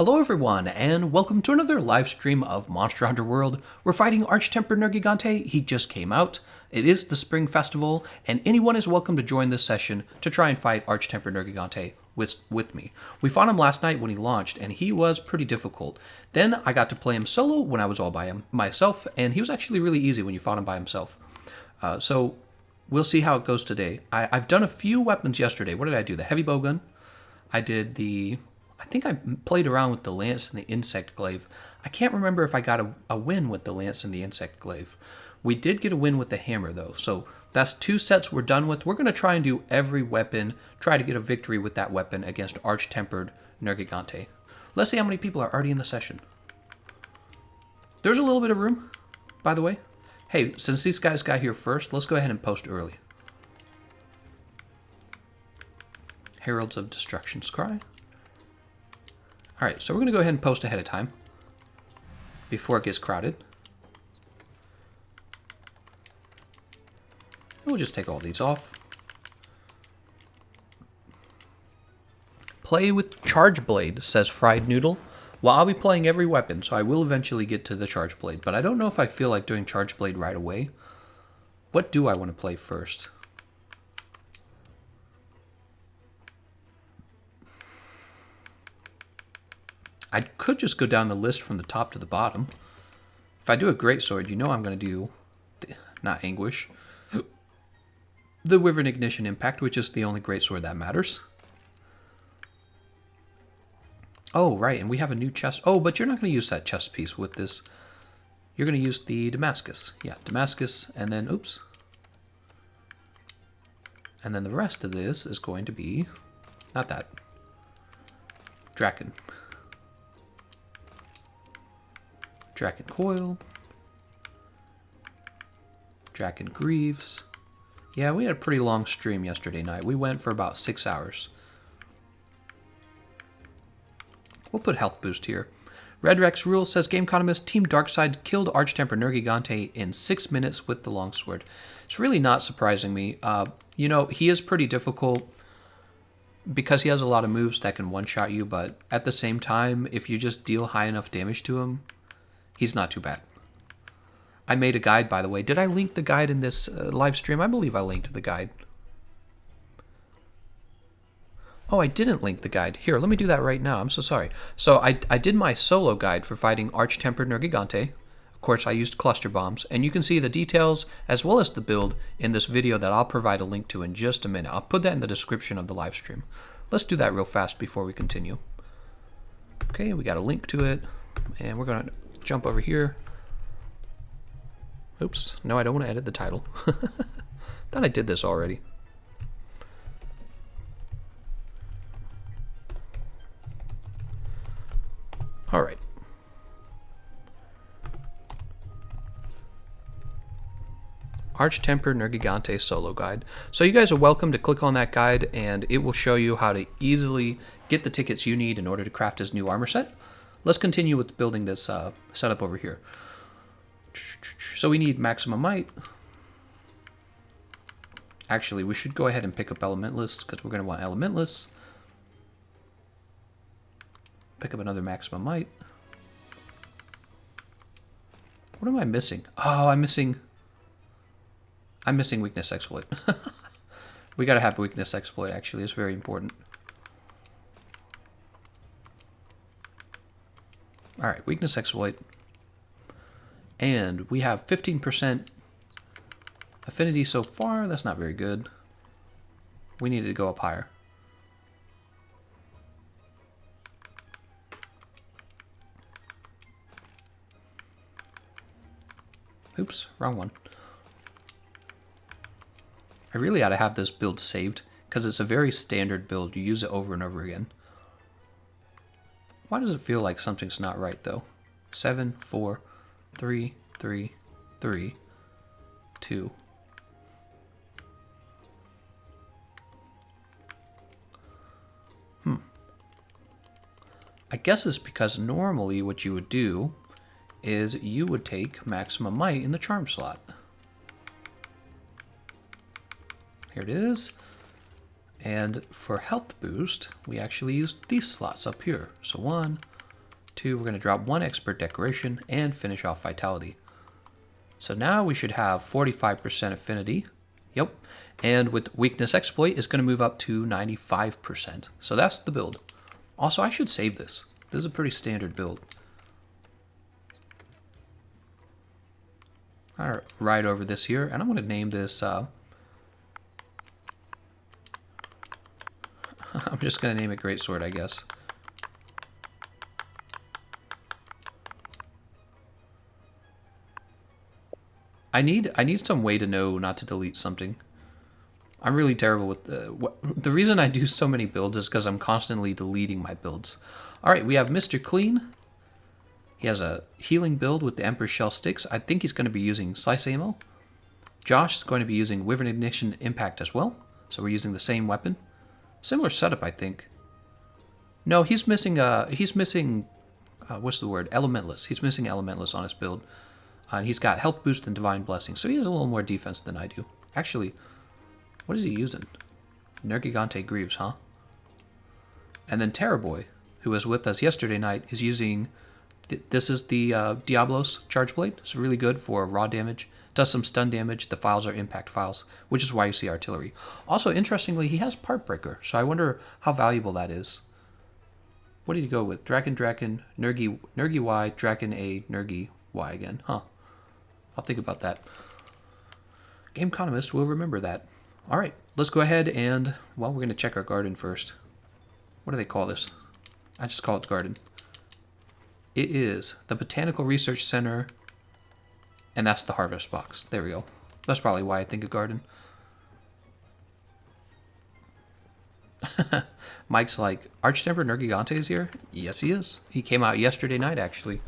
Hello everyone, and welcome to another live stream of Monster Hunter World. We're fighting Arch-Tempered Nergigante. He just came out. It is the Spring Festival, and anyone is welcome to join this session to try and fight Arch-Tempered Nergigante with me. We fought him last night when he launched, and he was pretty difficult. Then I got to play him solo when I was all by myself, and he was actually really easy when you fought him by himself. So we'll see how it goes today. I've done a few weapons yesterday. What did I do? The heavy bowgun. I did I think I played around with the lance and the insect glaive. I can't remember if I got a win with the lance and the insect glaive. We did get a win with the hammer though, so that's 2 sets we're done with. We're going to try and do every weapon, try to get a victory with that weapon against Arch-Tempered Nergigante. Let's see how many people are already in the session. There's a little bit of room, by the way. Hey, since these guys got here first, let's go ahead and post early. Heralds of Destruction's Cry. Alright, so we're going to go ahead and post ahead of time before it gets crowded. We'll just take all these off. Play with Charge Blade, says Fried Noodle. Well, I'll be playing every weapon, so I will eventually get to the Charge Blade, but I don't know if I feel like doing Charge Blade right away. What do I want to play first? I could just go down the list from the top to the bottom. If I do a greatsword, you know I'm going to do, not Anguish, the Wyvern Ignition Impact, which is the only greatsword that matters. Oh, right, and we have a new chest. Oh, but you're not going to use that chest piece with this. You're going to use the Damascus. Yeah, Damascus, and then, oops. And then the rest of this is going to be, not that, Draken. Draken Coil. Draken Greaves. Yeah, we had a pretty long stream yesterday night. We went for about 6 hours. We'll put health boost here. Red Rex Rule says, Gameconomist, Team Darkside killed Arch-Tempered Nergigante in 6 minutes with the Longsword. It's really not surprising me. You know, he is pretty difficult because he has a lot of moves that can one-shot you, but at the same time, if you just deal high enough damage to him, he's not too bad. I made a guide, by the way. Did I link the guide in this live stream? I believe I linked the guide. Oh, I didn't link the guide. Here, let me do that right now. I'm so sorry. So I did my solo guide for fighting Arch-Tempered Nergigante. Of course, I used cluster bombs. And you can see the details as well as the build in this video that I'll provide a link to in just a minute. I'll put that in the description of the live stream. Let's do that real fast before we continue. Okay, we got a link to it. And we're going to jump over here. Oops, no, I don't want to edit the title. Thought I did this already. All right. Arch-Tempered Nergigante solo guide. So you guys are welcome to click on that guide, and it will show you how to easily get the tickets you need in order to craft his new armor set. Let's continue with building this setup over here. So we need maximum might. Actually, we should go ahead and pick up elementalists because we're going to want elementalists. Pick up another maximum might. What am I missing? Oh, I'm missing weakness exploit. We got to have weakness exploit, actually. It's very important. All right, weakness exploit. And we have 15% affinity so far. That's not very good. We need to go up higher. Oops, wrong one. I really ought to have this build saved because it's a very standard build. You use it over and over again. Why does it feel like something's not right though? 7, 4, 3, 3, 3, 2. I guess it's because normally what you would do is you would take maximum might in the charm slot. Here it is. And for health boost, we actually use these slots up here. So 1, 2, we're going to drop 1 expert decoration and finish off vitality. So now we should have 45% affinity. Yep. And with weakness exploit, it's going to move up to 95%. So that's the build. Also, I should save this. This is a pretty standard build. I'll ride over this here, and I'm going to name this... I'm just going to name it Greatsword, I guess. I need some way to know not to delete something. I'm really terrible with the reason I do so many builds is because I'm constantly deleting my builds. All right, we have Mr. Clean. He has a healing build with the Emperor's Shell Sticks. I think he's going to be using Slice Ammo. Josh is going to be using Wyvern Ignition Impact as well. So we're using the same weapon. Similar setup, I think. No, he's missing what's the word? Elementless. He's missing Elementless on his build. And he's got Health Boost and Divine Blessing, so he has a little more defense than I do. Actually, what is he using? Nergigante Greaves, huh? And then Terrorboy, who was with us yesterday night, is using... This is the Diablos Charge Blade. It's really good for raw damage. Does some stun damage. The files are impact files, which is why you see artillery. Also, interestingly, he has Part Breaker, so I wonder how valuable that is. What did you go with? Draken, Nergi Y, Draken A, Nergi Y again. Huh. I'll think about that. Gameconomist will remember that. All right, let's go ahead and, well, we're going to check our garden first. What do they call this? I just call it garden. It is the Botanical Research Center, and that's the harvest box. There we go. That's probably why I think of garden. Mike's like, Archtemper Nergigante is here? Yes, he is. He came out yesterday night, actually.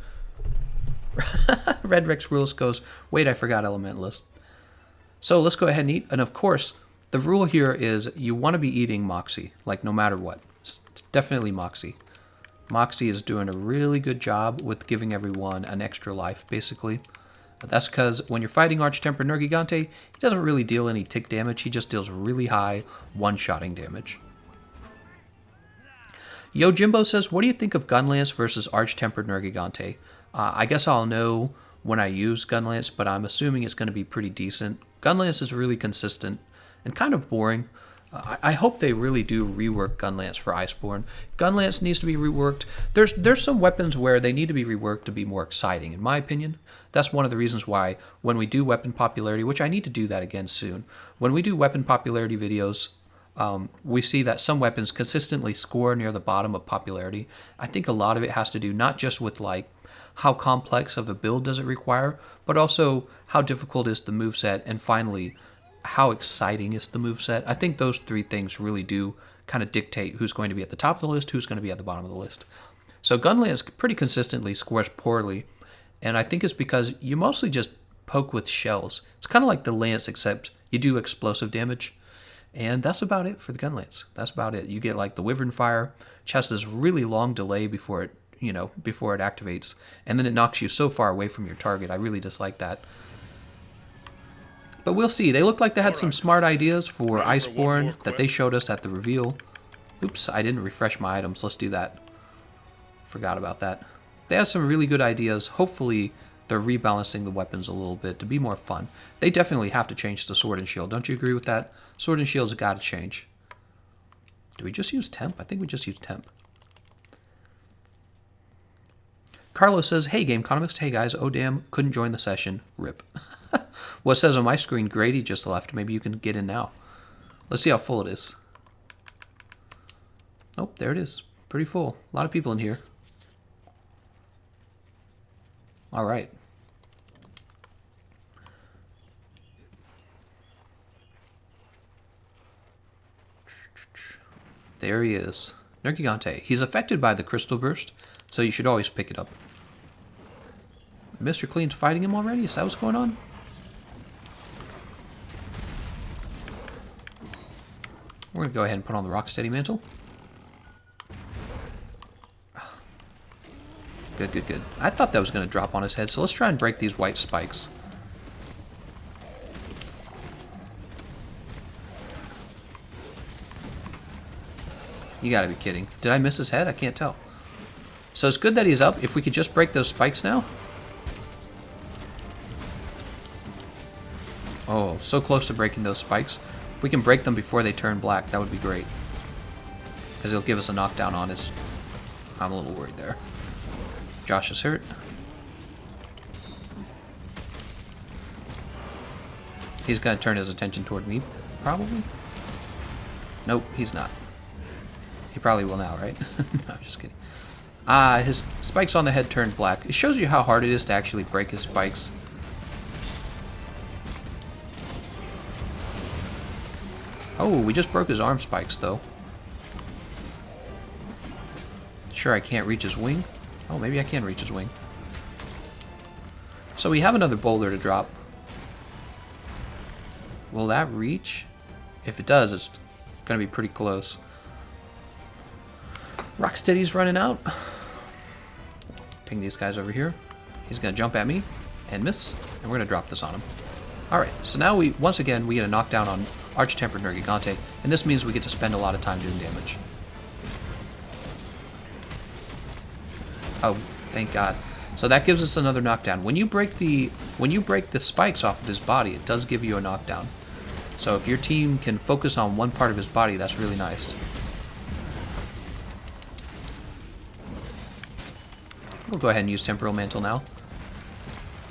Red Rex Rules goes, wait, I forgot Elementalist. So let's go ahead and eat. And of course, the rule here is you want to be eating Moxie, like no matter what. It's definitely Moxie. Moxie is doing a really good job with giving everyone an extra life, basically. But that's because when you're fighting Archtemper Nergigante, he doesn't really deal any tick damage. He just deals really high one-shotting damage. Yo Jimbo says, what do you think of Gunlance versus Archtemper Nergigante? I guess I'll know when I use Gunlance, but I'm assuming it's going to be pretty decent. Gunlance is really consistent and kind of boring. I hope they really do rework Gunlance for Iceborne. Gunlance needs to be reworked. There's some weapons where they need to be reworked to be more exciting, in my opinion. That's one of the reasons why when we do weapon popularity, which I need to do that again soon, when we do weapon popularity videos, we see that some weapons consistently score near the bottom of popularity. I think a lot of it has to do not just with like how complex of a build does it require, but also how difficult is the moveset, and finally, how exciting is the moveset. I think those three things really do kind of dictate who's going to be at the top of the list, who's going to be at the bottom of the list. So Gunlance pretty consistently scores poorly, and I think it's because you mostly just poke with shells. It's kind of like the Lance, except you do explosive damage, and that's about it for the Gunlance. That's about it. You get like the Wyvern Fire, which has this really long delay before it activates, and then it knocks you so far away from your target. I really dislike that. But we'll see. They look like they had some smart ideas for Iceborne that they showed us at the reveal. Oops, I didn't refresh my items. Let's do that. Forgot about that. They have some really good ideas. Hopefully, they're rebalancing the weapons a little bit to be more fun. They definitely have to change the Sword and Shield. Don't you agree with that? Sword and Shield's got to change. Do we just use Temp? I think we just used Temp. Carlos says, hey, Gameconomist. Hey, guys. Oh, damn. Couldn't join the session. RIP. Well, it says on my screen, Grady just left. Maybe you can get in now. Let's see how full it is. Oh, there it is. Pretty full. A lot of people in here. All right. There he is. Nergigante. He's affected by the Crystal Burst, so you should always pick it up. Mr. Clean's fighting him already? Is that what's going on? We're going to go ahead and put on the Rocksteady Mantle. Good, good, good. I thought that was going to drop on his head, so let's try and break these white spikes. You gotta be kidding. Did I miss his head? I can't tell. So it's good that he's up. If we could just break those spikes now. Oh, so close to breaking those spikes. If we can break them before they turn black, that would be great. Because it'll give us a knockdown on his... I'm a little worried there. Josh is hurt. He's going to turn his attention toward me, probably. Nope, he's not. He probably will now, right? No, I'm just kidding. His spikes on the head turned black. It shows you how hard it is to actually break his spikes. Oh, we just broke his arm spikes, though. Sure, I can't reach his wing. Oh, maybe I can reach his wing. So we have another boulder to drop. Will that reach? If it does, it's going to be pretty close. Rocksteady's running out. Ping these guys over here. He's going to jump at me and miss, and we're going to drop this on him. Alright, so now once again we get a knockdown on Arch-Tempered Nergigante, and this means we get to spend a lot of time doing damage. Oh, thank God. So that gives us another knockdown. When you break the spikes off of his body, it does give you a knockdown. So if your team can focus on one part of his body, that's really nice. We'll go ahead and use Temporal Mantle now.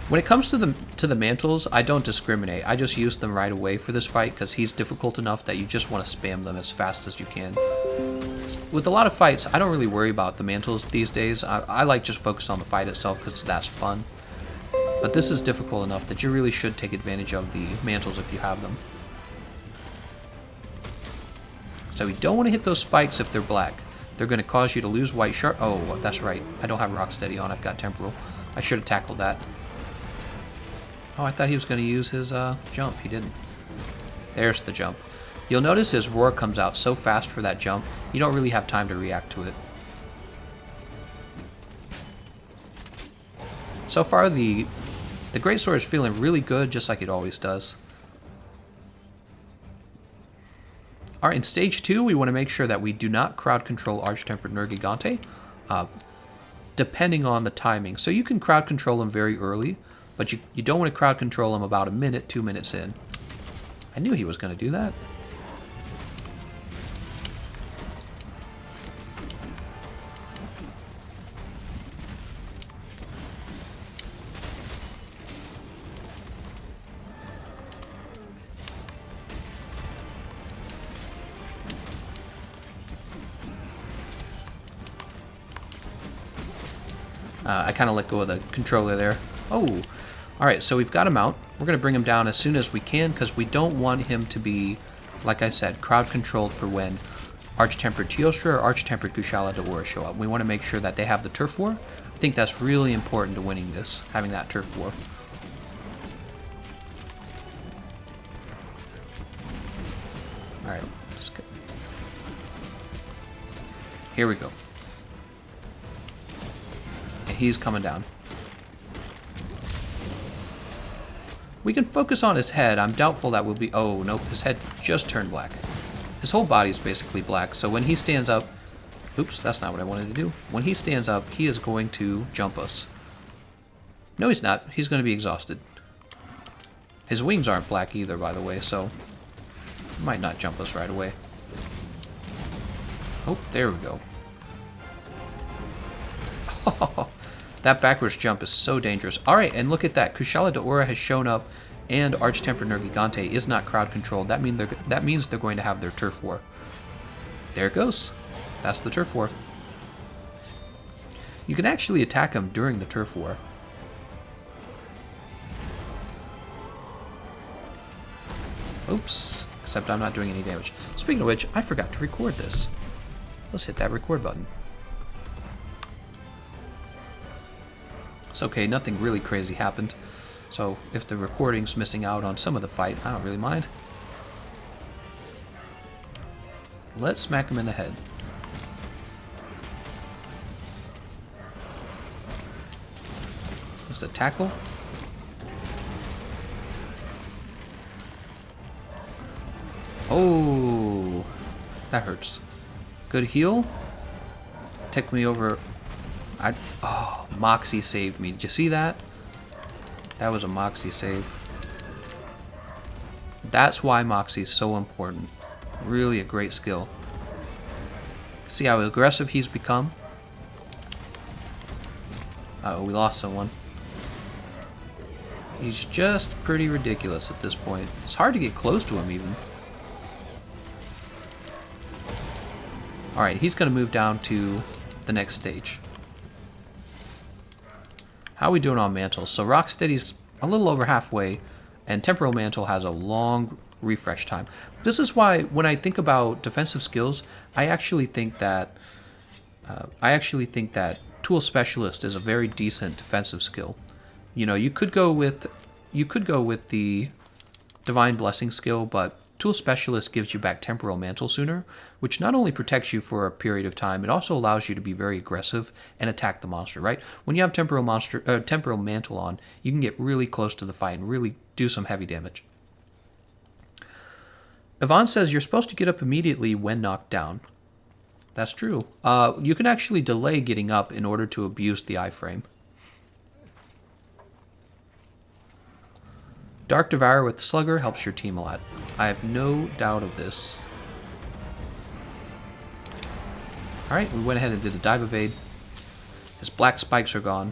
When it comes to the mantles, I don't discriminate. I just use them right away for this fight because he's difficult enough that you just want to spam them as fast as you can. With a lot of fights, I don't really worry about the mantles these days. I like just focus on the fight itself because that's fun. But this is difficult enough that you really should take advantage of the mantles if you have them. So we don't want to hit those spikes if they're black. They're going to cause you to lose white sharp. Oh, that's right. I don't have Rocksteady on. I've got Temporal. I should have tackled that. Oh, I thought he was going to use his jump. He didn't. There's the jump. You'll notice his roar comes out so fast for that jump, you don't really have time to react to it. So far, the Greatsword is feeling really good, just like it always does. Alright, in stage 2, we want to make sure that we do not crowd control Arch-Tempered Nergigante, depending on the timing. So you can crowd control him very early, but you don't want to crowd control him about a minute, 2 minutes in. I knew he was going to do that. I kind of let go of the controller there. Oh, alright, so we've got him out. We're going to bring him down as soon as we can because we don't want him to be, like I said, crowd controlled for when Arch-Tempered Teostra or Arch-Tempered Kushala Daora show up. We want to make sure that they have the turf war. I think that's really important to winning this, having that turf war. Alright, let's go. Here we go. He's coming down. We can focus on his head. I'm doubtful that will be... Oh, nope. His head just turned black. His whole body is basically black. So when he stands up... Oops, that's not what I wanted to do. When he stands up, he is going to jump us. No, he's not. He's going to be exhausted. His wings aren't black either, by the way, so... He might not jump us right away. Oh, there we go. That backwards jump is so dangerous. Alright, and look at that. Kushala Daora has shown up, and Arch-Tempered Nergigante is not crowd controlled. That means they're going to have their turf war. There it goes. That's the turf war. You can actually attack him during the turf war. Oops. Except I'm not doing any damage. Speaking of which, I forgot to record this. Let's hit that record button. It's okay, nothing really crazy happened. So if the recording's missing out on some of the fight, I don't really mind. Let's smack him in the head. Just a tackle. Oh, that hurts. Good heal. Take me over. Oh, Moxie saved me. Did you see that? That was a Moxie save. That's why Moxie is so important. Really a great skill. See how aggressive he's become? Uh-oh, we lost someone. He's just pretty ridiculous at this point. It's hard to get close to him even. Alright, he's going to move down to the next stage. How are we doing on Mantle? So Rocksteady's a little over halfway, and Temporal Mantle has a long refresh time. This is why when I think about defensive skills, I actually think that Tool Specialist is a very decent defensive skill. You know, you could go with the Divine Blessing skill, but Tool Specialist gives you back Temporal Mantle sooner, which not only protects you for a period of time, it also allows you to be very aggressive and attack the monster, right? When you have Temporal Mantle on, you can get really close to the fight and really do some heavy damage. Yvonne says you're supposed to get up immediately when knocked down. That's true. You can actually delay getting up in order to abuse the iframe. Dark Devourer with the Slugger helps your team a lot. I have no doubt of this. Alright, we went ahead and did a dive evade. His black spikes are gone.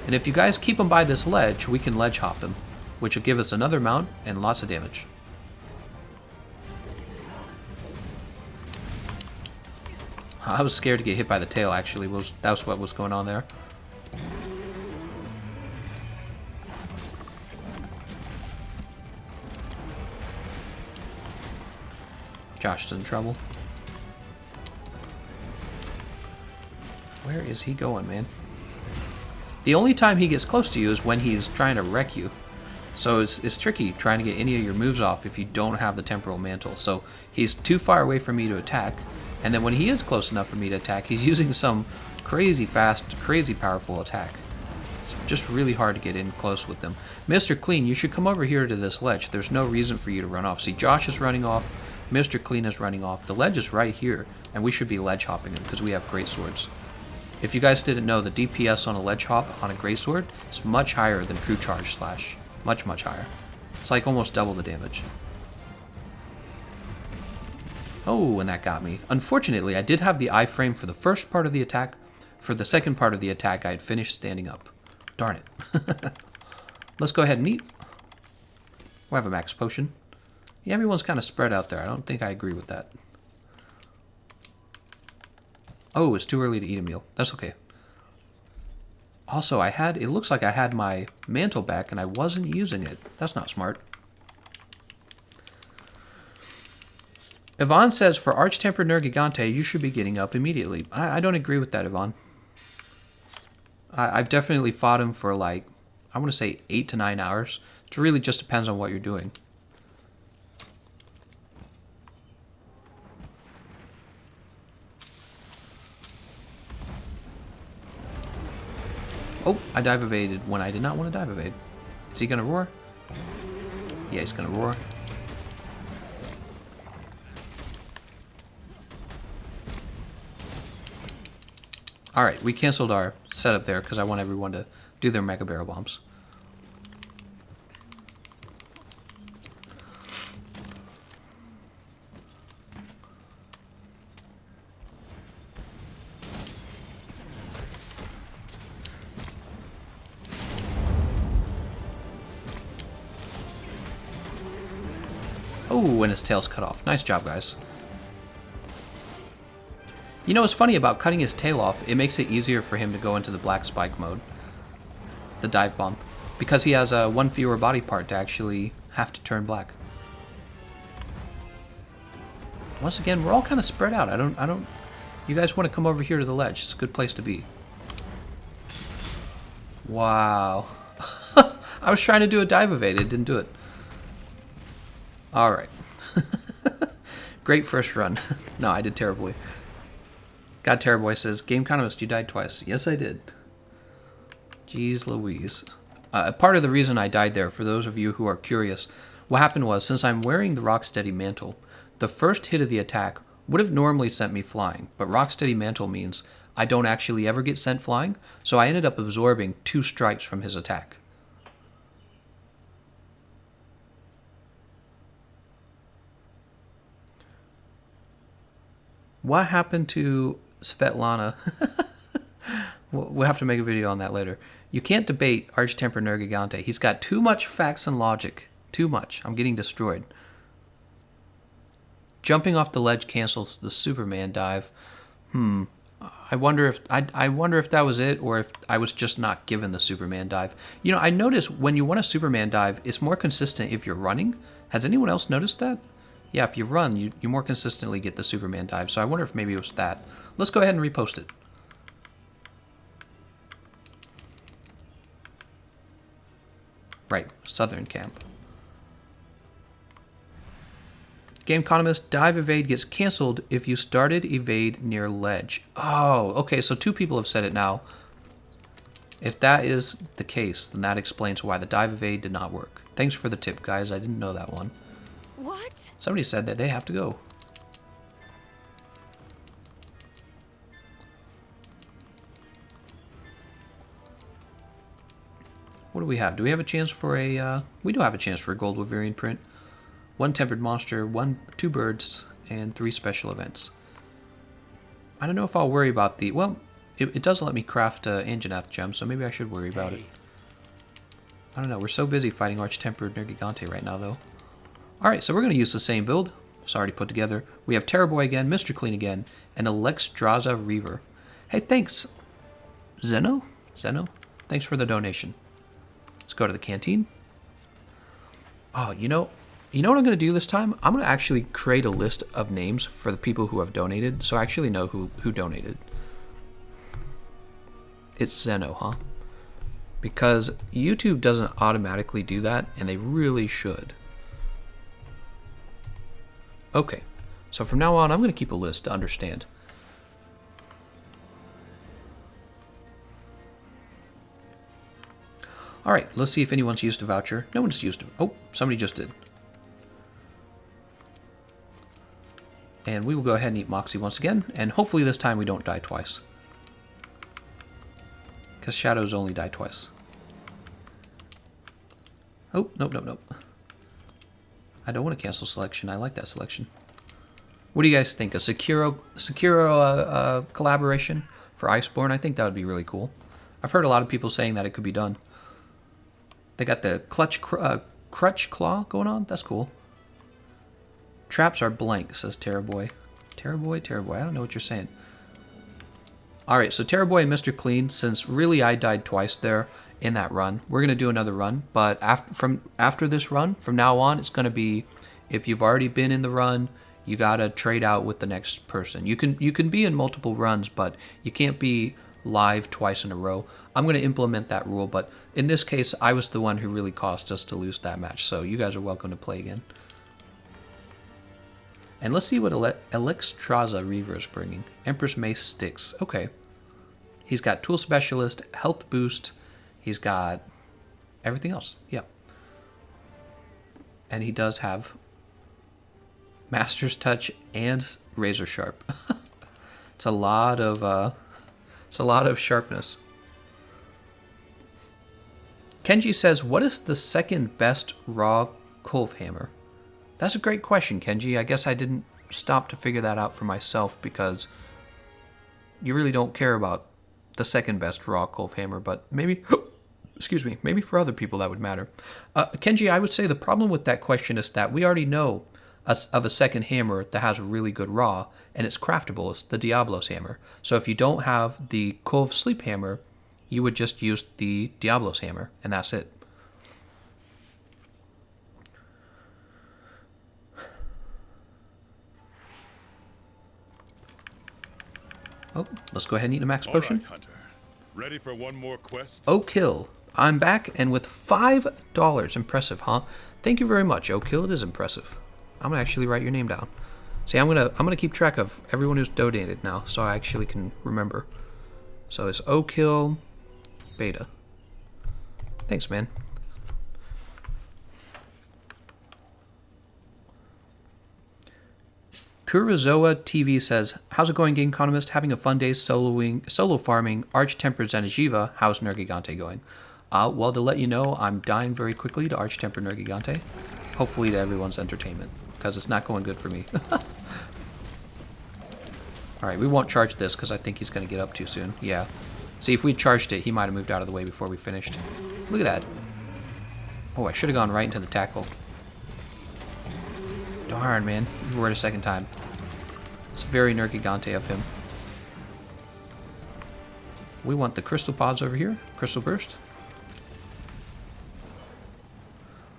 And if you guys keep him by this ledge, we can ledge hop him, which will give us another mount and lots of damage. I was scared to get hit by the tail, actually. That was what was going on there. Josh is in trouble. Where is he going, man? The only time he gets close to you is when he's trying to wreck you. So it's tricky trying to get any of your moves off if you don't have the Temporal Mantle. So he's too far away from me to attack. And then when he is close enough for me to attack, he's using some crazy fast, crazy powerful attack. It's just really hard to get in close with them. Mr. Clean, you should come over here to this ledge. There's no reason for you to run off. See, Josh is running off. Mr. Clean is running off. The ledge is right here, and we should be ledge hopping him because we have great swords. If you guys didn't know, the DPS on a ledge hop on a greatsword is much higher than True Charge Slash. Much, much higher. It's like almost double the damage. Oh, and that got me. Unfortunately, I did have the iframe for the first part of the attack. For the second part of the attack, I had finished standing up. Darn it. Let's go ahead and eat. We'll have a max potion. Yeah, everyone's kind of spread out there. I don't think I agree with that. Oh, it's too early to eat a meal. That's okay. Also, it looks like I had my mantle back and I wasn't using it. That's not smart. Yvonne says, for Arch-Tempered Nergigante, you should be getting up immediately. I don't agree with that, Yvonne. I've definitely fought him for like, I want to say 8 to 9 hours. It really just depends on what you're doing. Oh, I dive evaded when I did not want to dive evade. Is he going to roar? Yeah, he's going to roar. Alright, we canceled our setup there because I want everyone to do their Mega Barrel Bombs. Oh, and his tail's cut off. Nice job, guys. You know what's funny about cutting his tail off? It makes it easier for him to go into the black spike mode. The dive bomb. Because he has one fewer body part to actually have to turn black. Once again, we're all kind of spread out. I don't... You guys want to come over here to the ledge. It's a good place to be. Wow. I was trying to do a dive evade. It didn't do it. Alright. Great first run. No, I did terribly. God Terrorboy says, Gameconomist, you died twice. Yes, I did. Jeez Louise. Part of the reason I died there, for those of you who are curious, what happened was, since I'm wearing the Rocksteady mantle, The first hit of the attack would have normally sent me flying, but Rocksteady Mantle means I don't actually ever get sent flying, so I ended up absorbing 2 strikes from his attack. What happened to Svetlana? We'll have to make a video on that later. You can't debate Arch-Temper Nergigante. He's got too much facts and logic. Too much. I'm getting destroyed. Jumping off the ledge cancels the Superman dive. I wonder if that was it, or if I was just not given the Superman dive. You know, I noticed when you want a Superman dive, it's more consistent if you're running. Has anyone else noticed that? Yeah, if you run, you more consistently get the Superman dive. So I wonder if maybe it was that. Let's go ahead and repost it. Right, Southern Camp. Gameconomist, dive evade gets canceled if you started evade near ledge. Oh, okay, so 2 people have said it now. If that is the case, then that explains why the dive evade did not work. Thanks for the tip, guys. I didn't know that one. What? Somebody said that they have to go. What do we have? Do we have a chance for a... we do have a chance for a gold Wolverine print. 1 tempered monster, 2 birds, and 3 special events. I don't know if I'll worry about the... Well, it does let me craft Anjanath gem, so maybe I should worry about it. I don't know. We're so busy fighting Arch-Tempered Nergigante right now, though. Alright, so we're going to use the same build. It's already put together. We have Terrorboy again, Mr. Clean again, and Alexstrasza Reaver. Hey, thanks, Zeno? Zeno? Thanks for the donation. Let's go to the canteen. Oh, you know what I'm going to do this time? I'm going to actually create a list of names for the people who have donated, so I actually know who donated. It's Zeno, huh? Because YouTube doesn't automatically do that, and they really should. Okay, so from now on, I'm going to keep a list to understand. All right, let's see if anyone's used a voucher. No one's used it. Oh, somebody just did. And we will go ahead and eat Moxie once again, and hopefully this time we don't die twice. Because shadows only die twice. Oh, nope. I don't want to cancel selection. I like that selection. What do you guys think? A Sekiro collaboration for Iceborne? I think that would be really cool. I've heard a lot of people saying that it could be done. They got the crutch claw going on. That's cool. Traps are blank, says Terrorboy. Terrorboy, I don't know what you're saying. Alright, so Terrorboy and Mr. Clean, since really I died twice there in that run, we're going to do another run. But after this run, from now on, it's going to be, if you've already been in the run, you got to trade out with the next person. You can be in multiple runs, but you can't be live twice in a row. I'm going to implement that rule, but in this case, I was the one who really caused us to lose that match, so you guys are welcome to play again. And let's see what Alexstrasza Reaver is bringing. Empress Mace Sticks. Okay. He's got Tool Specialist, Health Boost. He's got everything else. Yeah. And he does have Master's Touch and Razor Sharp. It's a lot of sharpness. Kenji says, what is the second best raw Kulve hammer? That's a great question, Kenji. I guess I didn't stop to figure that out for myself because you really don't care about the second best raw Kulve hammer, but maybe, excuse me, maybe for other people that would matter. Kenji, I would say the problem with that question is that we already know of a second hammer that has a really good raw, and it's craftable. It's the Diablos hammer. So if you don't have the Kulve sleep hammer, you would just use the Diablos hammer, and that's it. Oh, let's go ahead and eat a max potion. All right, Hunter. Ready for one more quest? Oak Hill. I'm back, and with $5. Impressive, huh? Thank you very much, Oak Hill. It is impressive. I'm gonna actually write your name down. See, I'm gonna keep track of everyone who's donated now, so I actually can remember. So it's Oak Hill Beta. Thanks, man. Kurozoa TV says, how's it going, Gameconomist? Having a fun day solo farming Arch-Tempered Zenjiva. How's Nergigante going? Well, to let you know, I'm dying very quickly to Arch-Tempered Nergigante. Hopefully to everyone's entertainment, because it's not going good for me. Alright, we won't charge this, because I think he's going to get up too soon. Yeah. See, if we charged it, he might have moved out of the way before we finished. Look at that. Oh, I should have gone right into the tackle. Darn, man. We were it a second time. It's very Nergigante of him. We want the crystal pods over here. Crystal burst.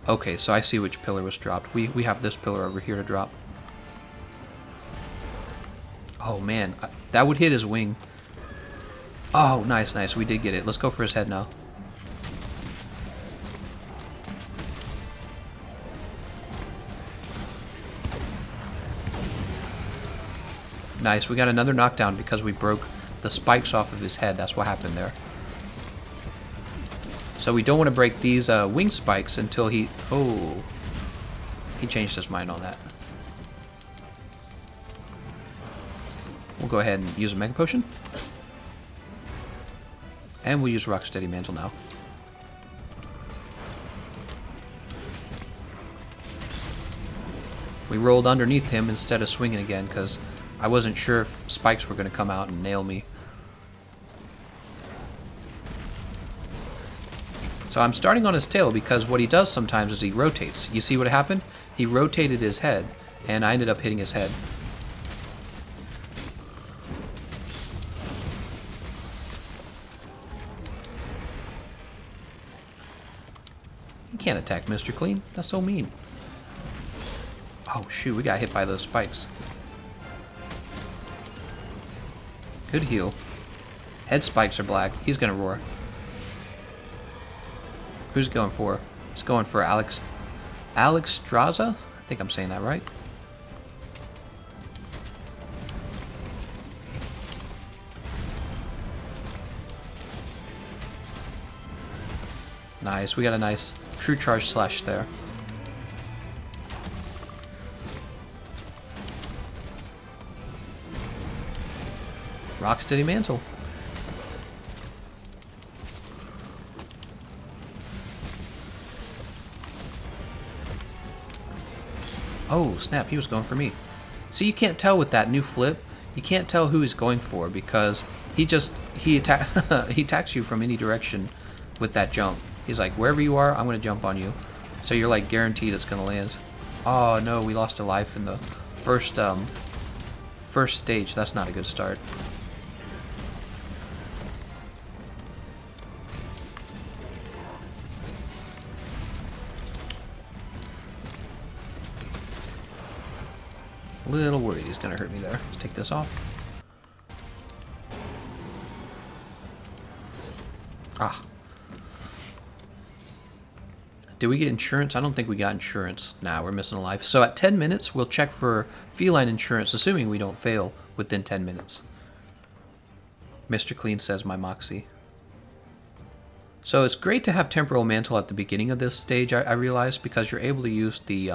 Okay, so I see which pillar was dropped. We have this pillar over here to drop. Oh, man. That would hit his wing. Oh, nice, nice. We did get it. Let's go for his head now. Nice. We got another knockdown because we broke the spikes off of his head. That's what happened there. So we don't want to break these wing spikes until he... Oh. He changed his mind on that. We'll go ahead and use a Mega Potion. And we'll use Rocksteady Mantle now. We rolled underneath him instead of swinging again because I wasn't sure if spikes were going to come out and nail me. So I'm starting on his tail because what he does sometimes is he rotates. You see what happened? He rotated his head, and I ended up hitting his head. You can't attack Mr. Clean. That's so mean. Oh shoot, we got hit by those spikes. Good heal. Head spikes are black. He's gonna roar. Who's going for? It's going for Alex Straza? I think I'm saying that right. Nice. We got a nice true charge slash there. Rocksteady Mantle. Oh, snap, he was going for me. See, you can't tell with that new flip. You can't tell who he's going for because he attacks you from any direction with that jump. He's like, wherever you are, I'm going to jump on you. So you're like guaranteed it's going to land. Oh no, we lost a life in the first stage. That's not a good start. A little worried he's gonna hurt me there. Let's take this off. Ah. Did we get insurance? I don't think we got insurance. Nah, we're missing a life. So at 10 minutes, we'll check for feline insurance, assuming we don't fail within 10 minutes. Mr. Clean says my moxie. So it's great to have Temporal Mantle at the beginning of this stage, I realized, because you're able to use the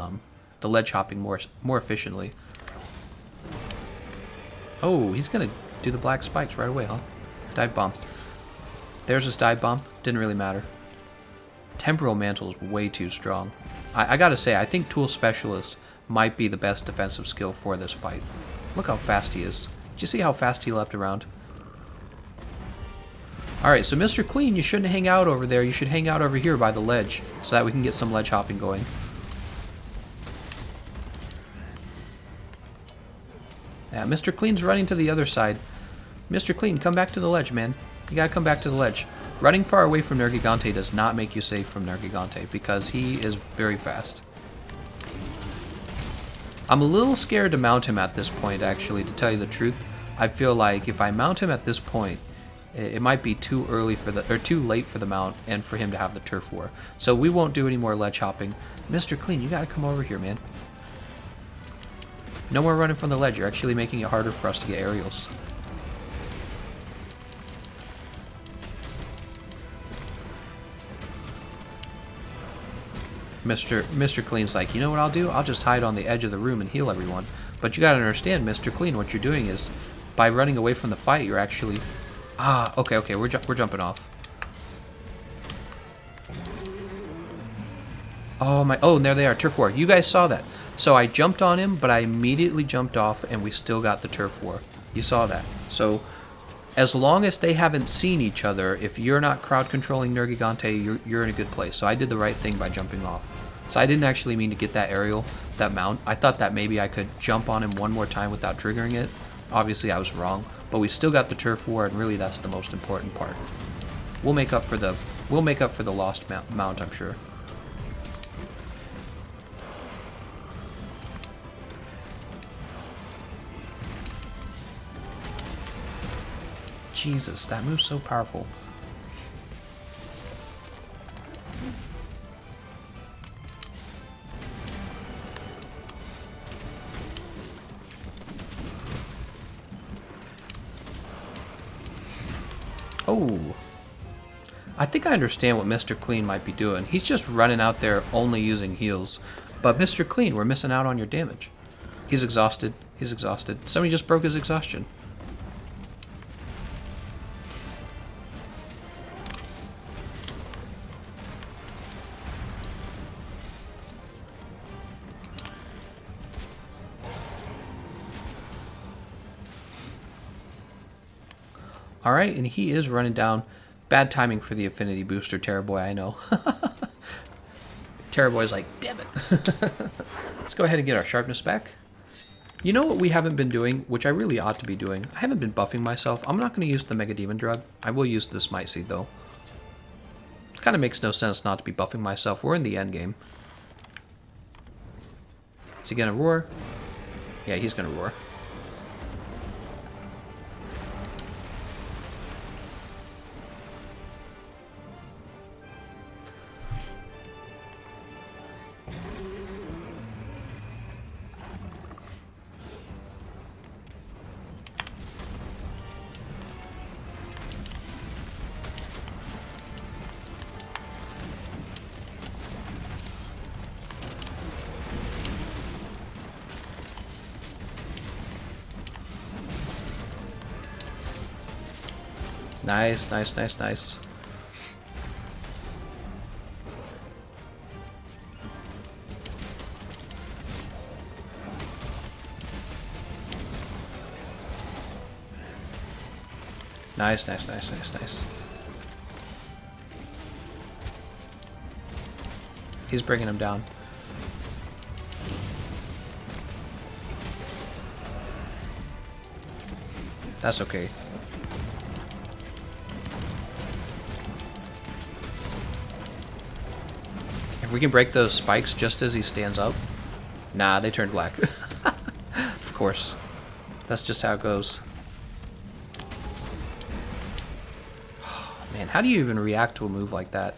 ledge hopping more efficiently. Oh, he's gonna do the black spikes right away, huh? Dive bomb. There's his dive bomb. Didn't really matter. Temporal Mantle is way too strong. I gotta say, I think Tool Specialist might be the best defensive skill for this fight. Look how fast he is. Did you see how fast he leapt around? Alright, so Mr. Clean, you shouldn't hang out over there. You should hang out over here by the ledge so that we can get some ledge hopping going. Yeah, Mr. Clean's running to the other side. Mr. Clean, come back to the ledge, man. You gotta come back to the ledge. Running far away from Nergigante does not make you safe from Nergigante because he is very fast. I'm a little scared to mount him at this point, actually, to tell you the truth. I feel like if I mount him at this point, it might be too late for the mount and for him to have the turf war. So we won't do any more ledge hopping. Mr. Clean, you gotta come over here, man. No more running from the ledge. You're actually making it harder for us to get aerials. Mr. Clean's like, you know what I'll do? I'll just hide on the edge of the room and heal everyone. But you gotta understand, Mr. Clean, what you're doing is, by running away from the fight, you're actually... Ah, okay, we're jumping off. Oh, my... Oh, and there they are, turf war. You guys saw that. So I jumped on him, but I immediately jumped off, and we still got the turf war. You saw that. So, as long as they haven't seen each other, if you're not crowd controlling Nergigante, you're in a good place. So I did the right thing by jumping off. So I didn't actually mean to get that aerial, that mount. I thought that maybe I could jump on him one more time without triggering it. Obviously, I was wrong, but we still got the turf war, and really that's the most important part. We'll make up for the lost mount, I'm sure. Jesus, that move's so powerful. Oh. I think I understand what Mr. Clean might be doing. He's just running out there only using heals. But Mr. Clean, we're missing out on your damage. He's exhausted. He's exhausted. Somebody just broke his exhaustion. Alright, and he is running down. Bad timing for the affinity booster, Terrorboy, I know. Terrorboy's like, damn it. Let's go ahead and get our sharpness back. You know what we haven't been doing, which I really ought to be doing? I haven't been buffing myself. I'm not going to use the Mega Demon Drug. I will use the Smite Seed, though. It kind of makes no sense not to be buffing myself. We're in the end game. Is he going to roar? Yeah, he's going to roar. Nice, nice, nice, nice. Nice, nice, nice, nice, nice. He's bringing him down. That's okay. If we can break those spikes just as he stands up. Nah, they turned black. Of course. That's just how it goes. Man, how do you even react to a move like that?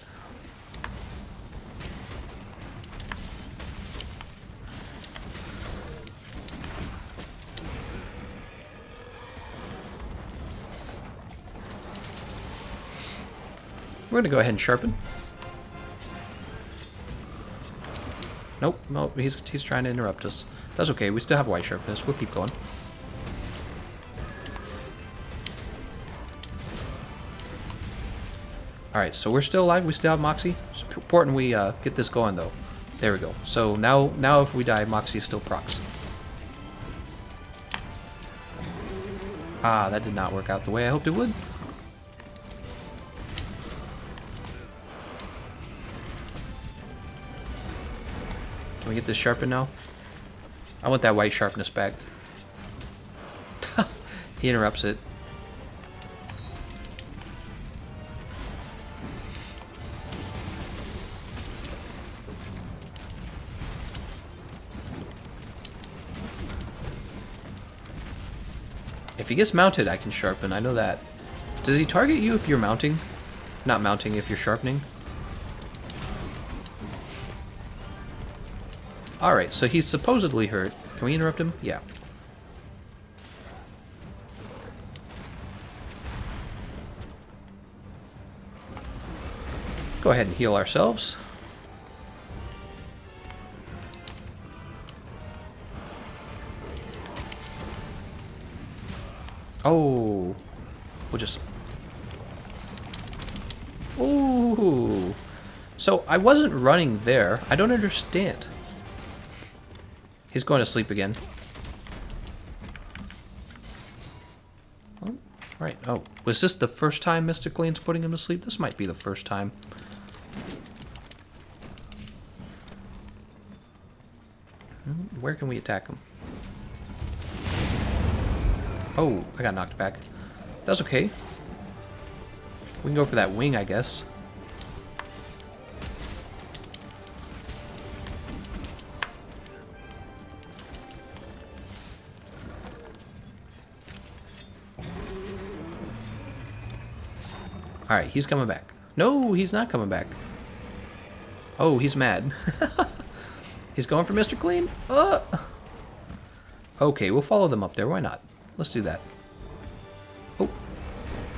We're gonna go ahead and sharpen. Nope, nope, he's trying to interrupt us. That's okay, we still have white sharpness. We'll keep going. Alright, so we're still alive. We still have Moxie. It's important we get this going, though. There we go. So now if we die, Moxie still procs. Ah, that did not work out the way I hoped it would. Can we get this sharpened now? I want that white sharpness back. He interrupts it. If he gets mounted, I can sharpen. I know that. Does he target you if you're mounting? Not mounting if you're sharpening? Alright, so he's supposedly hurt. Can we interrupt him? Yeah. Go ahead and heal ourselves. Oh. We'll just... Ooh. So I wasn't running there. I don't understand. He's going to sleep again. Oh, right. Oh, was this the first time Mr. Clean's putting him to sleep? This might be the first time. Where can we attack him? Oh, I got knocked back. That's okay. We can go for that wing, I guess. Alright, he's coming back. No, he's not coming back. Oh, he's mad. He's going for Mr. Clean. Okay, we'll follow them up there. Why not? Let's do that. Oh.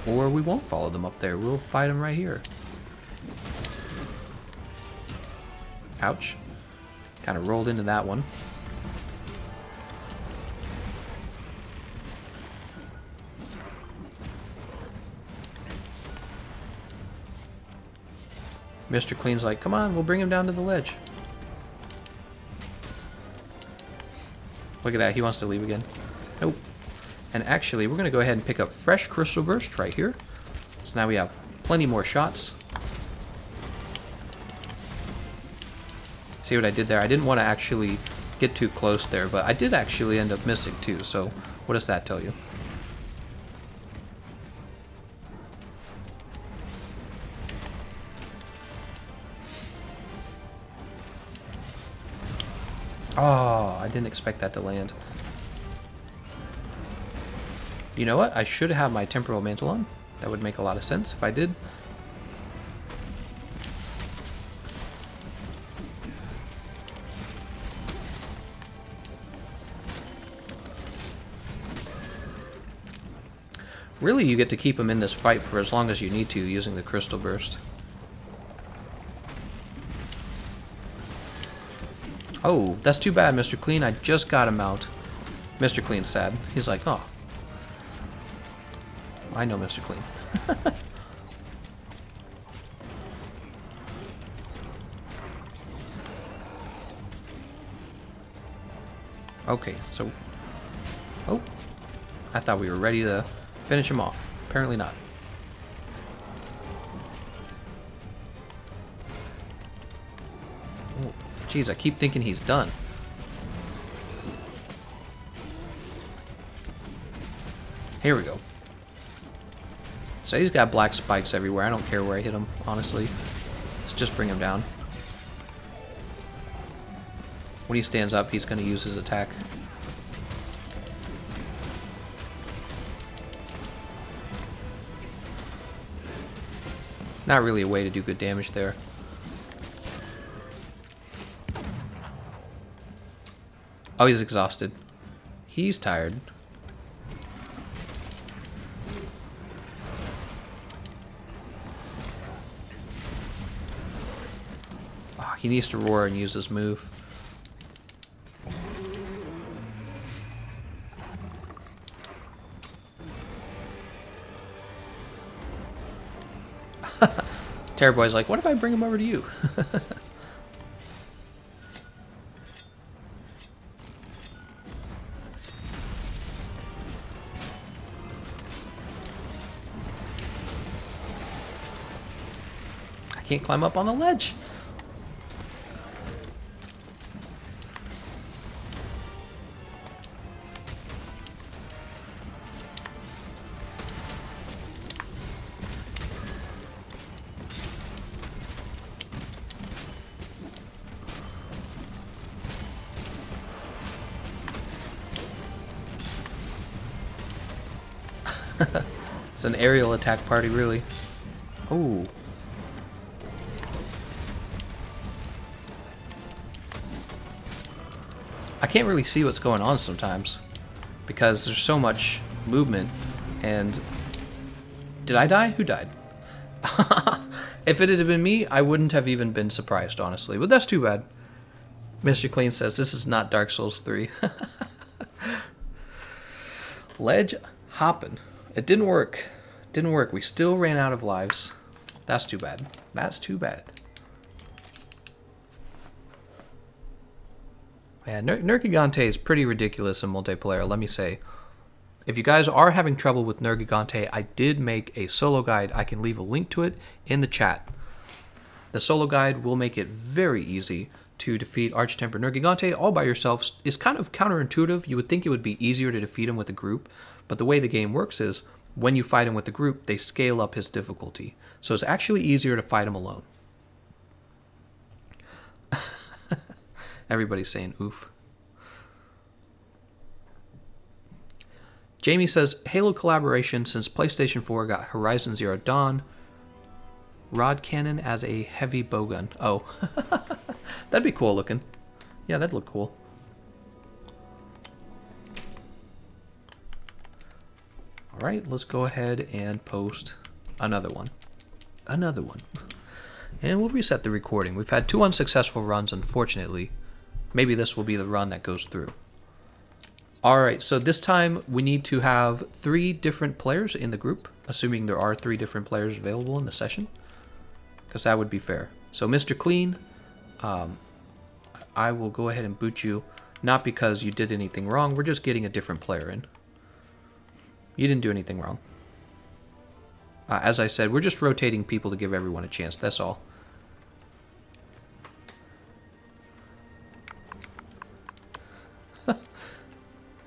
Or we won't follow them up there. We'll fight them right here. Ouch. Kind of rolled into that one. Mr. Clean's like, come on, we'll bring him down to the ledge. Look at that, he wants to leave again. Nope. And actually, we're going to go ahead and pick up fresh Crystal Burst right here. So now we have plenty more shots. See what I did there? I didn't want to actually get too close there, but I did actually end up missing too, so what does that tell you? Oh, I didn't expect that to land. You know what? I should have my Temporal Mantle on. That would make a lot of sense if I did. Really, you get to keep him in this fight for as long as you need to using the Crystal Burst. Oh, that's too bad, Mr. Clean. I just got him out. Mr. Clean's sad. He's like, oh. I know Mr. Clean. Okay, so... Oh. I thought we were ready to finish him off. Apparently not. Oh, jeez, I keep thinking he's done. Here we go. So he's got black spikes everywhere. I don't care where I hit him, honestly. Let's just bring him down. When he stands up, he's going to use his attack. Not really a way to do good damage there. Oh, he's exhausted. He's tired. Oh, he needs to roar and use his move. Terrorboy's like, what if I bring him over to you? I can't climb up on the ledge. It's an aerial attack party, really. Oh. I can't really see what's going on sometimes because there's so much movement. And did I die? Who died? If it had been me, I wouldn't have even been surprised, honestly. But that's too bad. Mr. Clean says this is not Dark Souls 3. Ledge? Hopping. It didn't work. Didn't work. We still ran out of lives. That's too bad. That's too bad. Yeah, Nergigante is pretty ridiculous in multiplayer, let me say. If you guys are having trouble with Nergigante, I did make a solo guide. I can leave a link to it in the chat. The solo guide will make it very easy to defeat Arch-Tempered Nergigante all by yourself. It's kind of counterintuitive. You would think it would be easier to defeat him with a group, but the way the game works is when you fight him with a group, they scale up his difficulty. So it's actually easier to fight him alone. Everybody's saying oof. Jamie says, Halo collaboration since PlayStation 4 got Horizon Zero Dawn. Rod cannon as a heavy bowgun. Oh, that'd be cool looking. Yeah, that'd look cool. All right, let's go ahead and post another one. Another one. And we'll reset the recording. We've had 2 unsuccessful runs, unfortunately. Maybe this will be the run that goes through. All right, so this time we need to have 3 different players in the group, assuming there are 3 different players available in the session, because that would be fair. So Mr. Clean, I will go ahead and boot you, not because you did anything wrong, we're just getting a different player in. You didn't do anything wrong. As I said, we're just rotating people to give everyone a chance, that's all.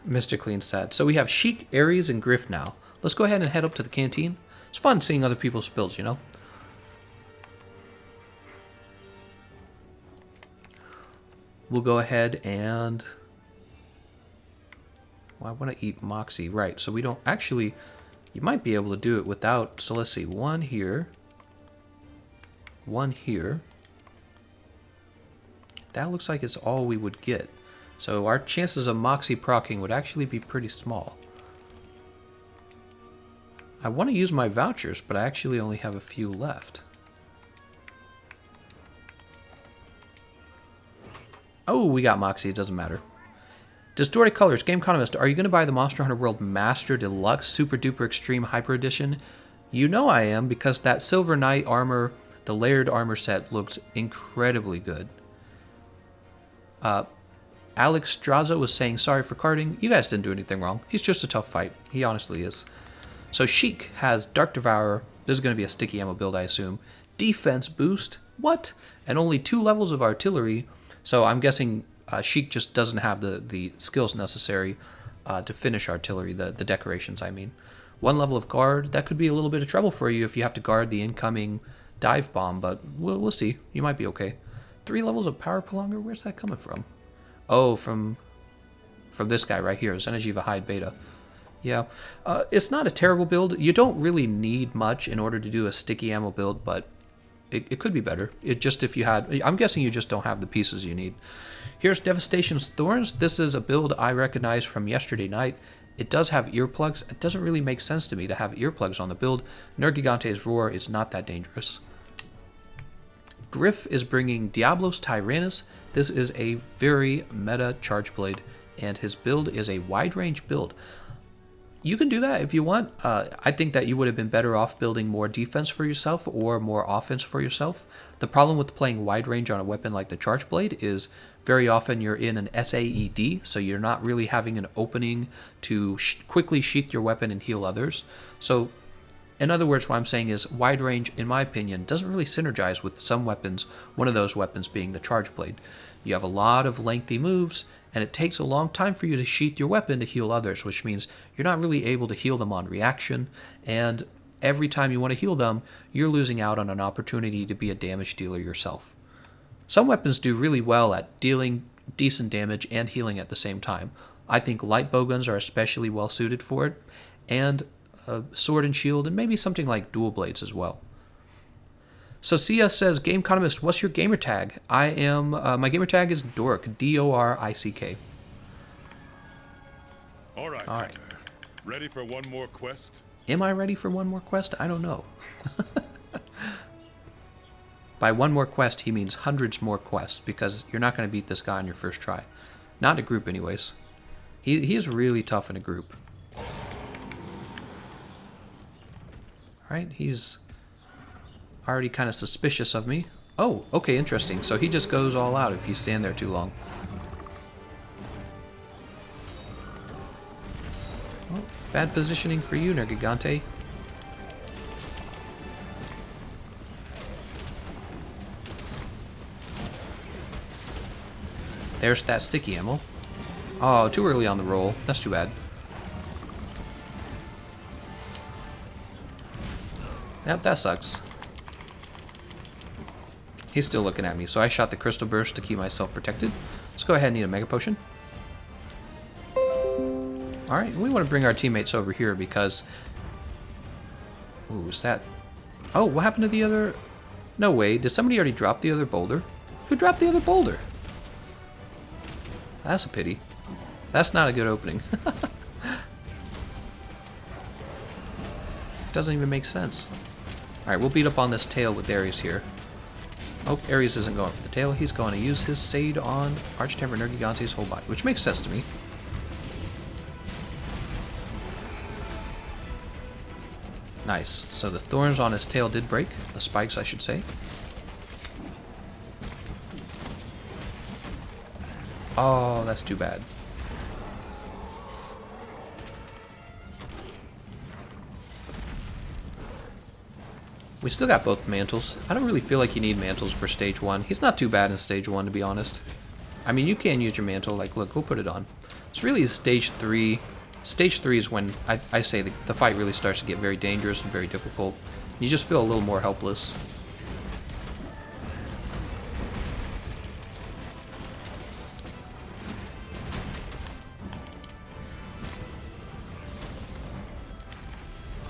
Mr. Clean said. So we have Sheik, Ares, and Griff now. Let's go ahead and head up to the canteen. It's fun seeing other people's builds, you know? We'll go ahead and... Well, I want to eat Moxie. Right, so we don't... Actually, you might be able to do it without... So let's see. 1 here. 1 here. That looks like it's all we would get. So our chances of Moxie proccing would actually be pretty small. I want to use my vouchers, but I actually only have a few left. Oh, we got Moxie. It doesn't matter. Distorted Colors, Gameconomist, are you going to buy the Monster Hunter World Master Deluxe Super Duper Extreme Hyper Edition? You know I am, because that Silver Knight armor, the layered armor set, looks incredibly good. Alex Straza was saying sorry for carding. You guys didn't do anything wrong. He's just a tough fight. He honestly is. So Sheik has Dark Devourer. This is going to be a sticky ammo build, I assume. Defense boost. What? And only 2 levels of artillery. So I'm guessing Sheik just doesn't have the skills necessary to finish artillery, the decorations, I mean. 1 level of guard. That could be a little bit of trouble for you if you have to guard the incoming dive bomb, but we'll see. You might be okay. 3 levels of power prolonger. Where's that coming from? Oh, from this guy right here, Zenejiva Hyde Beta. Yeah, it's not a terrible build. You don't really need much in order to do a sticky ammo build, but it could be better. It just if you had... I'm guessing you just don't have the pieces you need. Here's Devastation's Thorns. This is a build I recognize from yesterday night. It does have earplugs. It doesn't really make sense to me to have earplugs on the build. Nergigante's Roar is not that dangerous. Griff is bringing Diablos Tyrannus. This is a very meta charge blade, and his build is a wide range build. You can do that if you want. I think that you would have been better off building more defense for yourself or more offense for yourself. The problem with playing wide range on a weapon like the charge blade is very often you're in an SAED, so you're not really having an opening to quickly sheath your weapon and heal others. So in other words, what I'm saying is wide range, in my opinion, doesn't really synergize with some weapons, one of those weapons being the charge blade. You have a lot of lengthy moves, and it takes a long time for you to sheath your weapon to heal others, which means you're not really able to heal them on reaction, and every time you want to heal them, you're losing out on an opportunity to be a damage dealer yourself. Some weapons do really well at dealing decent damage and healing at the same time. I think light bowguns are especially well suited for it, and sword and shield, and maybe something like dual blades as well. So Sia says, Gameconomist, what's your gamer tag? I am, my gamer tag is Dorick, D-O-R-I-C-K. All right. All right. Ready for one more quest? Am I ready for one more quest? I don't know. By one more quest, he means hundreds more quests, because you're not going to beat this guy on your first try. Not in a group anyways. He is really tough in a group. Alright, he's already kind of suspicious of me. Oh, okay, interesting. So he just goes all out if you stand there too long. Oh, bad positioning for you, Nergigante. There's that sticky ammo. Oh, too early on the roll. That's too bad. Yep, that sucks. He's still looking at me, so I shot the crystal burst to keep myself protected. Let's go ahead and need a mega potion. Alright, we want to bring our teammates over here because... Ooh, is that... Oh, what happened to the other... No way, did somebody already drop the other boulder? Who dropped the other boulder? That's a pity. That's not a good opening. Doesn't even make sense. Alright, we'll beat up on this tail with Ares here. Oh, Ares isn't going for the tail. He's going to use his Sade on Arch-Tempered Nergigante's whole body, which makes sense to me. Nice. So the thorns on his tail did break. The spikes, I should say. Oh, that's too bad. We still got both mantles. I don't really feel like you need mantles for stage 1. He's not too bad in stage 1, to be honest. I mean, you can use your mantle. Like, look, we'll put it on. It's really stage 3. Stage 3 is when I say the fight really starts to get very dangerous and very difficult. You just feel a little more helpless.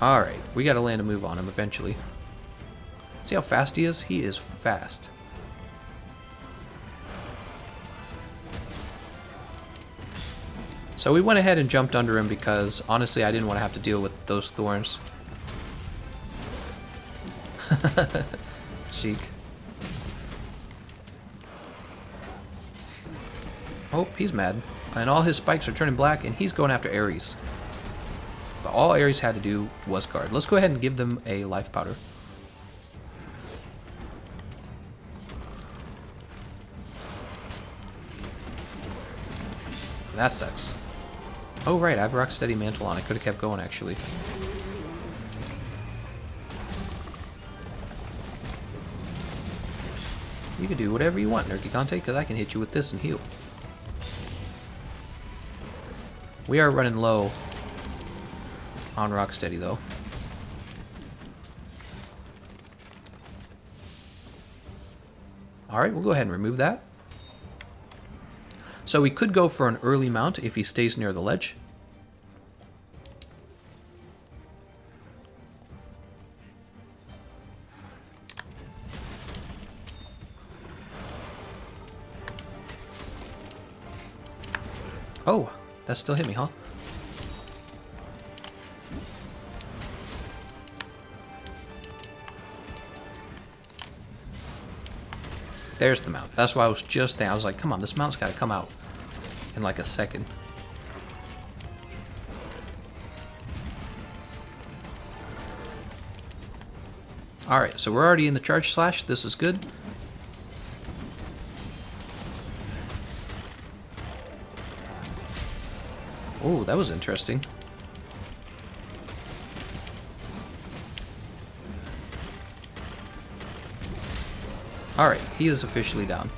Alright, we gotta land a move on him eventually. See how fast he is? He is fast. So we went ahead and jumped under him because, honestly, I didn't want to have to deal with those thorns. Chic. Oh, he's mad. And all his spikes are turning black, and he's going after Ares. But all Ares had to do was guard. Let's go ahead and give them a life powder. That sucks. Oh, right, I have Rocksteady Mantle on. I could have kept going, actually. You can do whatever you want, Nergigante, because I can hit you with this and heal. We are running low on Rocksteady, though. Alright, we'll go ahead and remove that. So we could go for an early mount if he stays near the ledge. Oh, that still hit me, huh? There's the mount. That's why I was just there. I was like, come on, this mount's got to come out in like a second. Alright, so we're already in the charge slash. This is good. Oh, that was interesting. Alright, he is officially down.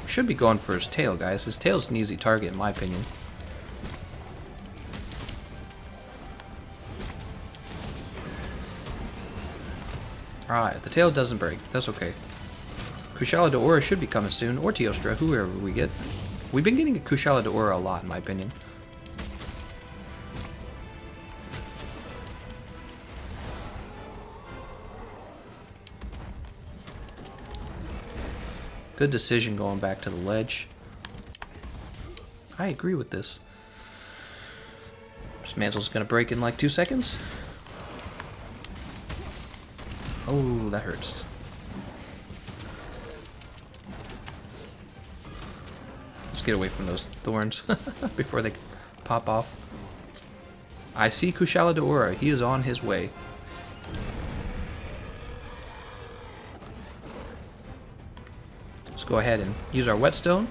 Should be going for his tail, guys. His tail's an easy target, in my opinion. Alright, the tail doesn't break. That's okay. Kushala Daora should be coming soon, or Teostra, whoever we get. We've been getting a Kushala Daora a lot, in my opinion. Good decision going back to the ledge. I agree with this. This mantle's gonna break in like 2 seconds. Oh, that hurts. Let's get away from those thorns before they pop off. I see Kushala Daora. He is on his way. go ahead and use our whetstone.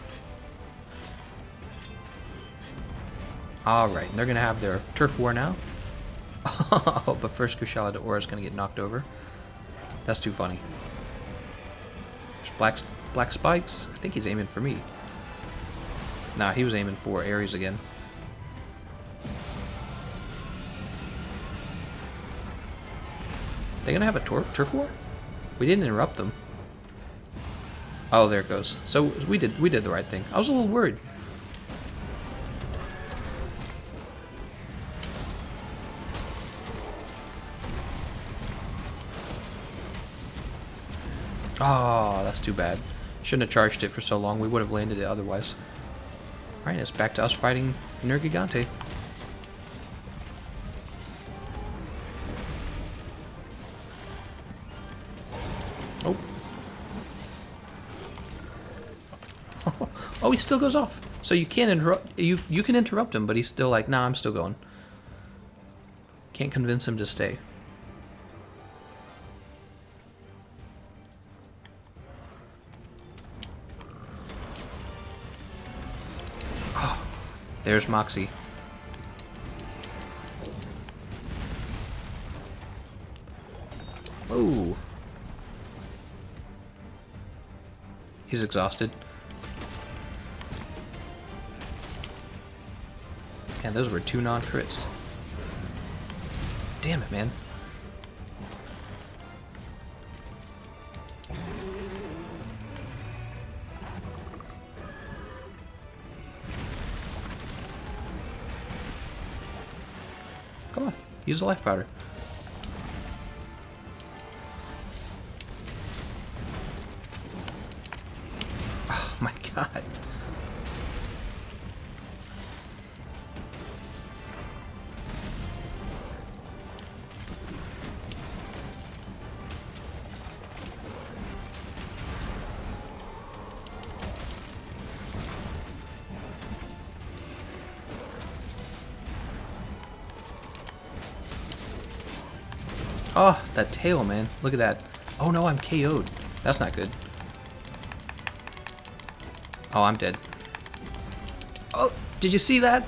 Alright, and they're going to have their turf war now. Oh, but first Kushala de Aura is going to get knocked over. That's too funny. There's black spikes. I think he's aiming for me. Nah, he was aiming for Ares again. They gonna have a turf war? We didn't interrupt them. Oh, there it goes. So we did the right thing. I was a little worried. Oh, that's too bad. Shouldn't have charged it for so long. We would have landed it otherwise. Alright, it's back to us fighting Nergigante. Oh. Oh, he still goes off. So you can't interrupt. You can interrupt him, but he's still like, nah, I'm still going. Can't convince him to stay. There's Moxie. Oh. He's exhausted. Man, those were 2 non-crits. Damn it, man. Come on, use the life powder. Oh my god. Oh, that tail, man. Look at that. Oh no, I'm KO'd. That's not good. Oh, I'm dead. Oh, did you see that?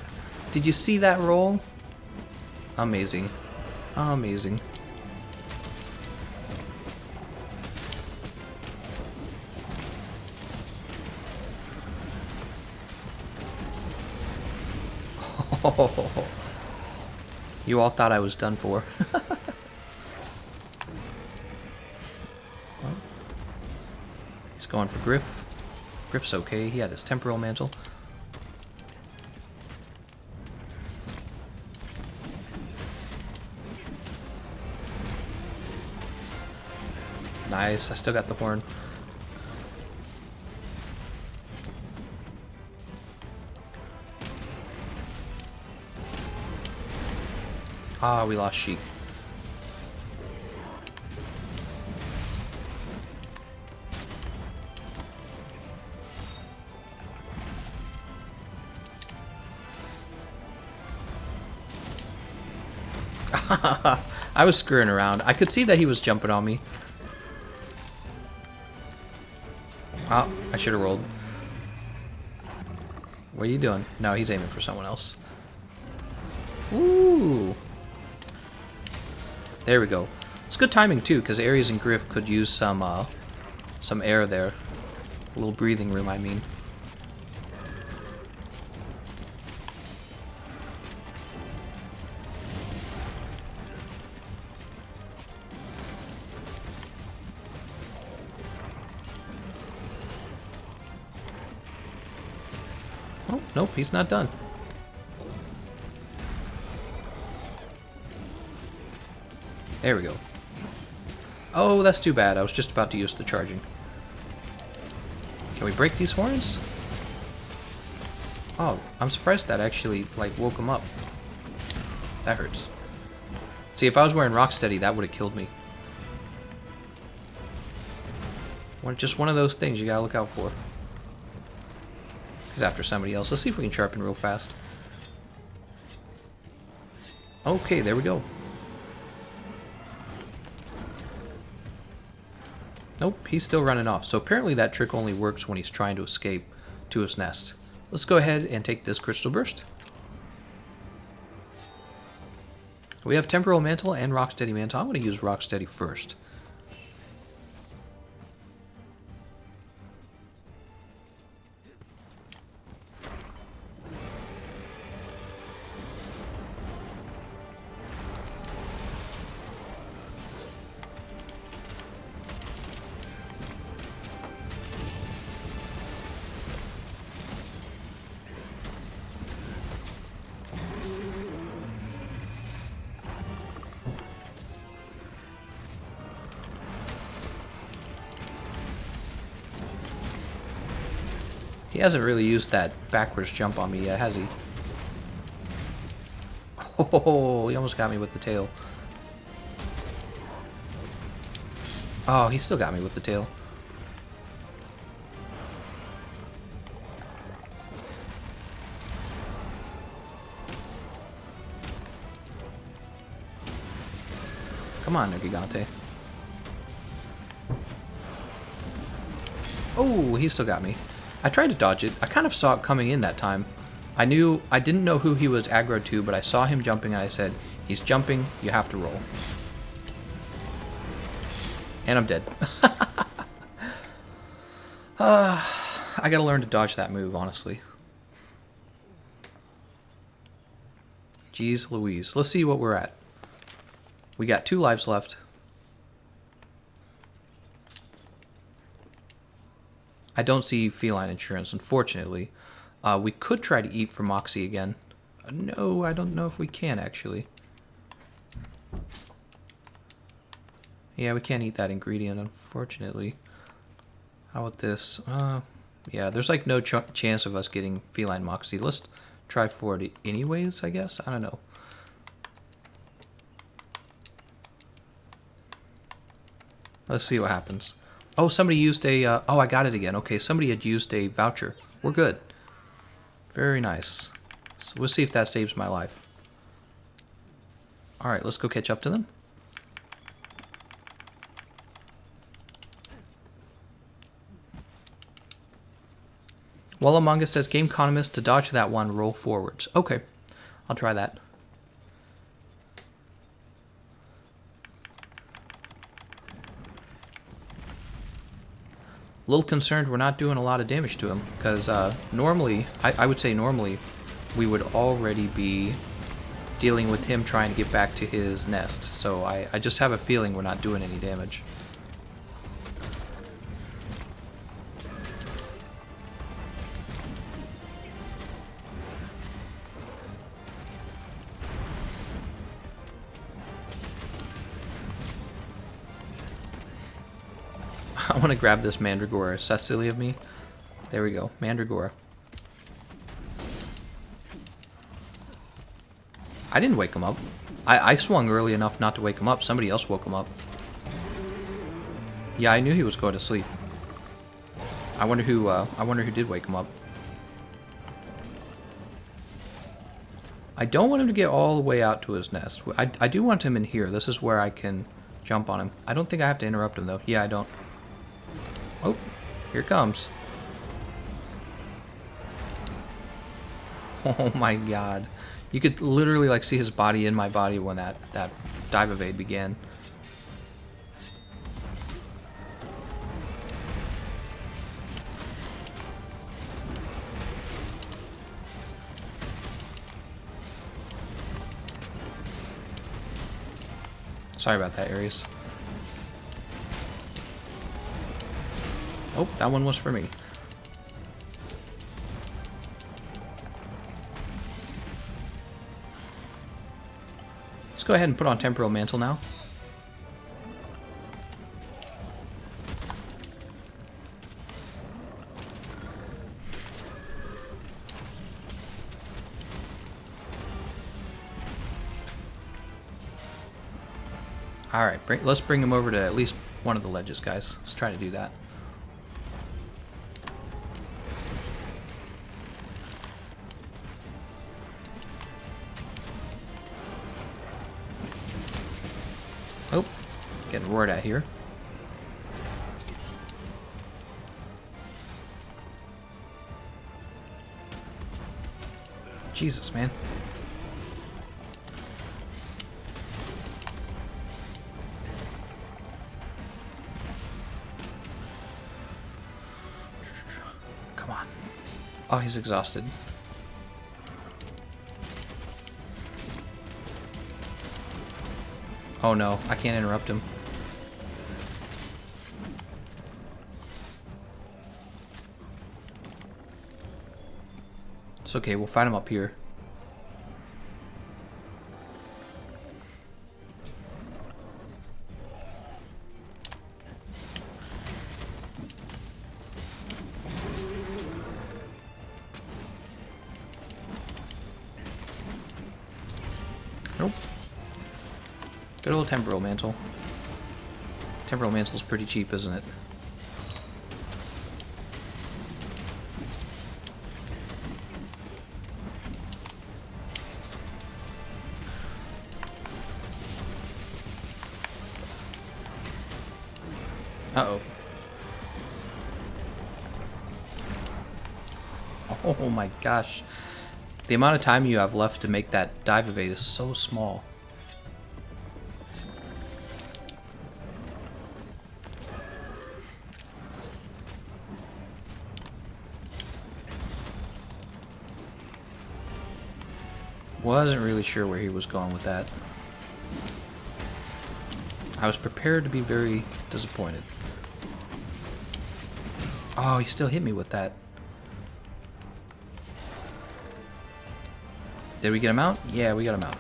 Did you see that roll? Amazing. Amazing. Oh, you all thought I was done for. Well, he's going for Griff. Griff's okay. He had his temporal mantle. Nice. I still got the horn. Ah, we lost Sheik. I was screwing around. I could see that he was jumping on me. Oh, I should have rolled. What are you doing? No, he's aiming for someone else. Ooh. There we go. It's good timing too, because Ares and Griff could use some air there. A little breathing room, I mean. Oh, nope, he's not done. There we go. Oh, that's too bad. I was just about to use the charging. Can we break these horns? Oh, I'm surprised that actually, like, woke him up. That hurts. See, if I was wearing Rocksteady, that would have killed me. Just one of those things you gotta look out for. He's after somebody else. Let's see if we can sharpen real fast. Okay, there we go. Nope, he's still running off. So apparently that trick only works when he's trying to escape to his nest. Let's go ahead and take this Crystal Burst. We have Temporal Mantle and Rocksteady Mantle. I'm going to use Rocksteady first. He hasn't really used that backwards jump on me yet, has he? Oh, he almost got me with the tail. Oh, he still got me with the tail. Come on, Nergigante. Oh, he still got me. I tried to dodge it. I kind of saw it coming in that time. I didn't know who he was aggro to, but I saw him jumping and I said, he's jumping, you have to roll. And I'm dead. I gotta learn to dodge that move, honestly. Jeez Louise. Let's see what we're at. We got 2 lives left. I don't see feline insurance, unfortunately. We could try to eat for Moxie again. No, I don't know if we can, actually. Yeah, we can't eat that ingredient, unfortunately. How about this? Yeah, there's like no chance of us getting feline Moxie. Let's try for it anyways, I guess? I don't know. Let's see what happens. Oh, somebody used a... oh, I got it again. Okay, somebody had used a voucher. We're good. Very nice. So we'll see if that saves my life. Alright, let's go catch up to them. Well, Among Us says, Gameconomist, to dodge that one, roll forwards. Okay, I'll try that. A little concerned we're not doing a lot of damage to him, because normally, I would say normally, we would already be dealing with him trying to get back to his nest. So I just have a feeling we're not doing any damage. I want to grab this Mandragora. Is that silly of me? There we go. Mandragora. I didn't wake him up. I swung early enough not to wake him up. Somebody else woke him up. Yeah, I knew he was going to sleep. I wonder who did wake him up. I don't want him to get all the way out to his nest. I do want him in here. This is where I can jump on him. I don't think I have to interrupt him, though. Yeah, I don't. Oh, here it comes. Oh my god. You could literally like see his body in my body when that dive evade began. Sorry about that, Ares. Oh, that one was for me. Let's go ahead and put on Temporal Mantle now. Alright, let's bring him over to at least one of the ledges, guys. Let's try to do that. Oh, getting roared at here. Jesus, man. Come on. Oh, he's exhausted. Oh no, I can't interrupt him. It's okay, we'll find him up here. Nope. Good old temporal mantle. Temporal mantle's pretty cheap, isn't it? Uh-oh. Oh my gosh. The amount of time you have left to make that dive evade is so small. Wasn't really sure where he was going with that. I was prepared to be very disappointed. Oh, he still hit me with that. Did we get him out? Yeah, we got him out.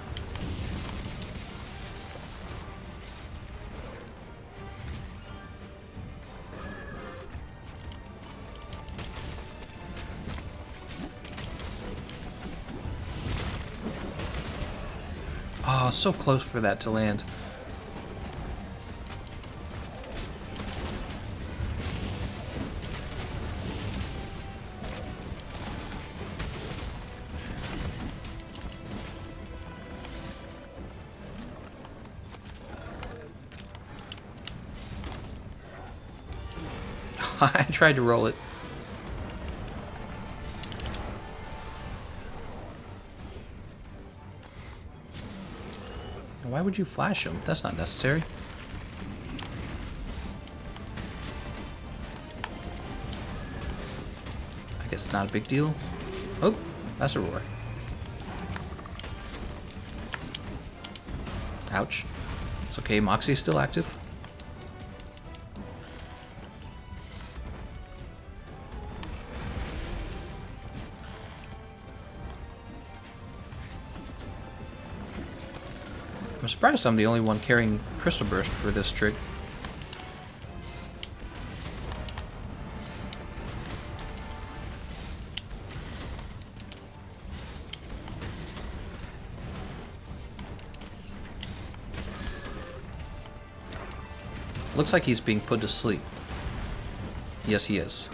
Oh, so close for that to land. I tried to roll it. Why would you flash him? That's not necessary. I guess it's not a big deal. Oh, that's a roar. Ouch. It's okay, Moxie's still active. I'm surprised I'm the only one carrying Crystal Burst for this trick. Looks like he's being put to sleep. Yes, he is.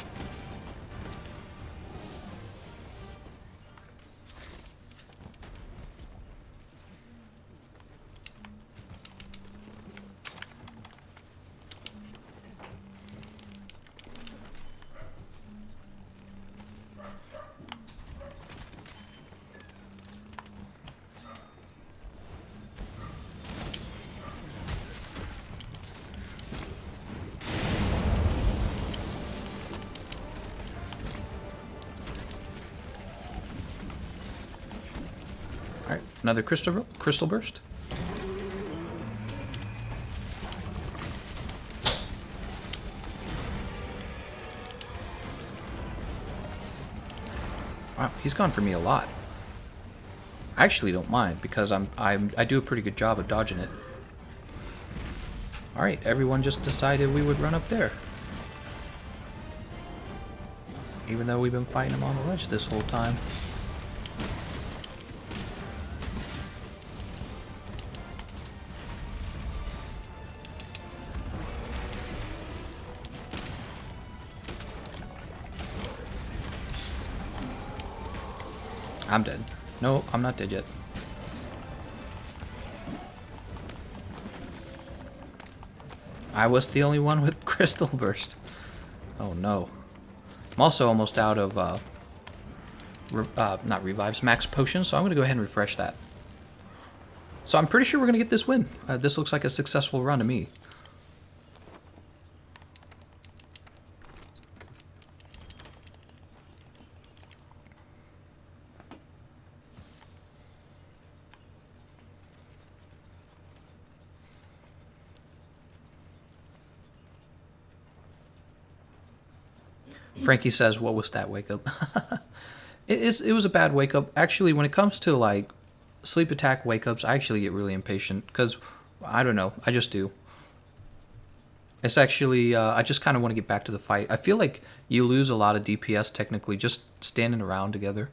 Alright, another crystal burst. Wow, he's gone for me a lot. I actually don't mind because I do a pretty good job of dodging it. Alright, everyone just decided we would run up there. Even though we've been fighting him on the ledge this whole time. I'm dead. No, I'm not dead yet. I was the only one with Crystal Burst. Oh no. I'm also almost out of not revives, max potions, so I'm going to go ahead and refresh that. So I'm pretty sure we're going to get this win. This looks like a successful run to me. Frankie says, what was that wake up? It was a bad wake up. Actually, when it comes to like sleep attack wake ups, I actually get really impatient because I don't know. I just do. It's actually, I just kind of want to get back to the fight. I feel like you lose a lot of DPS technically just standing around together.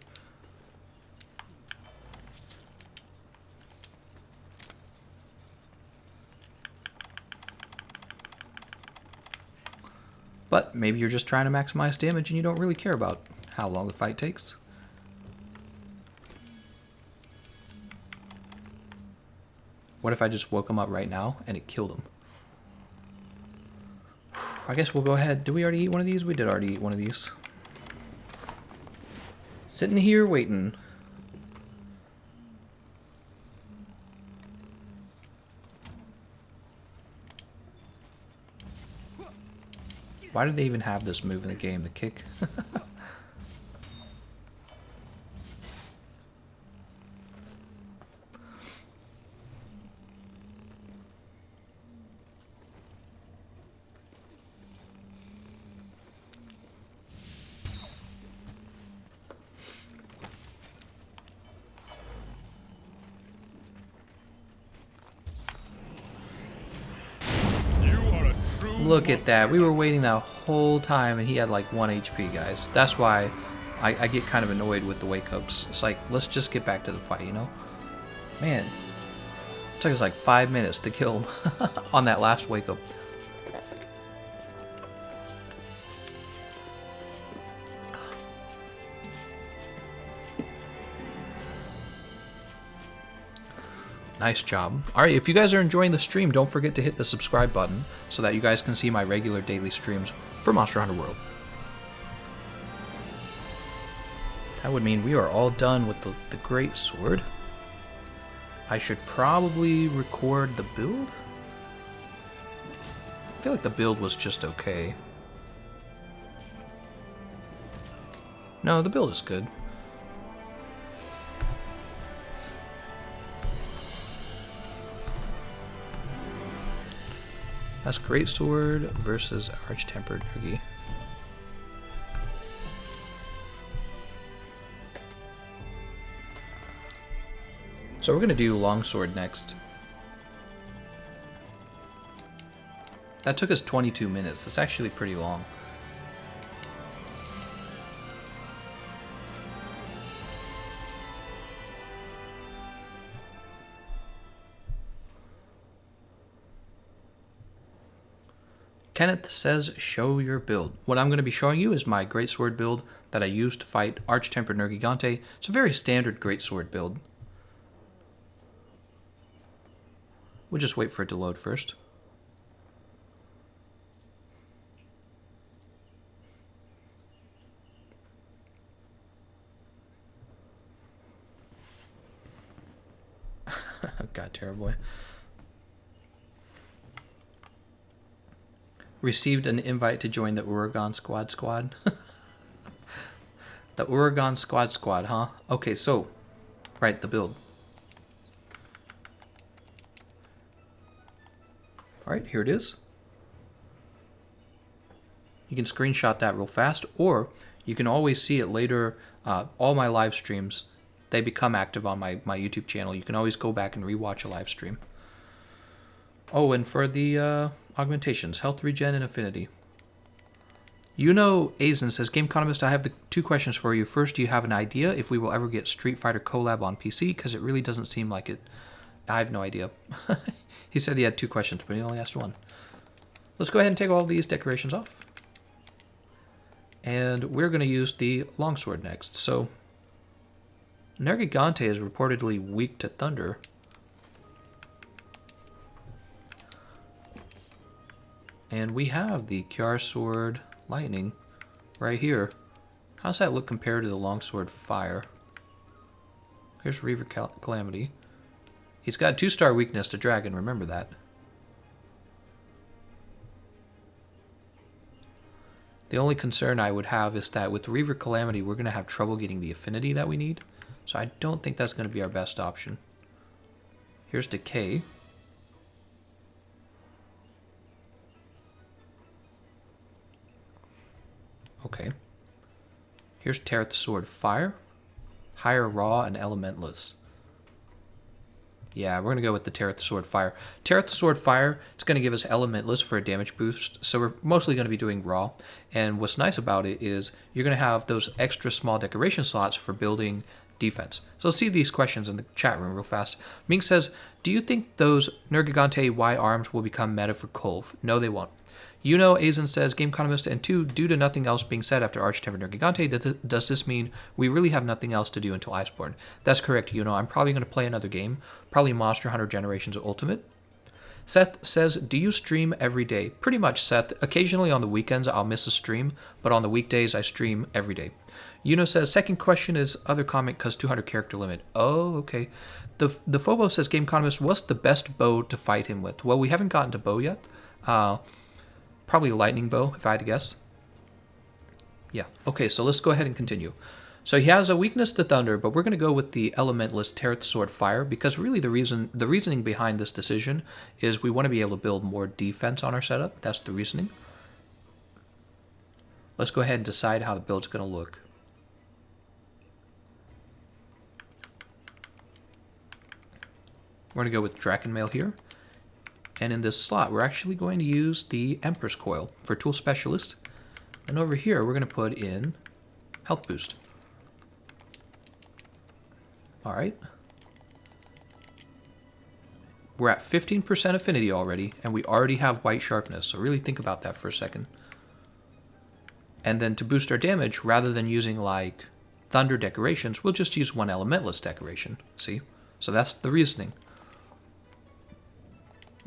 But maybe you're just trying to maximize damage and you don't really care about how long the fight takes. What if I just woke him up right now and it killed him? I guess we'll go ahead. Did we already eat one of these? We did already eat one of these. Sitting here waiting. Why did they even have this move in the game, the kick? Look at that. We were waiting that whole time and he had like 1 HP, guys. That's why I get kind of annoyed with the wake-ups. It's like, let's just get back to the fight, you know? Man. It took us like 5 minutes to kill him on that last wake-up. Nice job. Alright, if you guys are enjoying the stream, don't forget to hit the subscribe button so that you guys can see my regular daily streams for Monster Hunter World. That would mean we are all done with the Great Sword. I should probably record the build. I feel like the build was just okay. No, the build is good. That's Greatsword versus Arch-Tempered Nergi. So we're going to do Longsword next. That took us 22 minutes. That's actually pretty long. Kenneth says, show your build. What I'm going to be showing you is my Greatsword build that I used to fight Arch-Tempered Nergigante. It's a very standard Greatsword build. We'll just wait for it to load first. God, Terrorboy. Received an invite to join the Uragan Squad. The Uragan Squad, huh? Okay, so, right, the build. Alright, here it is. You can screenshot that real fast, or you can always see it later. All my live streams, they become active on my YouTube channel. You can always go back and rewatch a live stream. Oh, and for the augmentations, health regen and affinity. You know, Azen says, Gameconomist, I have the 2 questions for you. First, do you have an idea if we will ever get Street Fighter collab on PC? Because it really doesn't seem like it. I have no idea. He said he had 2 questions, but he only asked 1. Let's go ahead and take all these decorations off. And we're going to use the Longsword next. So, Nergigante is reportedly weak to thunder. And we have the Kiar Sword Lightning right here. How's that look compared to the Longsword Fire? Here's Reaver Calamity. He's got 2-star weakness to Dragon, remember that. The only concern I would have is that with Reaver Calamity, we're going to have trouble getting the affinity that we need. So I don't think that's going to be our best option. Here's Decay. Okay. Here's Tear at the Sword Fire. Higher Raw and Elementless. Yeah, we're going to go with the Tear at the Sword Fire. Tear at the Sword Fire, it's going to give us Elementless for a damage boost, so we're mostly going to be doing Raw. And what's nice about it is you're going to have those extra small decoration slots for building defense. So let's see these questions in the chat room real fast. Ming says, do you think those Nergigante Y arms will become meta for Kolv? No, they won't. Azen says, Gameconomist, and 2, due to nothing else being said after Arch-Tempered Nergigante, does this mean we really have nothing else to do until Iceborne? That's correct, I'm probably going to play another game, probably Monster Hunter Generations Ultimate. Seth says, do you stream every day? Pretty much, Seth. Occasionally on the weekends I'll miss a stream, but on the weekdays I stream every day. Says, second question is other comment because 200 character limit. Oh, okay. The Phobo says, Gameconomist, what's the best bow to fight him with? Well, we haven't gotten to bow yet. Probably a lightning bow, if I had to guess. Yeah. Okay, so let's go ahead and continue. So he has a weakness to thunder, but we're going to go with the Elementless Tear at the Sword Fire because really the reasoning behind this decision is we want to be able to build more defense on our setup. That's the reasoning. Let's go ahead and decide how the build's going to look. We're going to go with Drakenmail here. And in this slot, we're actually going to use the Empress Coil for Tool Specialist. And over here, we're going to put in Health Boost. All right. We're at 15% affinity already, and we already have white sharpness, so really think about that for a second. And then to boost our damage, rather than using like thunder decorations, we'll just use one elementless decoration. See? So that's the reasoning.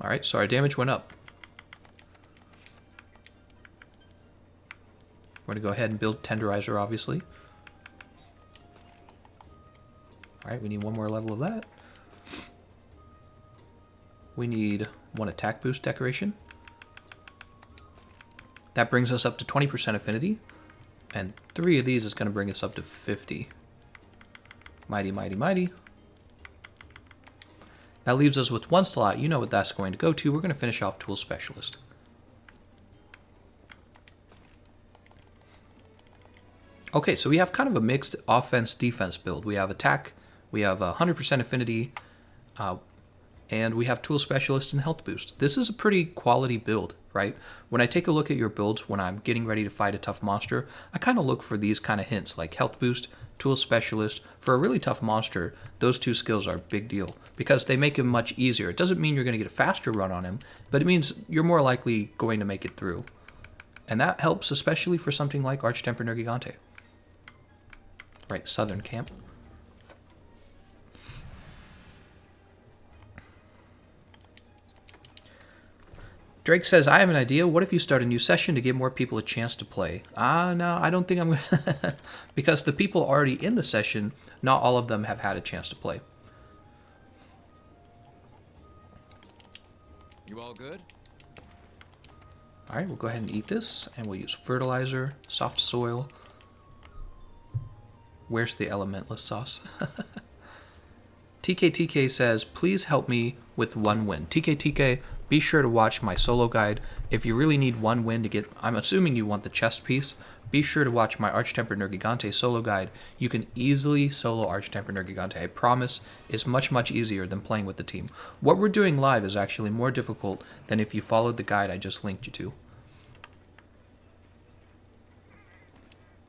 All right, so our damage went up. We're going to go ahead and build Tenderizer, obviously. All right, we need one more level of that. We need one attack boost decoration. That brings us up to 20% affinity. And 3 of these is going to bring us up to 50. Mighty, mighty, mighty. That leaves us with 1 slot. You know what that's going to go to. We're going to finish off Tool Specialist. Okay, so we have kind of a mixed offense-defense build. We have attack, we have 100% affinity, and we have Tool Specialist and Health Boost. This is a pretty quality build, right? When I take a look at your builds when I'm getting ready to fight a tough monster, I kind of look for these kind of hints, like Health Boost, Tool Specialist. For a really tough monster, those 2 skills are a big deal because they make him much easier. It doesn't mean you're going to get a faster run on him, but it means you're more likely going to make it through. And that helps especially for something like Arch-Tempered Nergigante. Right, Southern Camp. Drake says, I have an idea. What if you start a new session to give more people a chance to play? No, I don't think I'm going to. Because the people already in the session, not all of them have had a chance to play. You all good? All right, we'll go ahead and eat this. And we'll use fertilizer, soft soil. Where's the elementless sauce? TKTK says, please help me with 1 win. TKTK, be sure to watch my solo guide. If you really need 1 win to get, I'm assuming you want the chest piece, be sure to watch my Arch-Tempered Nergigante solo guide. You can easily solo Arch-Tempered Nergigante. I promise it's much, much easier than playing with the team. What we're doing live is actually more difficult than if you followed the guide I just linked you to.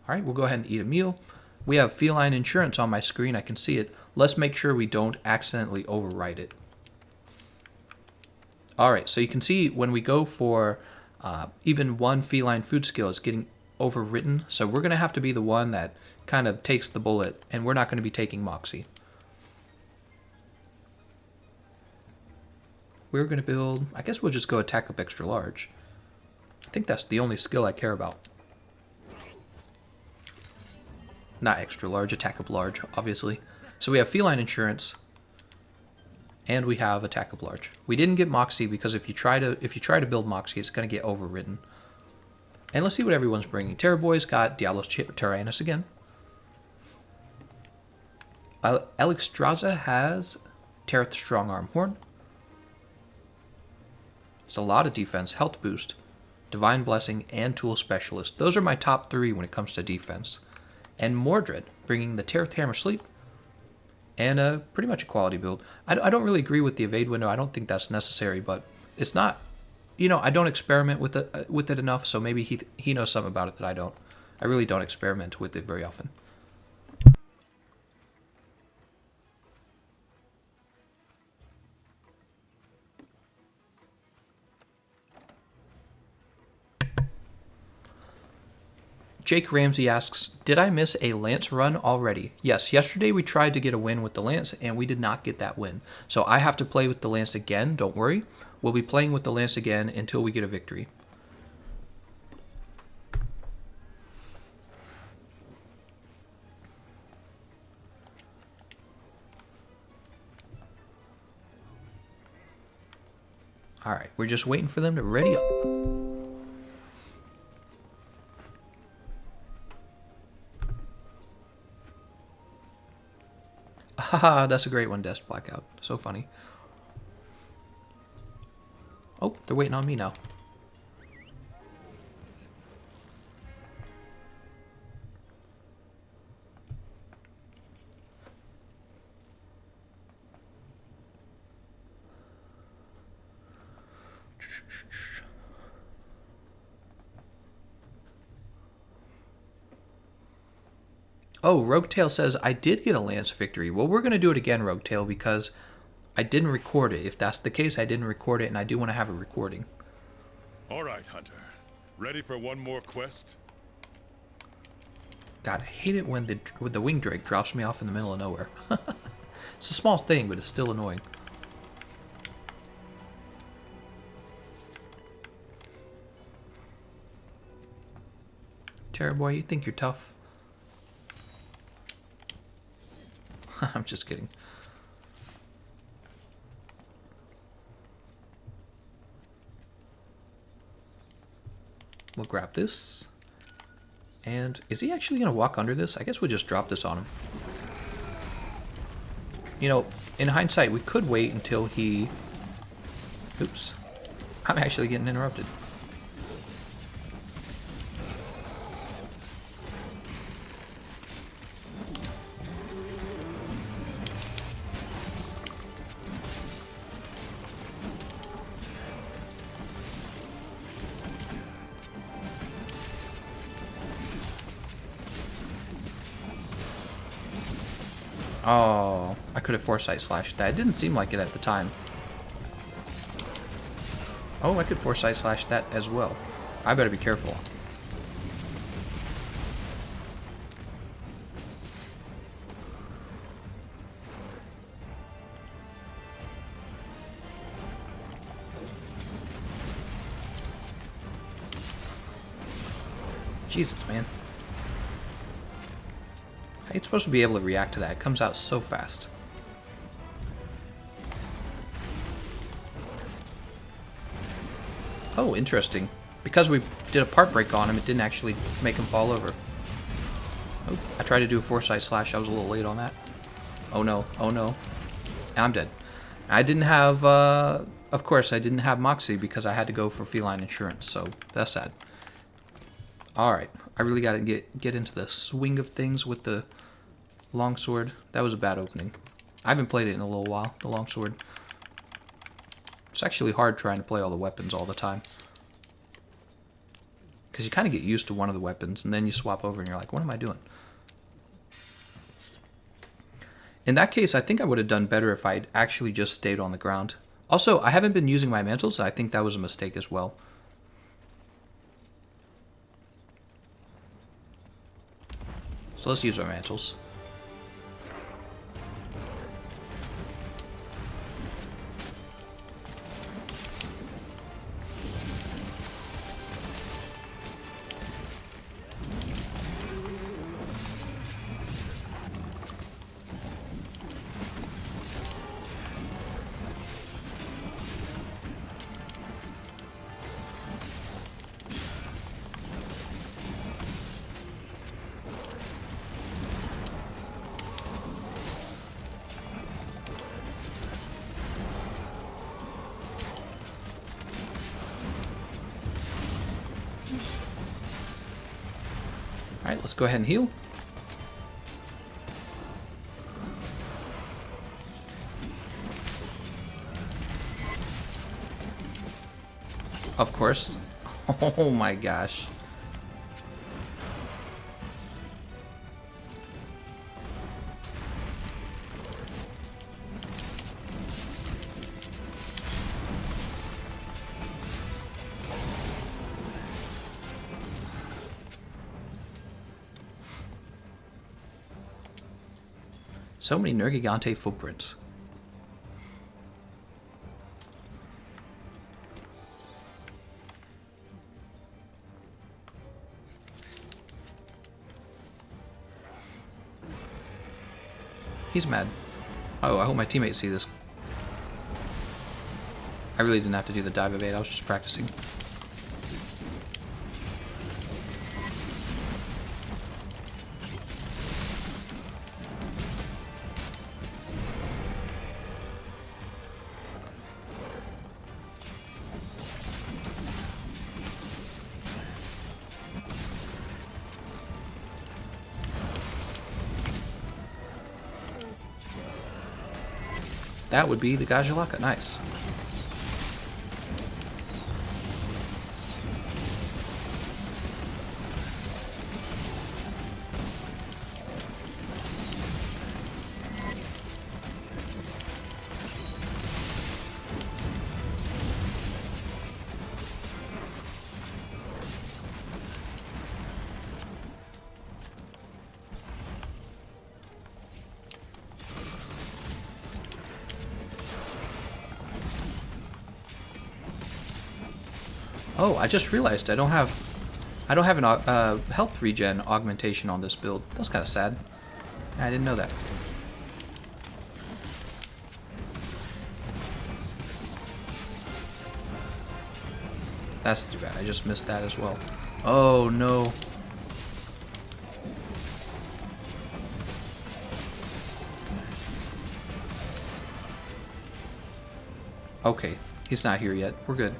All right, we'll go ahead and eat a meal. We have feline insurance on my screen. I can see it. Let's make sure we don't accidentally overwrite it. All right, so you can see when we go for even 1 feline food skill, it's getting overwritten. So we're going to have to be the one that kind of takes the bullet, and we're not going to be taking Moxie. We're going to build, I guess we'll just go attack up extra large. I think that's the only skill I care about. not extra large, attack up large, obviously. So we have feline insurance, and we have attack up large. We didn't get Moxie because if you try to build Moxie, it's going to get overridden. And let's see what everyone's bringing. Terror Boy's got Diablos Tyrannus again. Alexstrasza has Terrath Strong Arm Horn. It's a lot of defense, health boost, Divine Blessing, and Tool Specialist. Those are my top 3 when it comes to defense. And Mordred, bringing the Terrath Hammer Sleep, and pretty much a quality build. I don't really agree with the evade window. I don't think that's necessary, but it's not, I don't experiment with it enough, so maybe he knows something about it that I don't. I really don't experiment with it very often. Jake Ramsey asks, did I miss a Lance run already? Yes, yesterday we tried to get a win with the Lance, and we did not get that win. So I have to play with the Lance again, don't worry. We'll be playing with the Lance again until we get a victory. Alright, we're just waiting for them to ready up. Haha, that's a great one, Death Blackout. So funny. Oh, they're waiting on me now. Oh, Roguetail says, I did get a Lance victory. Well, we're going to do it again, Roguetail, because I didn't record it. If that's the case, I didn't record it, and I do want to have a recording. All right, Hunter. Ready for one more quest? God, I hate it when the Wing Drake drops me off in the middle of nowhere. It's a small thing, but it's still annoying. Terror Boy, you think you're tough? I'm just kidding. We'll grab this. And is he actually going to walk under this? I guess we'll just drop this on him. In hindsight, we could wait until he... Oops. I'm actually getting interrupted. Oh, I could have Foresight Slashed that. It didn't seem like it at the time. Oh, I could Foresight Slash that as well. I better be careful. Jesus, man. It's supposed to be able to react to that. It comes out so fast. Oh, interesting. Because we did a part break on him, it didn't actually make him fall over. Oh, I tried to do a Foresight Slash. I was a little late on that. Oh no, oh no. I'm dead. I didn't have, of course, I didn't have Moxie because I had to go for feline insurance, so that's sad. Alright, I really gotta get into the swing of things with the Longsword. That was a bad opening. I haven't played it in a little while, the Longsword. It's actually hard trying to play all the weapons all the time. Because you kind of get used to one of the weapons, and then you swap over and you're like, what am I doing? In that case, I think I would have done better if I'd actually just stayed on the ground. Also, I haven't been using my mantles, and I think that was a mistake as well. So let's use our mantles. Alright, let's go ahead and heal. Of course. Oh my gosh. So many Nergigante footprints. He's mad. Oh, I hope my teammates see this. I really didn't have to do the dive evade, I was just practicing. That would be the Gajalaka. Nice. Oh, I just realized I don't have an health regen augmentation on this build. That's kind of sad. I didn't know that. That's too bad. I just missed that as well. Oh no. Okay, he's not here yet. We're good.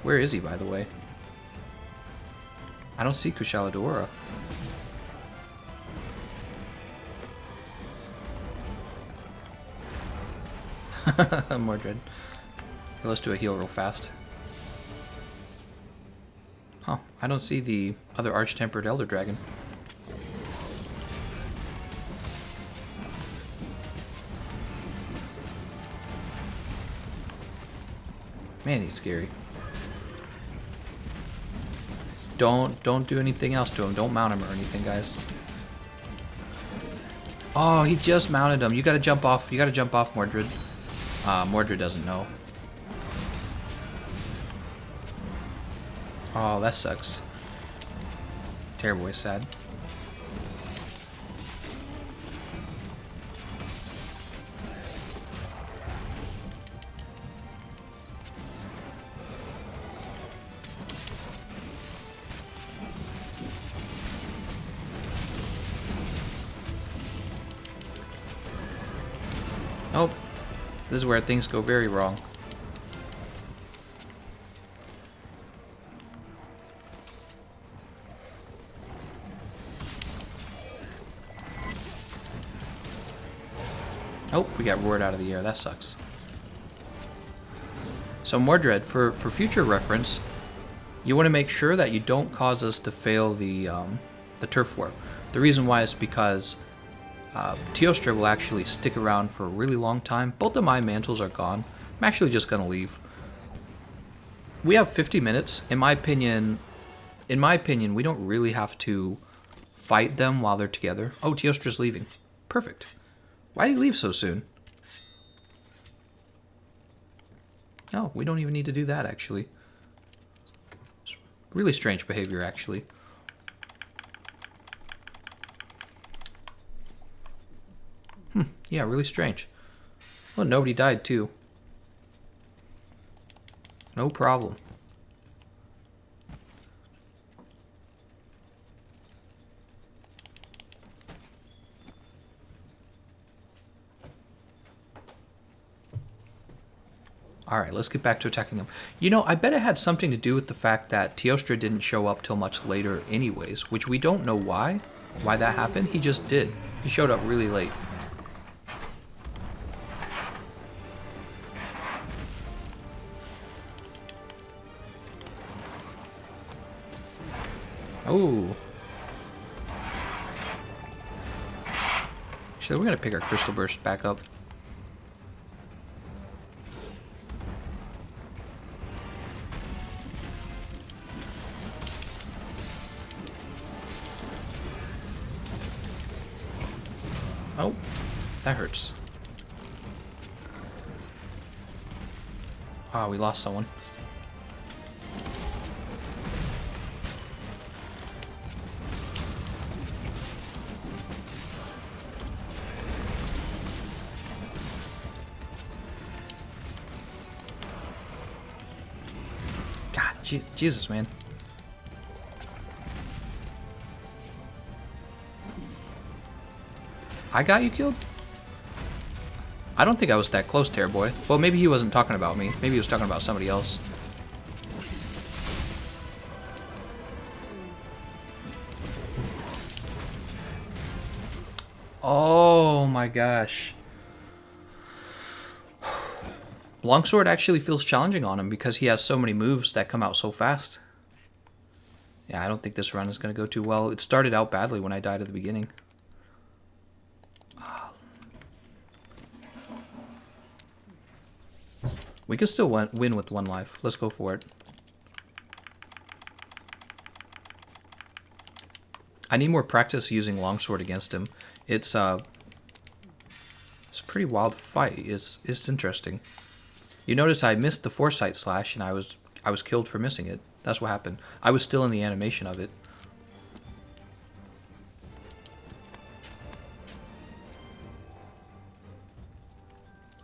Where is he, by the way? I don't see Kushala Mordred. Here, let's do a heal real fast. Huh, I don't see the other Arch-Tempered Elder Dragon. Man, he's scary. Don't do anything else to him. Don't mount him or anything, guys. Oh, he just mounted him. You gotta jump off. You gotta jump off, Mordred. Mordred doesn't know. Oh, that sucks. Terribly sad. Oh, this is where things go very wrong. Oh, we got roared out of the air. That sucks. So Mordred, for future reference, you want to make sure that you don't cause us to fail the turf war. The reason why is because Teostra will actually stick around for a really long time. Both of my mantles are gone. I'm actually just gonna leave. We have 50 minutes. In my opinion, we don't really have to fight them while they're together. Oh, Teostra's leaving. Perfect. Why did he leave so soon? Oh, we don't even need to do that, actually. It's really strange behavior, actually. Yeah, really strange. Well, nobody died, too. No problem. Alright, let's get back to attacking him. You know, I bet it had something to do with the fact that Teostra didn't show up till much later anyways, which we don't know why that happened. He just did. He showed up really late. Oh. So we're gonna pick our Crystal Burst back up. Oh, that hurts. Ah, we lost someone. God, Jesus, man. I got you killed? I don't think I was that close, Terrorboy. Well, maybe he wasn't talking about me. Maybe he was talking about somebody else. Oh my gosh. Longsword actually feels challenging on him because he has so many moves that come out so fast. Yeah, I don't think this run is going to go too well. It started out badly when I died at the beginning. We can still win with 1 life. Let's go for it. I need more practice using Longsword against him. It's a pretty wild fight. It's interesting. You notice I missed the Foresight slash and I was killed for missing it. That's what happened. I was still in the animation of it.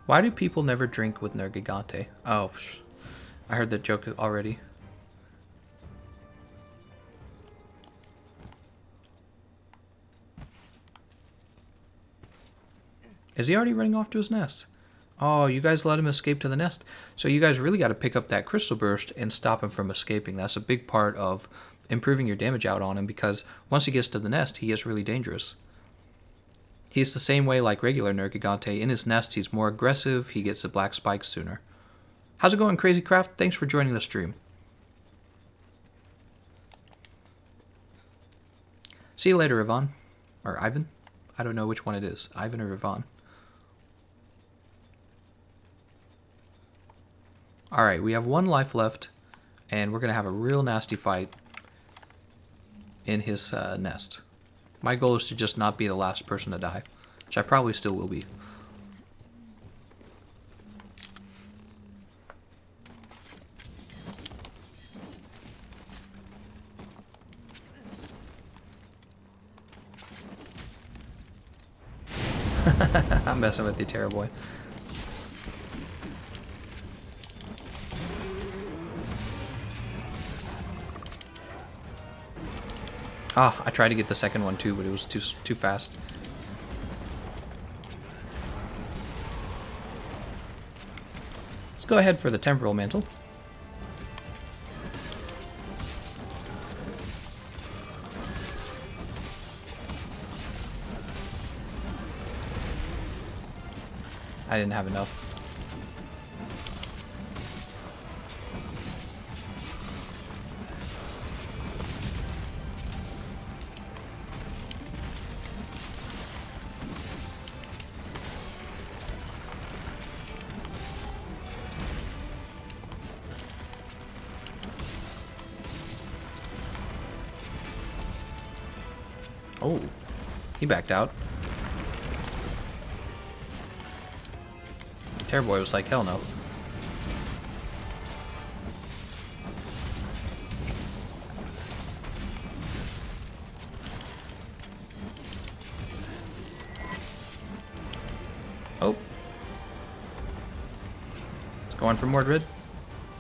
Why do people never drink with Nergigante? Oh, I heard that joke already. Is he already running off to his nest? Oh, you guys let him escape to the nest. So you guys really got to pick up that Crystal Burst and stop him from escaping. That's a big part of improving your damage out on him because once he gets to the nest, he gets really dangerous. He's the same way like regular Nergigante. In his nest, he's more aggressive. He gets the black spikes sooner. How's it going, Crazy Craft? Thanks for joining the stream. See you later, Yvonne. Or Ivan. I don't know which one it is. Ivan or Yvonne. Alright, we have 1 life left. And we're going to have a real nasty fight in his nest. My goal is to just not be the last person to die, which I probably still will be. I'm messing with you, Terrorboy. Ah, I tried to get the second one too, but it was too fast. Let's go ahead for the Temporal Mantle. I didn't have enough. Oh, he backed out. Terrorboy was like, hell no. Oh. Going for Mordred?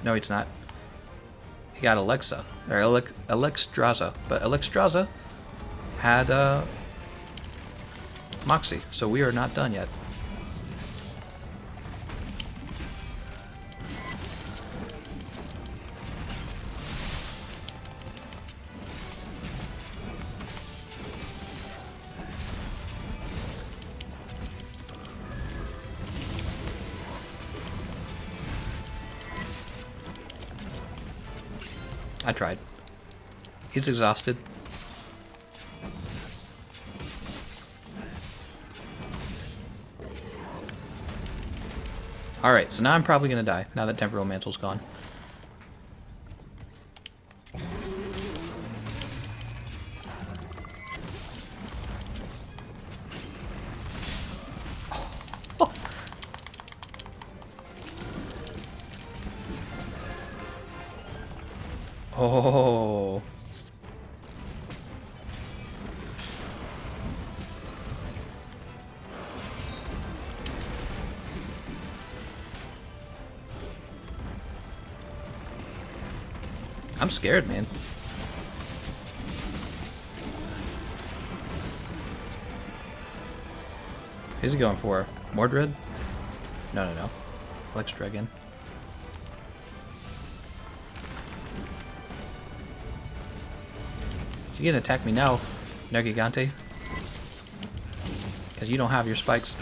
No, he's not. He got Alexa. Or Alexstrasza. But Alexstrasza had Moxie, so we are not done yet. I tried. He's exhausted. Alright, so now I'm probably going to die, now that Temporal Mantle's gone. Oh. I'm scared, man. Who's he going for? Mordred? No. Lex Dragon. You can attack me now, Nergigante. Because you don't have your spikes.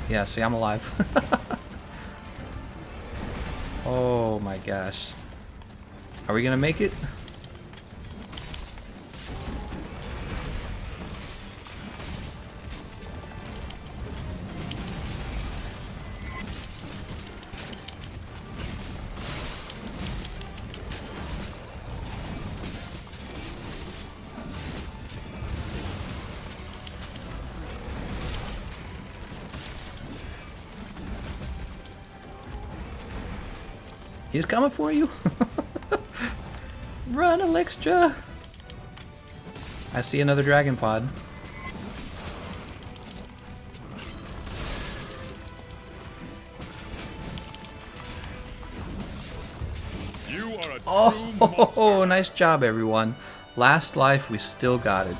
Yeah, see, I'm alive. Oh my gosh. Are we gonna make it? He's coming for you. Run, Alextra. I see another dragon pod. You are a Oh, nice job, everyone. Last life, we still got it.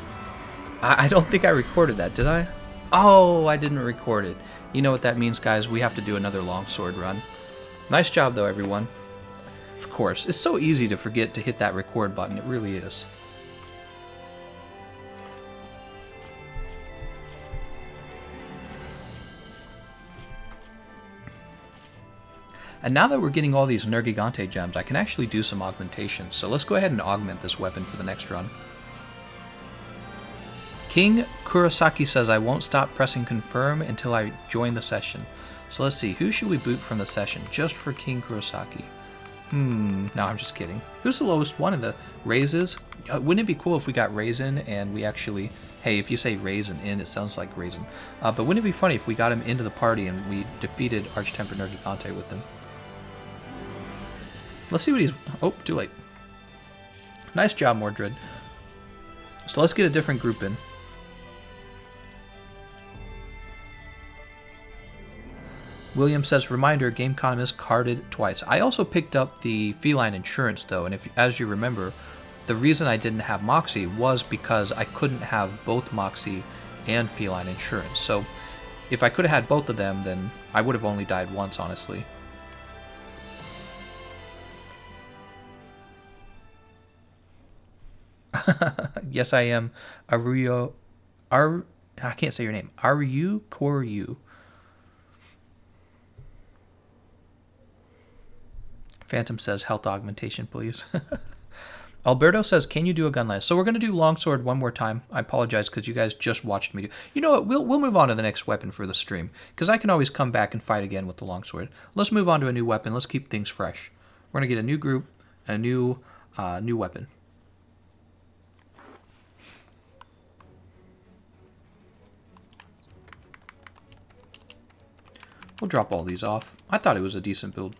I don't think I recorded that, did I? Oh, I didn't record it. You know what that means, guys. We have to do another Longsword run. Nice job, though, everyone. Of course, it's so easy to forget to hit that record button. It really is. And now that we're getting all these Nergigante gems, I can actually do some augmentations. So let's go ahead and augment this weapon for the next run. King Kurosaki says I won't stop pressing confirm until I join the session. So let's see, who should we boot from the session just for King Kurosaki? No, I'm just kidding. Who's the lowest one of the raises? Wouldn't it be cool if we got Raisin and we actually... Hey, if you say Raisin in, it sounds like Raisin. But wouldn't it be funny if we got him into the party and we defeated Arch-Tempered Nergigante with him? Let's see what he's... Oh, too late. Nice job, Mordred. So let's get a different group in. William says, reminder, Gameconomist carded twice. I also picked up the feline insurance, though, and if, as you remember, the reason I didn't have Moxie was because I couldn't have both Moxie and feline insurance. So if I could have had both of them, then I would have only died once, honestly. Yes, I am. I can't say your name. Aryu Koryu. Phantom says health augmentation, please. Alberto says, can you do a gun lance? So we're going to do Longsword one more time. I apologize because you guys just watched me do... You know what? We'll move on to the next weapon for the stream because I can always come back and fight again with the Longsword. Let's move on to a new weapon. Let's keep things fresh. We're going to get a new group and a new weapon. We'll drop all these off. I thought it was a decent build.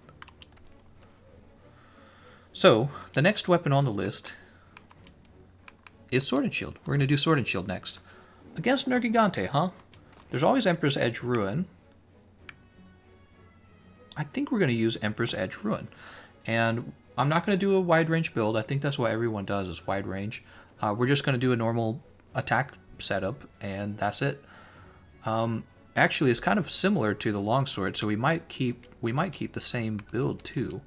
So, the next weapon on the list is Sword and Shield. We're going to do Sword and Shield next. Against Nergigante, huh? There's always Emperor's Edge Ruin. I think we're going to use Emperor's Edge Ruin. And I'm not going to do a wide range build. I think that's what everyone does, is wide range. We're just going to do a normal attack setup, and that's it. Actually, it's kind of similar to the Longsword, so we might keep the same build too.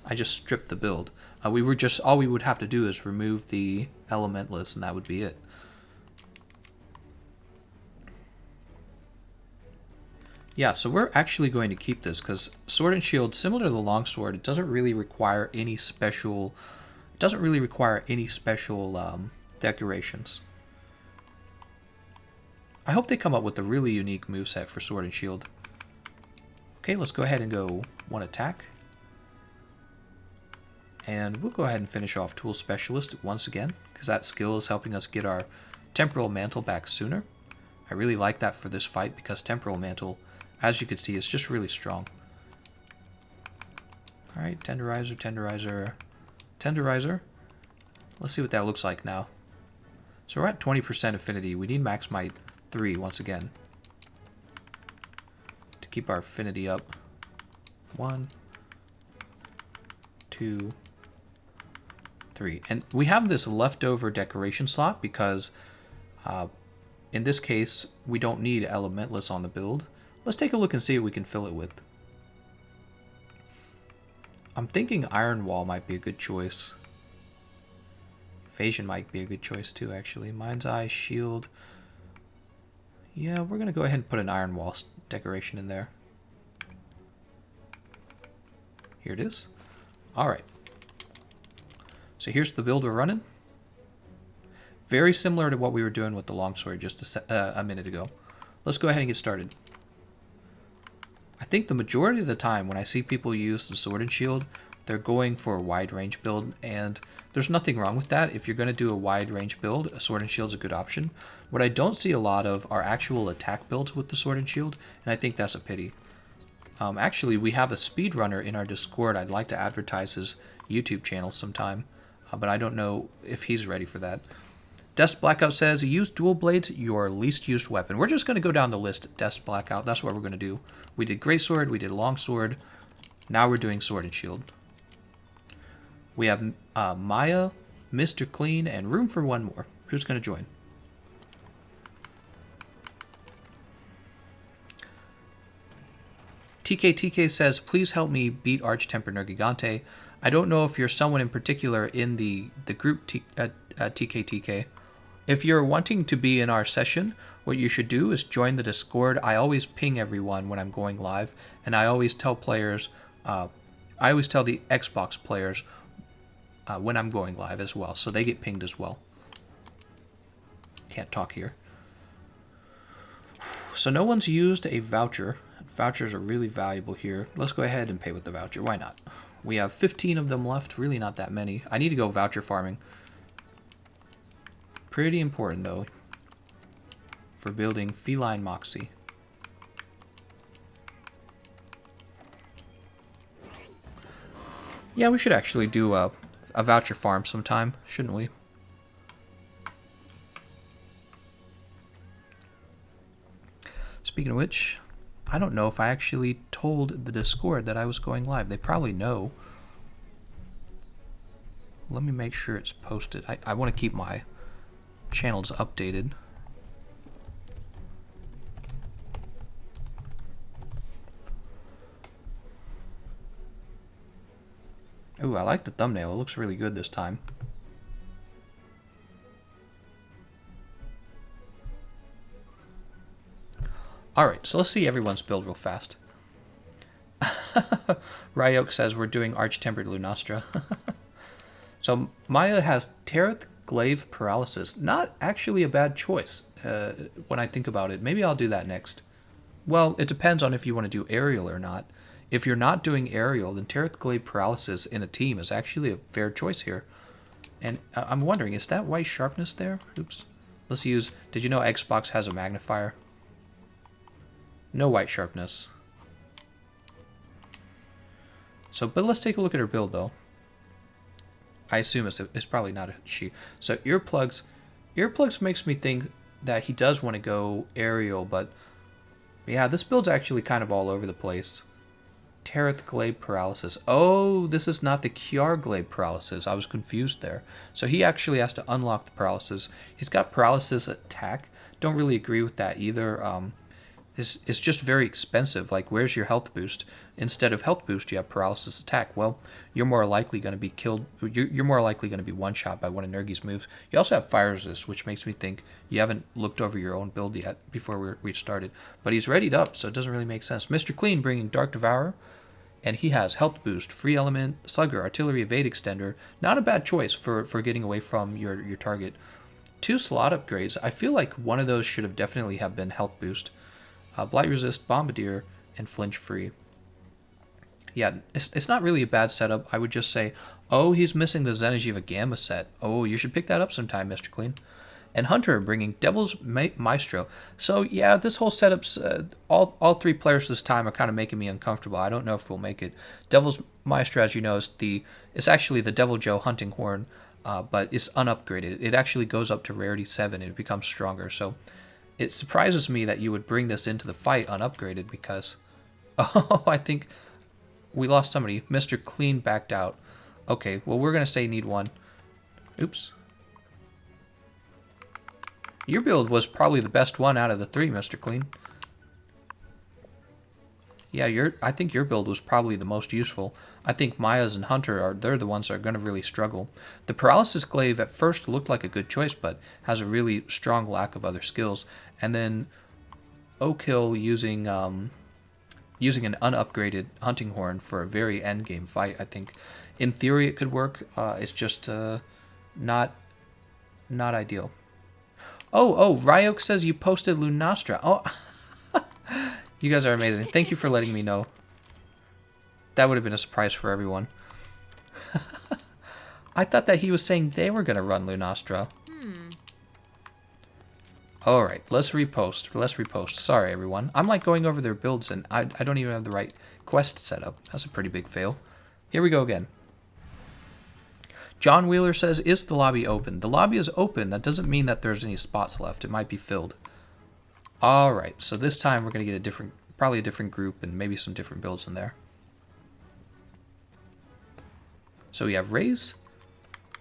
I just stripped the build. All we would have to do is remove the Elementalist, and that would be it. Yeah, so we're actually going to keep this because Sword and Shield, similar to the Longsword, it doesn't really require any special. It doesn't really require any special decorations. I hope they come up with a really unique moveset for Sword and Shield. Okay, let's go ahead and go one attack. And we'll go ahead and finish off Tool Specialist once again, because that skill is helping us get our Temporal Mantle back sooner. I really like that for this fight, because Temporal Mantle, as you can see, is just really strong. Alright, Tenderizer, Tenderizer, Tenderizer. Let's see what that looks like now. So we're at 20% affinity. We need Max Might 3 once again to keep our affinity up. 1, 2, 3. And we have this leftover decoration slot because in this case we don't need Elementless on the build. Let's take a look and see what we can fill it with. I'm thinking Iron Wall might be a good choice. Evasion might be a good choice too, actually. Mind's Eye, Shield. Yeah, we're going to go ahead and put an Iron Wall decoration in there. Here it is. Alright. So here's the build we're running. Very similar to what we were doing with the Longsword just a minute ago. Let's go ahead and get started. I think the majority of the time when I see people use the Sword and Shield, they're going for a wide range build, and there's nothing wrong with that. If you're going to do a wide range build, a Sword and Shield is a good option. What I don't see a lot of are actual attack builds with the Sword and Shield, and I think that's a pity. Actually, we have a speedrunner in our Discord. I'd like to advertise his YouTube channel sometime, but I don't know if he's ready for that. Dest Blackout says, use dual blades, your least used weapon. We're just going to go down the list, Dest Blackout. That's what we're going to do. We did Greatsword, we did Longsword. Now we're doing Sword and Shield. We have Maya, Mr. Clean, and room for one more. Who's going to join? TK says, please help me beat Arch-Tempered Nergigante. I don't know if you're someone in particular in the group TK. If you're wanting to be in our session, what you should do is join the Discord. I always ping everyone when I'm going live, and I always tell players, I always tell the Xbox players when I'm going live as well, so they get pinged as well. Can't talk here. So no one's used a voucher. Vouchers are really valuable here. Let's go ahead and pay with the voucher. Why not? We have 15 of them left. Really not that many. I need to go voucher farming. Pretty important, though, for building Feline Moxie. Yeah, we should actually do a voucher farm sometime, shouldn't we? Speaking of which, I don't know if I actually told the Discord that I was going live. They probably know. Let me make sure it's posted. I want to keep my channels updated. Ooh, I like the thumbnail. It looks really good this time. Alright, so let's see everyone's build real fast. Ryok says we're doing Arch-Tempered Lunastra. So Maya has Tereth Glaive Paralysis. Not actually a bad choice when I think about it. Maybe I'll do that next. Well, it depends on if you want to do aerial or not. If you're not doing aerial, then Tereth Glaive Paralysis in a team is actually a fair choice here. And I'm wondering, is that white sharpness there? Oops. Let's use... Did you know Xbox has a magnifier? No white sharpness. So, but let's take a look at her build, though. I assume it's probably not a she. So earplugs makes me think that he does want to go aerial, but yeah, this build's actually kind of all over the place. Tereth Glaive Paralysis. Oh, this is not the Kiar Glaive Paralysis. I was confused there. So he actually has to unlock the paralysis. He's got paralysis attack. Don't really agree with that either. is just very expensive. Like, where's your health boost? Instead of health boost, you have paralysis attack. Well, you're more likely going to be killed. You're more likely going to be one-shot by one of Nergi's moves. You also have fire resist, which makes me think you haven't looked over your own build yet before we started. But he's readied up, so it doesn't really make sense. Mr. Clean bringing Dark Devourer, and he has health boost, free element, slugger, artillery, evade extender. Not a bad choice for getting away from your target. 2 slot upgrades. I feel like one of those should have definitely have been health boost. Blight resist, bombardier, and flinch free. Yeah, it's not really a bad setup. I would just say, oh, he's missing the Xeno'jiiva Gamma set. Oh, you should pick that up sometime, Mr. Clean. And Hunter bringing Devil's Maestro. So yeah, this whole setup's all 3 players this time are kind of making me uncomfortable. I don't know if we'll make it. Devil's Maestro, as you know, it's actually the Devil Joe hunting horn, but it's unupgraded. It actually goes up to rarity 7 and it becomes stronger. So it surprises me that you would bring this into the fight unupgraded because, oh, I think we lost somebody. Mr. Clean backed out. Okay, well, we're going to say need 1. Oops. Your build was probably the best one out of the 3, Mr. Clean. Yeah, I think your build was probably the most useful. I think Maya's and Hunter they're the ones that are going to really struggle. The Paralysis Glaive at first looked like a good choice, but has a really strong lack of other skills. And then Oak Hill using an unupgraded hunting horn for a very endgame fight. I think in theory it could work. It's just not ideal. Oh, Ryok says you posted Lunastra. Oh, you guys are amazing. Thank you for letting me know. That would have been a surprise for everyone. I thought that he was saying they were going to run Lunastra. Alright, let's repost. Sorry, everyone. I'm like going over their builds and I don't even have the right quest set up. That's a pretty big fail. Here we go again. John Wheeler says, is the lobby open? The lobby is open. That doesn't mean that there's any spots left. It might be filled. Alright, so this time we're going to get probably a different group and maybe some different builds in there. So we have Raze.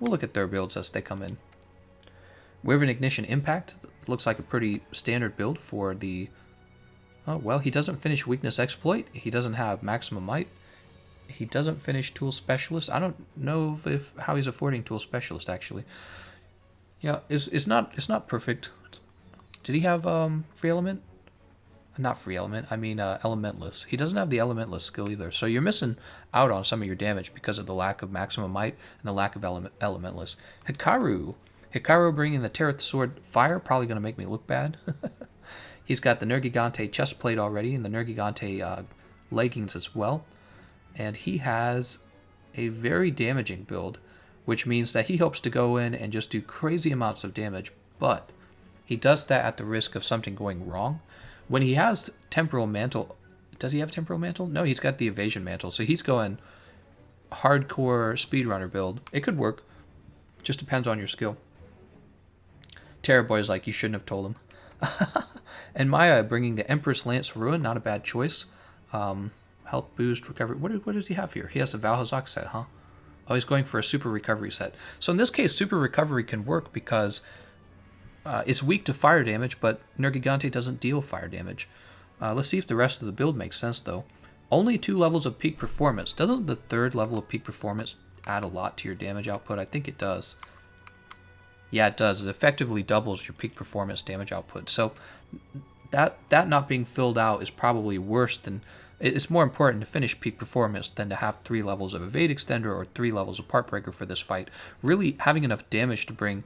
We'll look at their builds as they come in. Wyvern Ignition Impact. Looks like a pretty standard build for the... Oh, well, he doesn't finish Weakness Exploit. He doesn't have Maximum Might. He doesn't finish Tool Specialist. I don't know how he's affording Tool Specialist, actually. Yeah, it's not perfect. Did he have Free Element? Not Free Element, I mean Elementless. He doesn't have the Elementless skill either. So you're missing out on some of your damage because of the lack of Maximum Might and the lack of Elementless. Hikaru bringing the Terrath Sword Fire, probably going to make me look bad. He's got the Nergigante chest plate already and the Nergigante leggings as well. And he has a very damaging build, which means that he hopes to go in and just do crazy amounts of damage, but he does that at the risk of something going wrong. When he has Temporal Mantle, does he have Temporal Mantle? No, he's got the Evasion Mantle, so he's going hardcore speedrunner build. It could work, just depends on your skill. Terrorboy's like, you shouldn't have told him. And Maya bringing the Empress Lance Ruin, not a bad choice. Health boost, recovery. What does he have here? He has a Valhazak set, huh? Oh, he's going for a super recovery set. So in this case, super recovery can work because it's weak to fire damage, but Nergigante doesn't deal fire damage. Let's see if the rest of the build makes sense, though. Only 2 levels of peak performance. Doesn't the 3rd level of peak performance add a lot to your damage output? I think it does. Yeah, it does. It effectively doubles your peak performance damage output. So that not being filled out is probably worse than... It's more important to finish peak performance than to have 3 levels of Evade Extender or 3 levels of Part Breaker for this fight. Really, having enough damage to bring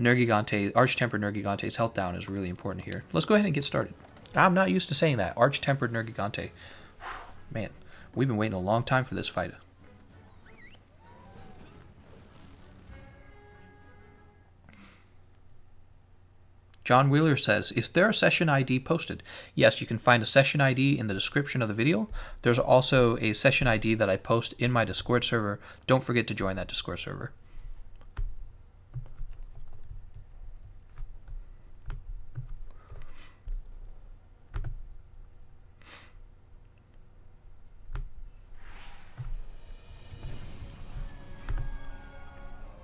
Arch-Tempered Nergigante's health down is really important here. Let's go ahead and get started. I'm not used to saying that. Arch-Tempered Nergigante. Man, we've been waiting a long time for this fight. John Wheeler says, is there a session ID posted? Yes, you can find a session ID in the description of the video. There's also a session ID that I post in my Discord server. Don't forget to join that Discord server.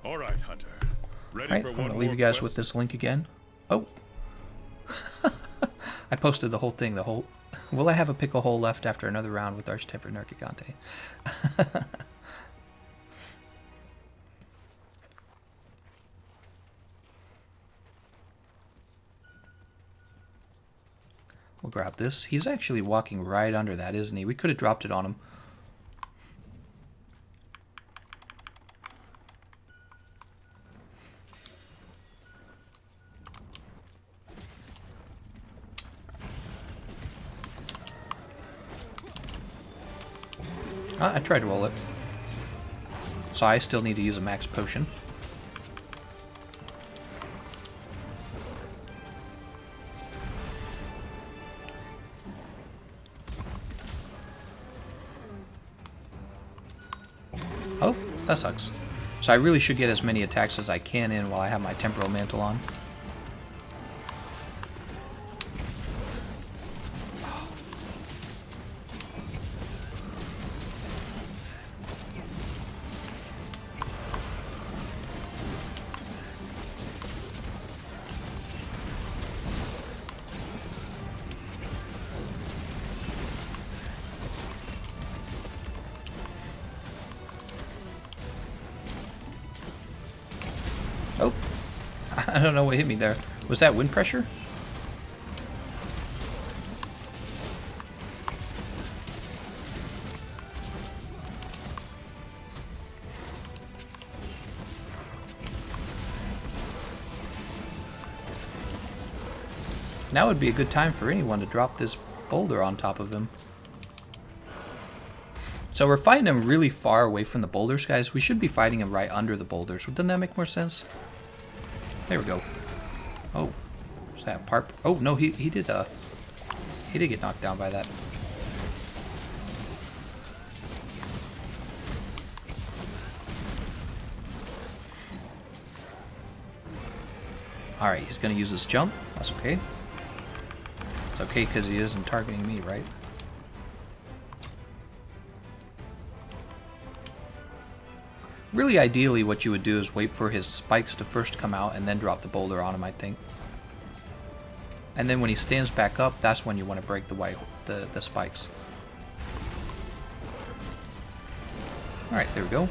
All right, Hunter. Ready All right, for I'm one going to leave more you guys quest? with this link again. Oh. I posted the whole thing, the whole... Will I have a pickle hole left after another round with Arch-Tempered Nergigante? We'll grab this. He's actually walking right under that, isn't he? We could have dropped it on him. I tried to roll it. So I still need to use a max potion. Oh, that sucks. So I really should get as many attacks as I can in while I have my temporal mantle on. Oh, I don't know what hit me there. Was that wind pressure? Now would be a good time for anyone to drop this boulder on top of him. So we're fighting him really far away from the boulders, guys. We should be fighting him right under the boulders. Doesn't that make more sense? There we go. Oh, is that part? Oh no, he did get knocked down by that. All right, he's gonna use his jump. That's okay. It's okay because he isn't targeting me, right? Really, ideally, what you would do is wait for his spikes to first come out and then drop the boulder on him, I think. And then when he stands back up, that's when you want to break the spikes. Alright, there we go.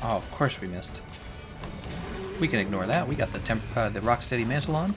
Oh, of course we missed. We can ignore that. We got the Rocksteady Mantle on.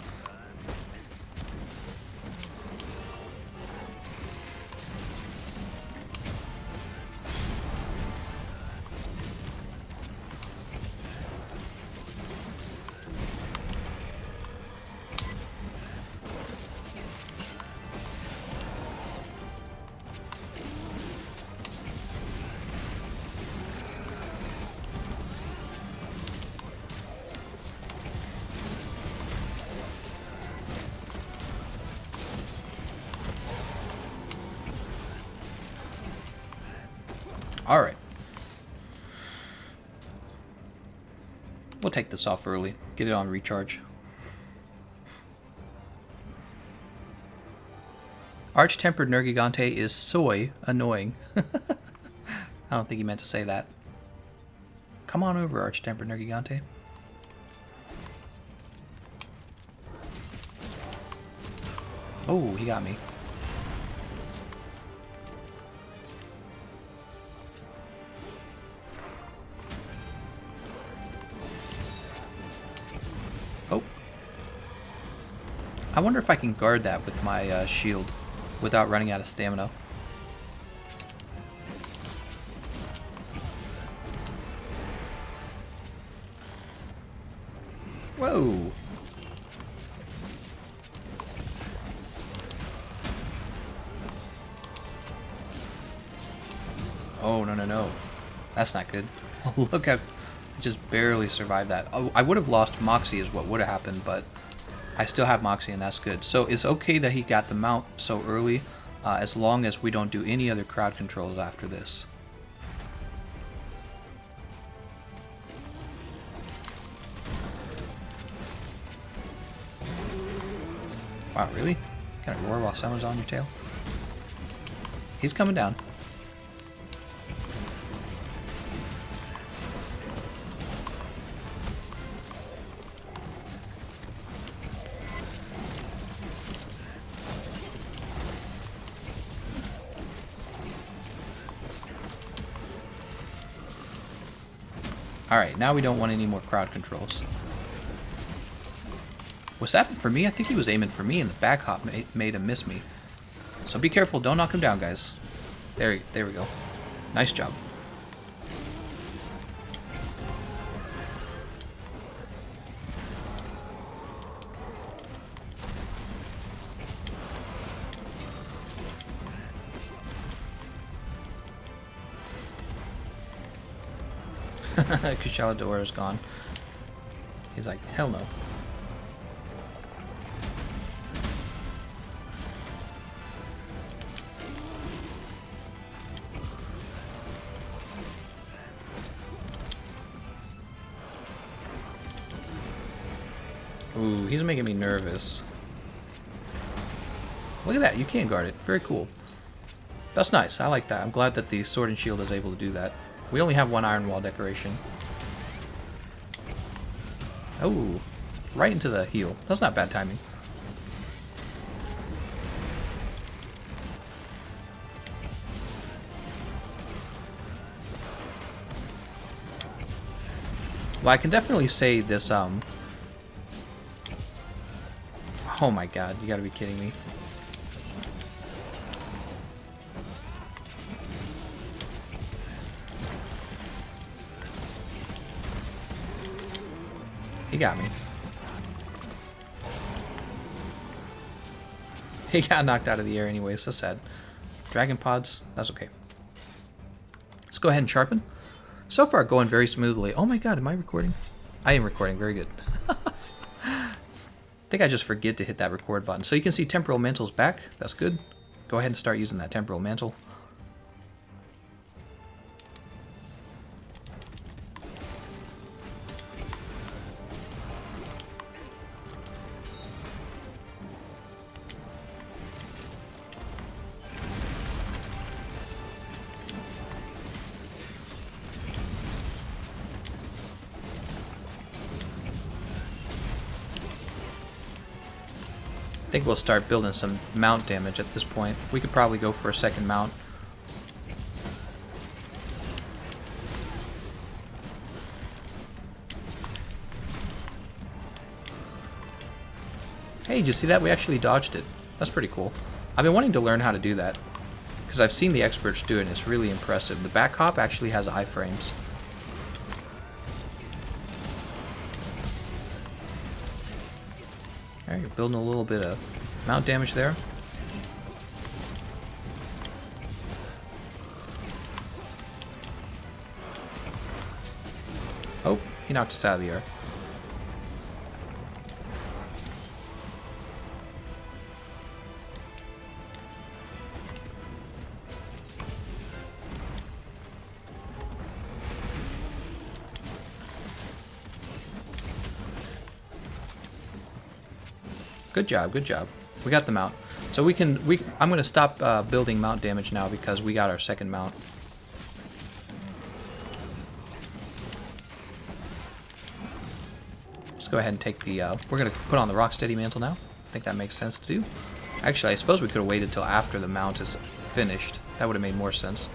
Alright. We'll take this off early. Get it on recharge. Arch-Tempered Nergigante is soy annoying. I don't think he meant to say that. Come on over, Arch-Tempered Nergigante. Oh, he got me. Oh. I wonder if I can guard that with my shield without running out of stamina. Whoa. Oh, no, no, no. That's not good. Look, I just barely survived that. Oh, I would have lost Moxie is what would have happened, but I still have Moxie and that's good. So it's okay that he got the mount so early, as long as we don't do any other crowd controls after this. Wow, really? Can I roar while someone's on your tail? He's coming down. Alright, now we don't want any more crowd controls. Was that for me? I think he was aiming for me, and the back hop made him miss me. So be careful, don't knock him down, guys. There we go. Nice job. Kushalador is gone. He's like, hell no. Ooh, he's making me nervous. Look at that, you can guard it. Very cool. That's nice, I like that. I'm glad that the Sword and Shield is able to do that. We only have one Iron Wall decoration. Oh, right into the heel. That's not bad timing. Well, I can definitely say this, oh my god, you gotta be kidding me. He got me. He got knocked out of the air anyway, so sad. Dragon pods, that's okay. Let's go ahead and sharpen. So far, going very smoothly. Oh my god, am I recording? I am recording, very good. I think I just forget to hit that record button. So you can see Temporal Mantle's back, that's good. Go ahead and start using that Temporal Mantle. I think we'll start building some mount damage at this point. We could probably go for a second mount. Hey, did you see that? We actually dodged it. That's pretty cool. I've been wanting to learn how to do that, because I've seen the experts do it and it's really impressive. The back hop actually has iframes. Alright, you're building a little bit of mount damage there. Oh, he knocked us out of the air. Good job, good job. We got the mount. So I'm gonna stop building mount damage now because we got our second mount. Let's go ahead and take the, we're gonna put on the Rocksteady Mantle now. I think that makes sense to do. Actually, I suppose we could have waited till after the mount is finished. That would have made more sense.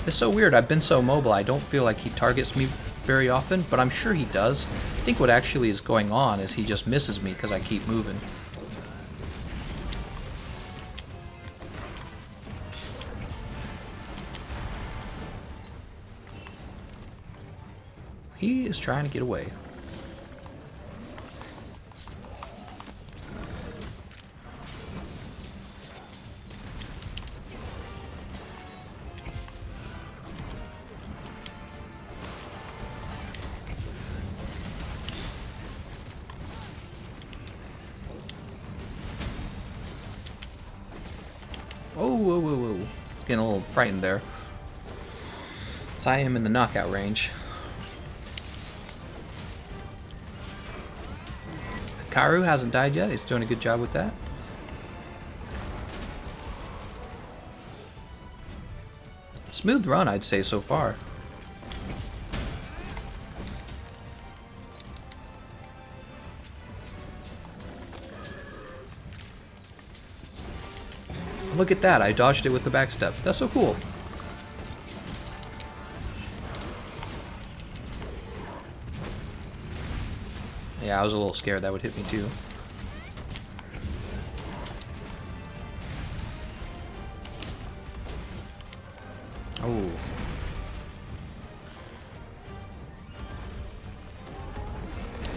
It's so weird, I've been so mobile, I don't feel like he targets me very often, but I'm sure he does. I think what actually is going on is he just misses me because I keep moving. He is trying to get away. Oh, whoa, whoa, whoa. It's getting a little frightened there. So I am in the knockout range. Karu hasn't died yet. He's doing a good job with that. Smooth run, I'd say, so far. Look at that, I dodged it with the backstep. That's so cool. Yeah, I was a little scared that would hit me too. Oh.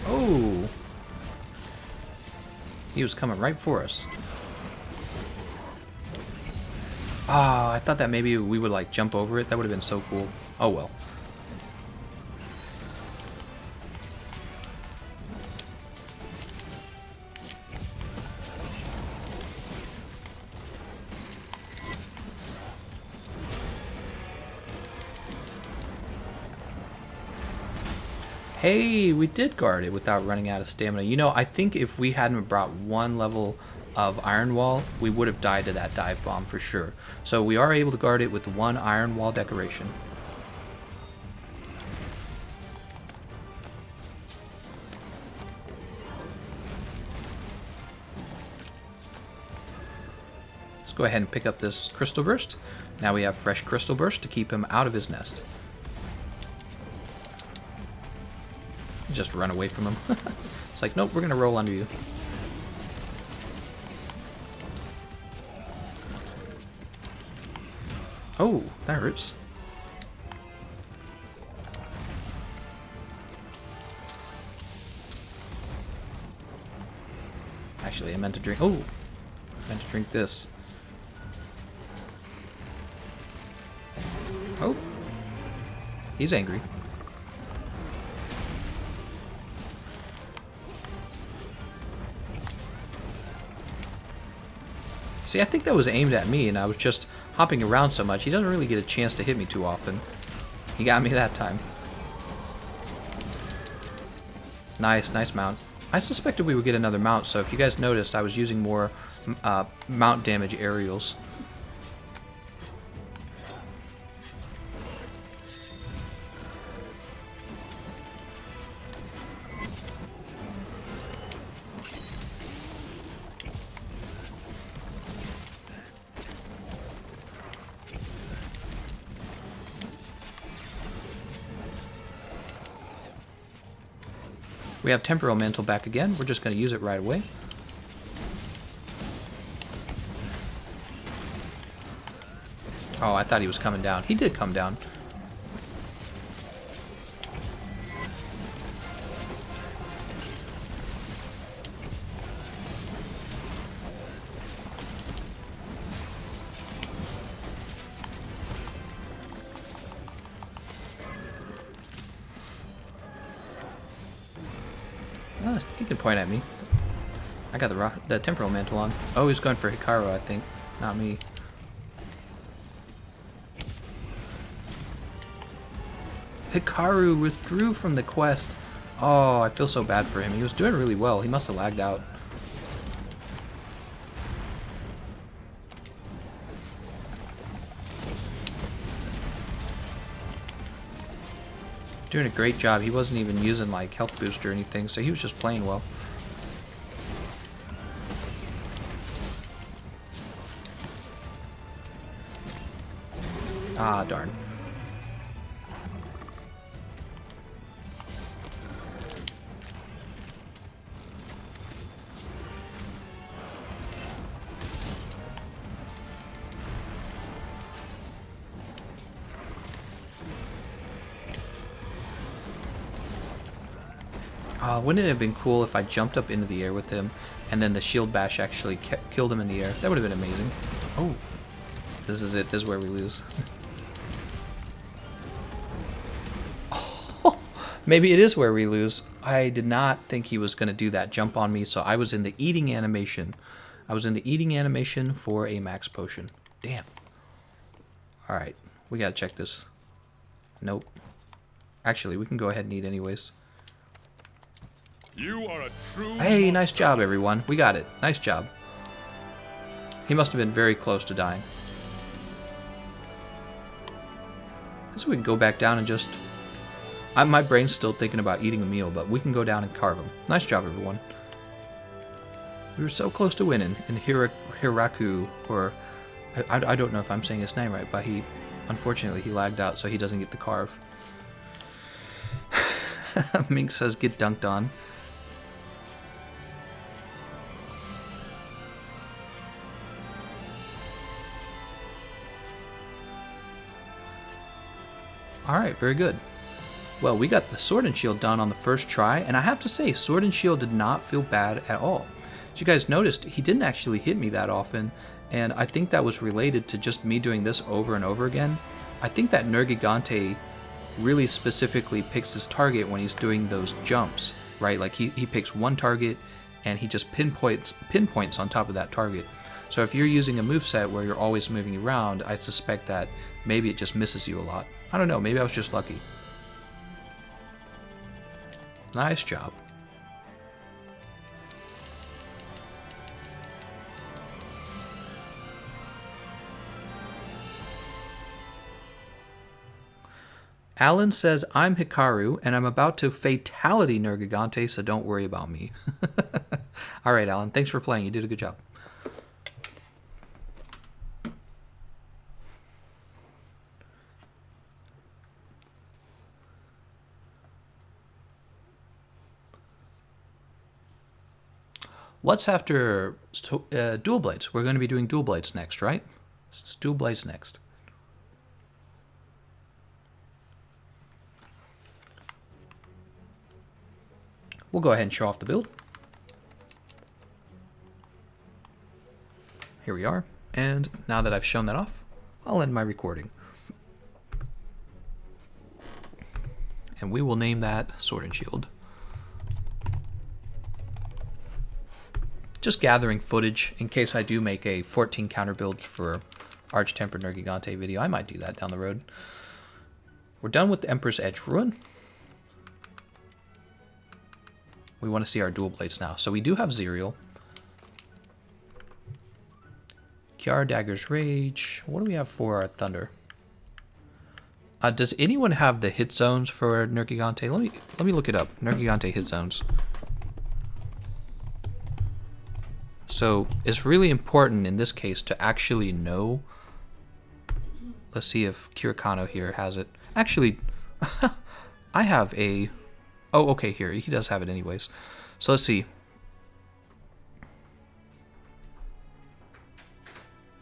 Oh. He was coming right for us. Ah, I thought that maybe we would like jump over it. That would have been so cool. Oh well. Hey, we did guard it without running out of stamina. You know, I think if we hadn't brought one level of Iron Wall, we would have died to that dive bomb for sure. So we are able to guard it with one Iron Wall decoration. Let's go ahead and pick up this Crystal Burst. Now we have fresh Crystal Burst to keep him out of his nest. Just run away from him. It's like, nope, we're gonna roll under you. Oh, that hurts. Actually, I meant to drink. Oh, I meant to drink this. Oh, he's angry. See, I think that was aimed at me, and I was just hopping around so much. He doesn't really get a chance to hit me too often. He got me that time. Nice, nice mount. I suspected we would get another mount, so if you guys noticed, I was using more mount damage aerials. We have Temporal Mantle back again. We're just going to use it right away. Oh, I thought he was coming down. He did come down. Oh, he can point at me. I got the Temporal Mantle on. Oh, he's going for Hikaru, I think. Not me. Hikaru withdrew from the quest. Oh, I feel so bad for him. He was doing really well. He must have lagged out. Doing a great job. He wasn't even using like health boost or anything, so he was just playing well. Ah, darn. Wouldn't it have been cool if I jumped up into the air with him and then the shield bash actually killed him in the air? That would have been amazing. Oh, this is it. This is where we lose. Oh, maybe it is where we lose. I did not think he was going to do that jump on me, so I was in the eating animation. I was in the eating animation for a max potion. Damn. All right, we got to check this. Nope. Actually, we can go ahead and eat anyways. You are a true Hey, nice monster. job, everyone. We got it. Nice job. He must have been very close to dying. So we can go back down and just... my brain's still thinking about eating a meal, but we can go down and carve him. Nice job, everyone. We were so close to winning in Hiraku, or... I don't know if I'm saying his name right, but unfortunately, he lagged out, so he doesn't get the carve. Mink says, get dunked on. Alright, very good. Well, we got the Sword and Shield done on the first try, and I have to say, Sword and Shield did not feel bad at all. As you guys noticed, he didn't actually hit me that often, and I think that was related to just me doing this over and over again. I think that Nergigante really specifically picks his target when he's doing those jumps, right? Like he picks one target and he just pinpoints on top of that target. So if you're using a moveset where you're always moving around, I suspect that maybe it just misses you a lot. I don't know, maybe I was just lucky. Nice job. Alan says, I'm Hikaru, and I'm about to fatality Nergigante, so don't worry about me. Alright, Alan, thanks for playing. You did a good job. What's after Dual Blades? We're going to be doing Dual Blades next, right? It's Dual Blades next. We'll go ahead and show off the build. Here we are. And now that I've shown that off, I'll end my recording. And we will name that Sword and Shield. Just gathering footage in case I do make a 14 counter build for Arch-Tempered Nergigante video. I might do that down the road. We're done with the Emperor's Edge Ruin. We want to see our dual blades now. So we do have Zerial. Kiara Dagger's Rage. What do we have for our Thunder? Does anyone have the hit zones for Nergigante? Let me look it up. Nergigante hit zones. So it's really important in this case to actually know. Let's see if Kirikano here has it. Actually, I have a... Oh, okay, here. He does have it anyways. So let's see.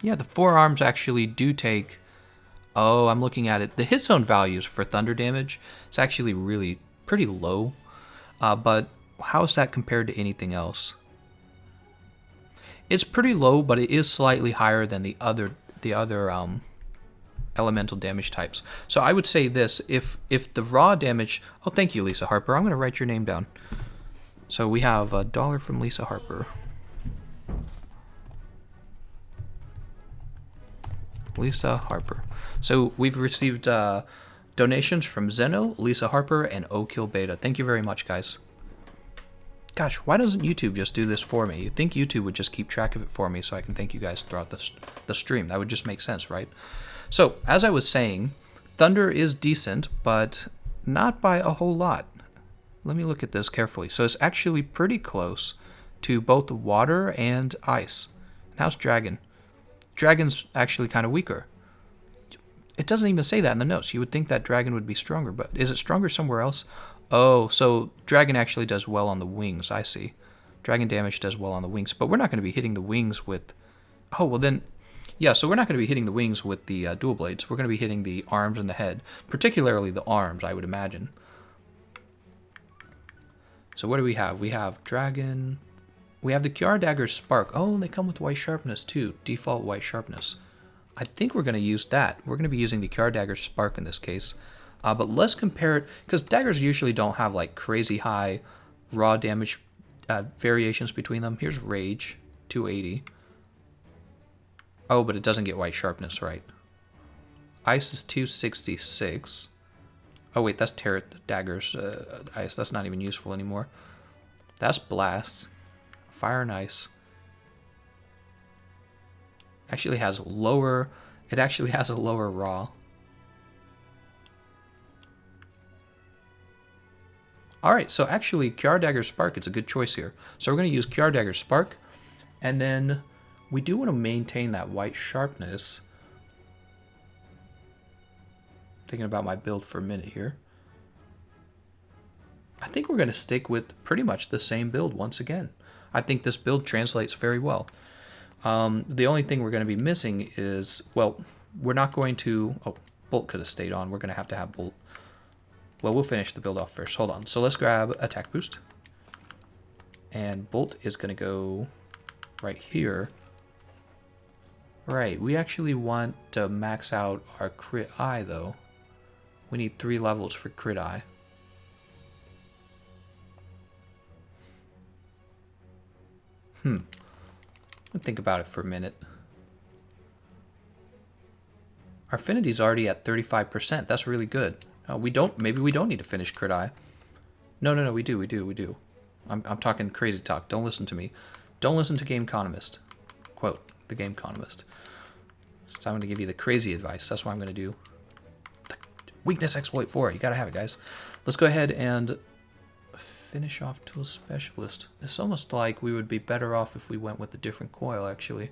Yeah, the forearms actually do take... Oh, I'm looking at it. The hit zone values for thunder damage, it's actually really pretty low. But how is that compared to anything else? It's pretty low, but it is slightly higher than the other elemental damage types. So I would say this, if the raw damage... Oh, thank you, Lisa Harper. I'm going to write your name down. So we have $1 from Lisa Harper. Lisa Harper. So we've received donations from Zeno, Lisa Harper, and O'Kill Beta. Thank you very much, guys. Gosh, why doesn't YouTube just do this for me? You'd think YouTube would just keep track of it for me so I can thank you guys throughout the stream. That would just make sense, right? So, as I was saying, Thunder is decent, but not by a whole lot. Let me look at this carefully. So it's actually pretty close to both water and ice. And how's Dragon? Dragon's actually kind of weaker. It doesn't even say that in the notes. You would think that Dragon would be stronger, but is it stronger somewhere else? Oh, so Dragon actually does well on the wings. I see. Dragon damage does well on the wings, but we're not going to be hitting the wings with... Oh, well then... Yeah, so we're not going to be hitting the wings with the dual blades. We're going to be hitting the arms and the head. Particularly the arms, I would imagine. So what do we have? We have Dragon... We have the Kiara Dagger's Spark. Oh, they come with white sharpness too. Default white sharpness. I think we're going to use that. We're going to be using the Kiara Dagger's Spark in this case. But let's compare it, because daggers usually don't have like crazy high raw damage variations between them. Here's Rage, 280. Oh, but it doesn't get white sharpness, right? Ice is 266. Oh wait, that's Terra Dagger's Ice. That's not even useful anymore. That's blast. Fire and ice. Actually has lower. It actually has a lower raw. Alright, so actually Kiara Dagger Spark is a good choice here. So we're going to use Kiara Dagger Spark. And then we do want to maintain that white sharpness. Thinking about my build for a minute here. I think we're going to stick with pretty much the same build once again. I think this build translates very well. The only thing we're going to be missing is, well, we're not going to... Oh, Bolt could have stayed on. We're going to have Bolt. Well, we'll finish the build off first. Hold on. So let's grab attack boost. And Bolt is going to go right here. Right, we actually want to max out our crit eye, though. We need 3 levels for crit eye. I'll think about it for a minute. Our affinity's already at 35%. That's really good. Maybe we don't need to finish crit eye. No, we do. I'm talking crazy talk. Don't listen to me. Don't listen to Gameconomist. Quote, TheGameconomist. So I'm going to give you the crazy advice. That's what I'm going to do. Weakness exploit 4. You got to have it, guys. Let's go ahead and finish off Tool Specialist. It's almost like we would be better off if we went with a different coil, actually.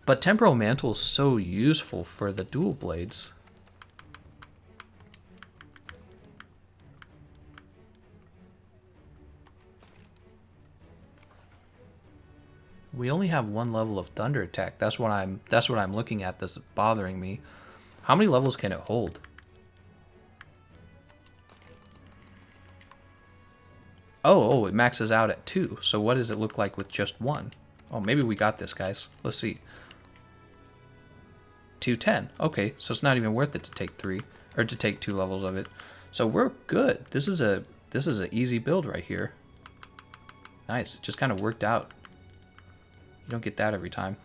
But Temporal Mantle is so useful for the dual blades. We only have 1 level of thunder attack. That's what I'm looking at that's bothering me. How many levels can it hold? Oh, it maxes out at 2. So what does it look like with just 1? Oh, maybe we got this, guys. Let's see. 210. Okay, so it's not even worth it to take 3 or to take 2 levels of it. So we're good. This is an easy build right here. Nice. It just kind of worked out. You don't get that every time.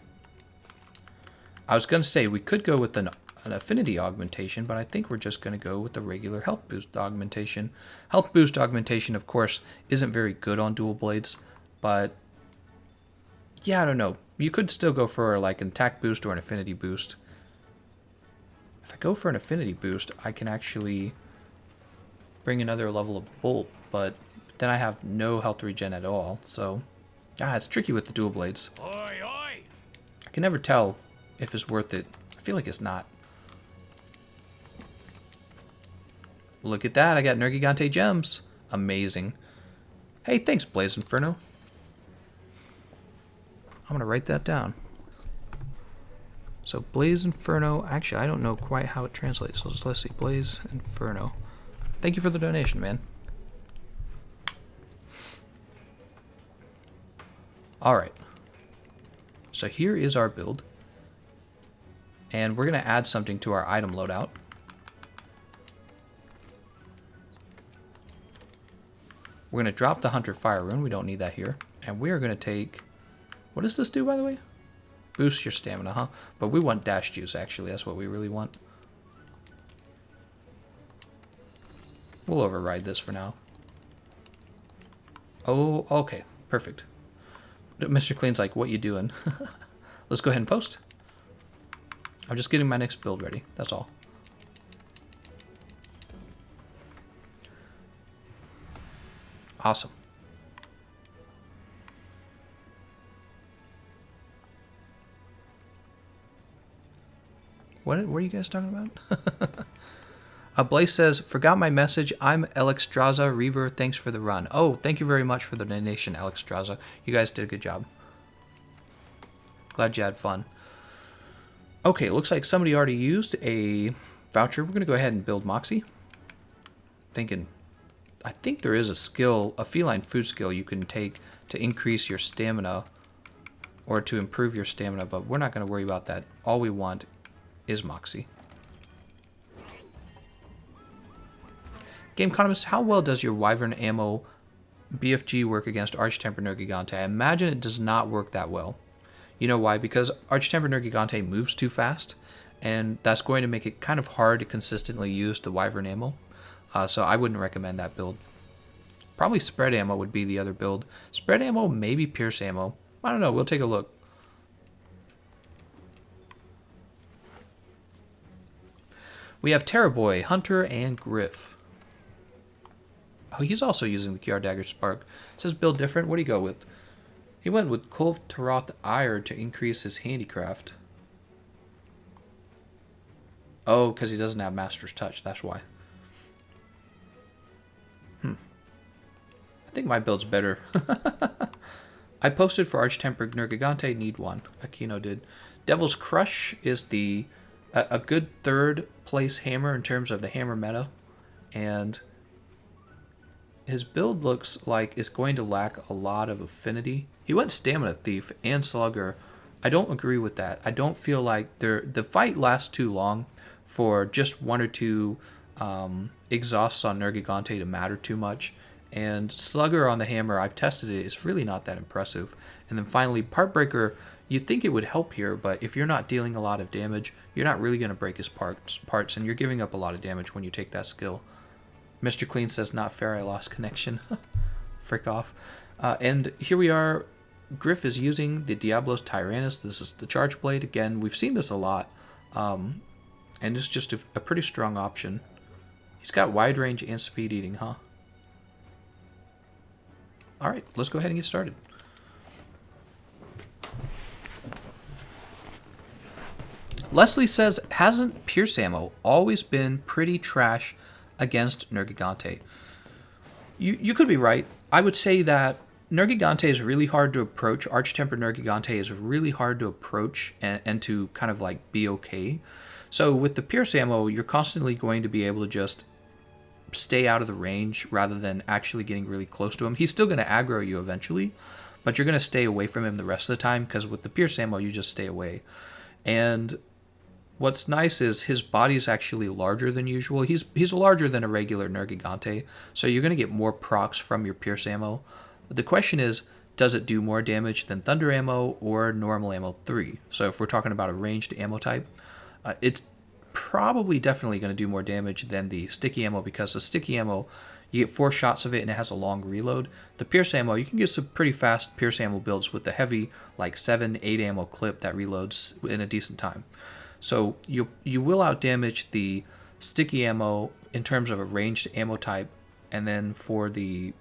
I was going to say we could go with an affinity augmentation, but I think we're just going to go with the regular health boost augmentation. Health boost augmentation, of course, isn't very good on dual blades, but yeah, I don't know. You could still go for like an attack boost or an affinity boost. If I go for an affinity boost, I can actually bring another level of Bolt, but then I have no health regen at all, so... it's tricky with the dual blades. Oi, oi! I can never tell if it's worth it. I feel like it's not. Look at that, I got Nergigante gems. Amazing. Hey, thanks, Blaze Inferno. I'm gonna write that down. So Blaze Inferno, actually I don't know quite how it translates, so let's see, Blaze Inferno. Thank you for the donation, man. Alright, so here is our build, and we're going to add something to our item loadout. We're going to drop the Hunter Fire Rune, we don't need that here, and we are going to take, what does this do by the way? Boost your stamina, huh? But we want Dash Juice actually, that's what we really want. We'll override this for now. Oh, okay, perfect. Mr. Clean's like, what you doing? Let's go ahead and post. I'm just getting my next build ready. That's all. Awesome. What are you guys talking about? Blaze says, forgot my message. I'm Alexstrasza. Reaver, thanks for the run. Oh, thank you very much for the donation, Alexstrasza. You guys did a good job. Glad you had fun. Okay, it looks like somebody already used a voucher. We're going to go ahead and build Moxie. I think there is a skill, a feline food skill you can take to increase your stamina or to improve your stamina, but we're not going to worry about that. All we want is Moxie. Gameconomist, how well does your Wyvern ammo BFG work against Arch-Tempered Nergigante? I imagine it does not work that well. You know why? Because Arch-Tempered Nergigante moves too fast, and that's going to make it kind of hard to consistently use the Wyvern ammo. So I wouldn't recommend that build. Probably spread ammo would be the other build. Spread ammo, maybe pierce ammo. I don't know, we'll take a look. We have Terrorboy, Hunter, and Griff. Oh, he's also using the QR Dagger Spark. It says build different. What do you go with? He went with Kulv Taroth Ire to increase his handicraft. Oh, because he doesn't have Master's Touch. That's why. I think my build's better. I posted for Arch-Tempered Nergigante, need one. Aquino did. Devil's Crush is a good third place hammer in terms of the hammer meta. And his build looks like it's going to lack a lot of affinity. He went Stamina Thief and Slugger. I don't agree with that. I don't feel like the fight lasts too long for just one or two exhausts on Nergigante to matter too much. And Slugger on the hammer, I've tested it, it's really not that impressive. And then finally, Partbreaker, you'd think it would help here, but if you're not dealing a lot of damage, you're not really going to break his parts, and you're giving up a lot of damage when you take that skill. Mr. Clean says, not fair, I lost connection. Frick off. And here we are. Griff is using the Diablos Tyrannus. This is the Charge Blade. Again, we've seen this a lot. And it's just a pretty strong option. He's got wide range and speed eating, huh? Alright, let's go ahead and get started. Leslie says, hasn't Pierce Ammo always been pretty trash against Nergigante? You could be right. I would say that Nergigante is really hard to approach. Arch-Tempered Nergigante is really hard to approach and to kind of like be okay. So with the Pierce Ammo, you're constantly going to be able to just stay out of the range rather than actually getting really close to him. He's still going to aggro you eventually, but you're going to stay away from him the rest of the time because with the Pierce Ammo, you just stay away. And what's nice is his body's actually larger than usual. He's larger than a regular Nergigante, so you're going to get more procs from your Pierce Ammo. But the question is, does it do more damage than Thunder Ammo or Normal Ammo 3? So if we're talking about a ranged ammo type, it's probably definitely going to do more damage than the Sticky Ammo, because the Sticky Ammo, you get 4 shots of it and it has a long reload. The Pierce Ammo, you can get some pretty fast Pierce Ammo builds with the heavy, like 7-8 ammo clip that reloads in a decent time. So you will outdamage the Sticky Ammo in terms of a ranged ammo type, and then for the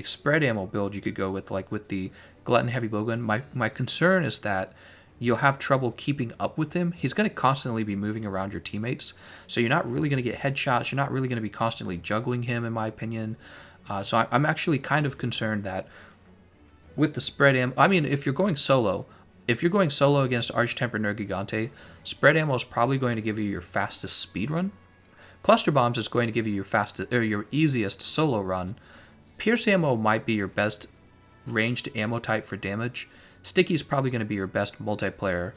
spread ammo build, you could go with the Glutton Heavy Bowgun. My concern is that you'll have trouble keeping up with him. He's going to constantly be moving around your teammates, so you're not really going to get headshots. You're not really going to be constantly juggling him, in my opinion. So I'm actually kind of concerned that with the spread ammo, I mean, if you're going solo against Arch-Tempered Nergigante, spread ammo is probably going to give you your fastest speed run. Cluster Bombs is going to give you your easiest solo run. Pierce Ammo might be your best ranged ammo type for damage. Sticky is probably going to be your best multiplayer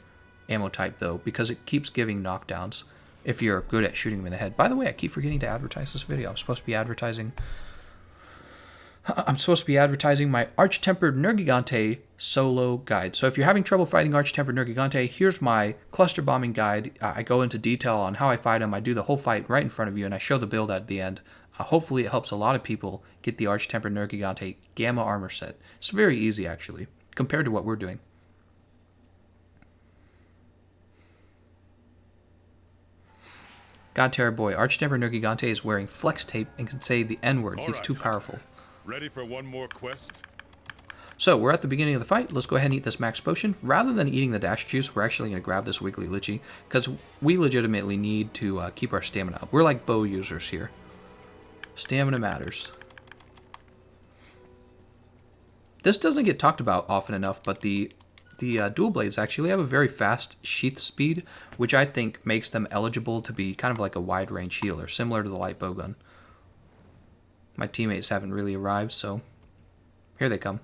ammo type, though, because it keeps giving knockdowns if you're good at shooting them in the head. By the way, I keep forgetting to advertise this video. I'm supposed to be advertising my Arch-Tempered Nergigante solo guide. So if you're having trouble fighting Arch-Tempered Nergigante, here's my cluster bombing guide. I go into detail on how I fight him. I do the whole fight right in front of you, and I show the build at the end. Hopefully it helps a lot of people get the Arch-Tempered Nergigante Gamma Armor set. It's very easy, actually, compared to what we're doing. God Terror Boy, Arch-Tempered Nergigante is wearing flex tape and can say the N-word. He's too powerful. Ready for one more quest? So we're at the beginning of the fight. Let's go ahead and eat this max potion. Rather than eating the dash juice, we're actually going to grab this Wiggly Litchi because we legitimately need to keep our stamina up. We're like bow users here. Stamina matters. This doesn't get talked about often enough, but the dual blades actually have a very fast sheath speed, which I think makes them eligible to be kind of like a wide range healer, similar to the light bowgun. My teammates haven't really arrived, so here they come.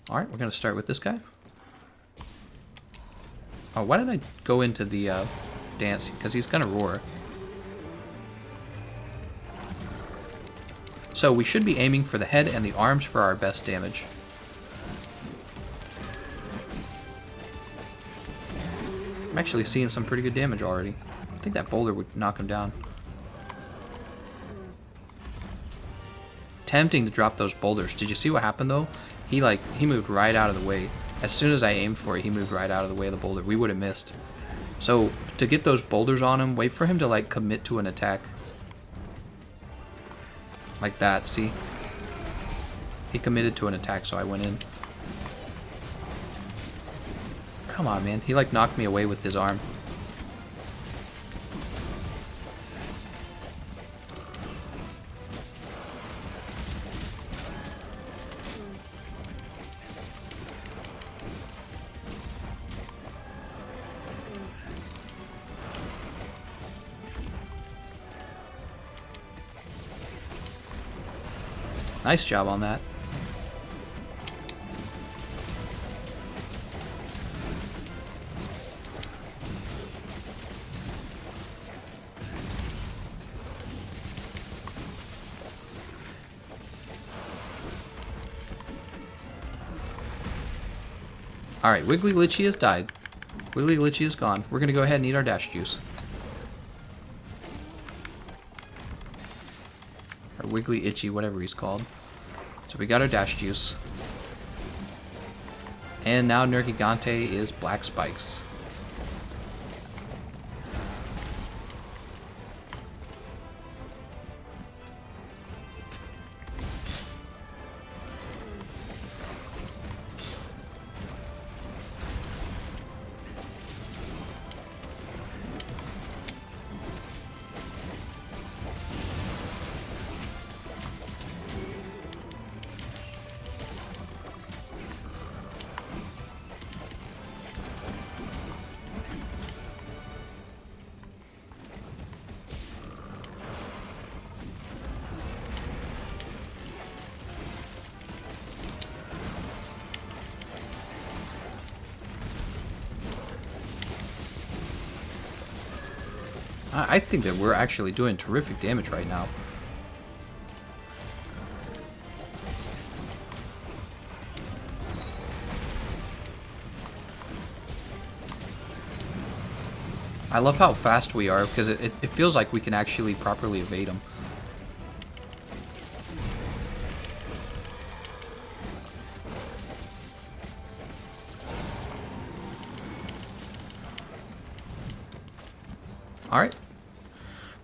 Alright, we're going to start with this guy. Oh, why did I go into the dance? Because he's going to roar. So we should be aiming for the head and the arms for our best damage. I'm actually seeing some pretty good damage already. I think that boulder would knock him down. Tempting to drop those boulders. Did you see what happened though? He moved right out of the way. As soon as I aimed for it, he moved right out of the way of the boulder. We would have missed. So to get those boulders on him, wait for him to like commit to an attack. Like that, see? He committed to an attack, so I went in. Come on, man. He like knocked me away with his arm. Nice job on that. Alright, Wiggly Litchi has died. Wiggly Litchi is gone. We're going to go ahead and eat our dash juice. Or Wiggly Itchy, whatever he's called. So we got our dash juice. And now Nergigante is Black Spikes. I think that we're actually doing terrific damage right now. I love how fast we are because it feels like we can actually properly evade them. Alright.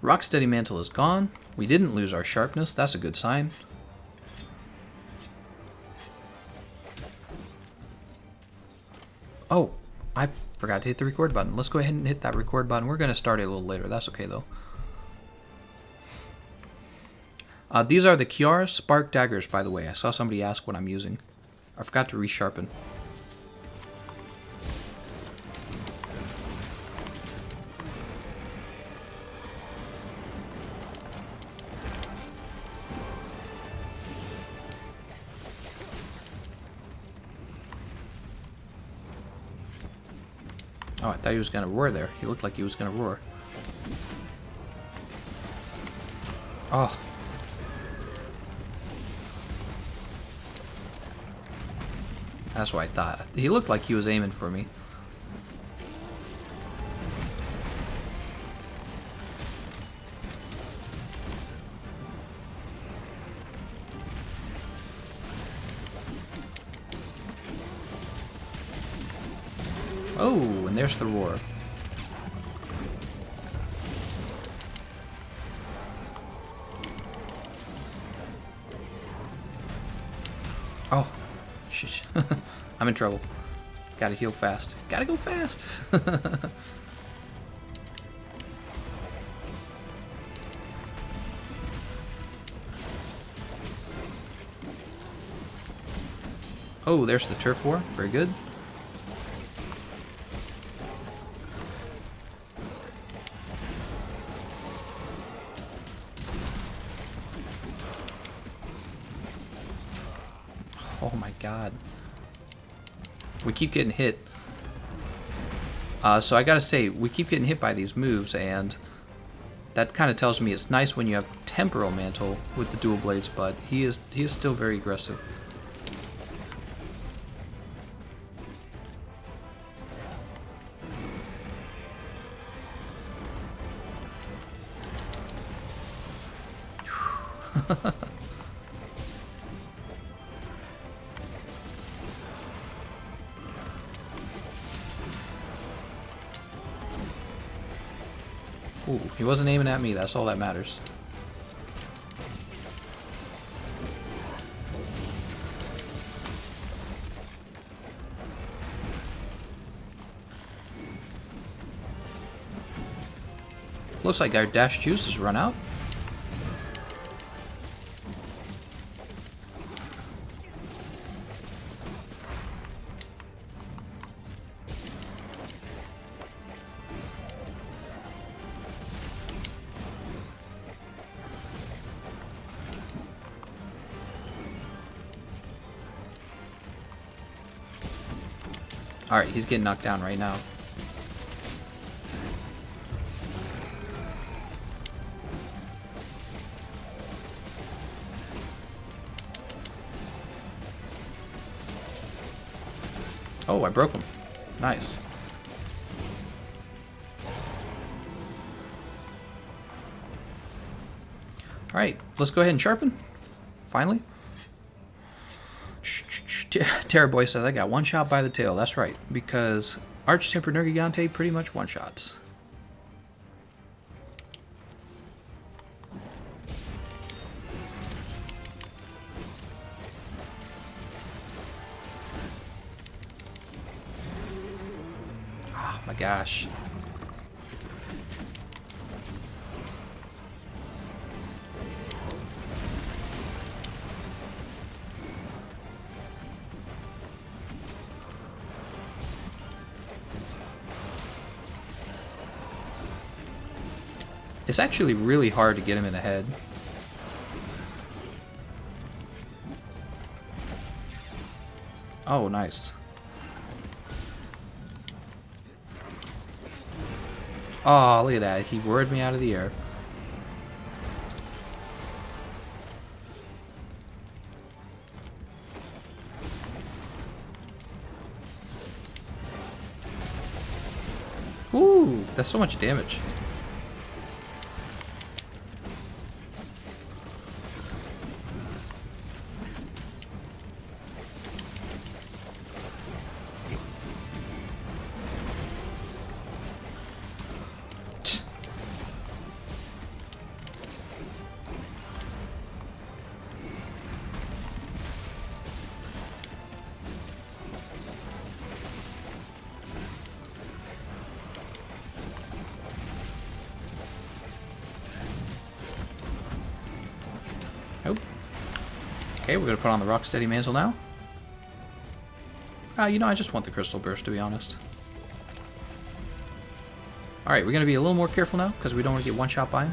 Rocksteady Mantle is gone. We didn't lose our sharpness. That's a good sign. Oh, I forgot to hit the record button. Let's go ahead and hit that record button. We're going to start it a little later. That's okay, though. These are the Kiara Spark Daggers, by the way. I saw somebody ask what I'm using. I forgot to resharpen. Oh, I thought he was going to roar there. He looked like he was going to roar. Oh. That's what I thought. He looked like he was aiming for me. Oh, and there's the roar. Oh, shit. I'm in trouble. Gotta heal fast. Gotta go fast. Oh, there's the turf war. Very good. Oh my god. We keep getting hit. So I gotta say, we keep getting hit by these moves, and that kind of tells me it's nice when you have temporal mantle with the dual blades, but he is still very aggressive. Ooh, he wasn't aiming at me, that's all that matters. Looks like our dash juice has run out. Alright, he's getting knocked down right now. Oh, I broke him. Nice. Alright, let's go ahead and sharpen. Finally. Terrorboy says I got one shot by the tail. That's right, because Arch-Tempered Nergigante pretty much one-shots. Oh my gosh. It's actually really hard to get him in the head. Oh, nice. Oh, look at that. He whirred me out of the air. Ooh, that's so much damage. Nope. Okay, we're gonna put on the Rocksteady Mantle now. You know, I just want the Crystal Burst, to be honest. Alright, we're gonna be a little more careful now, because we don't want to get one shot by him.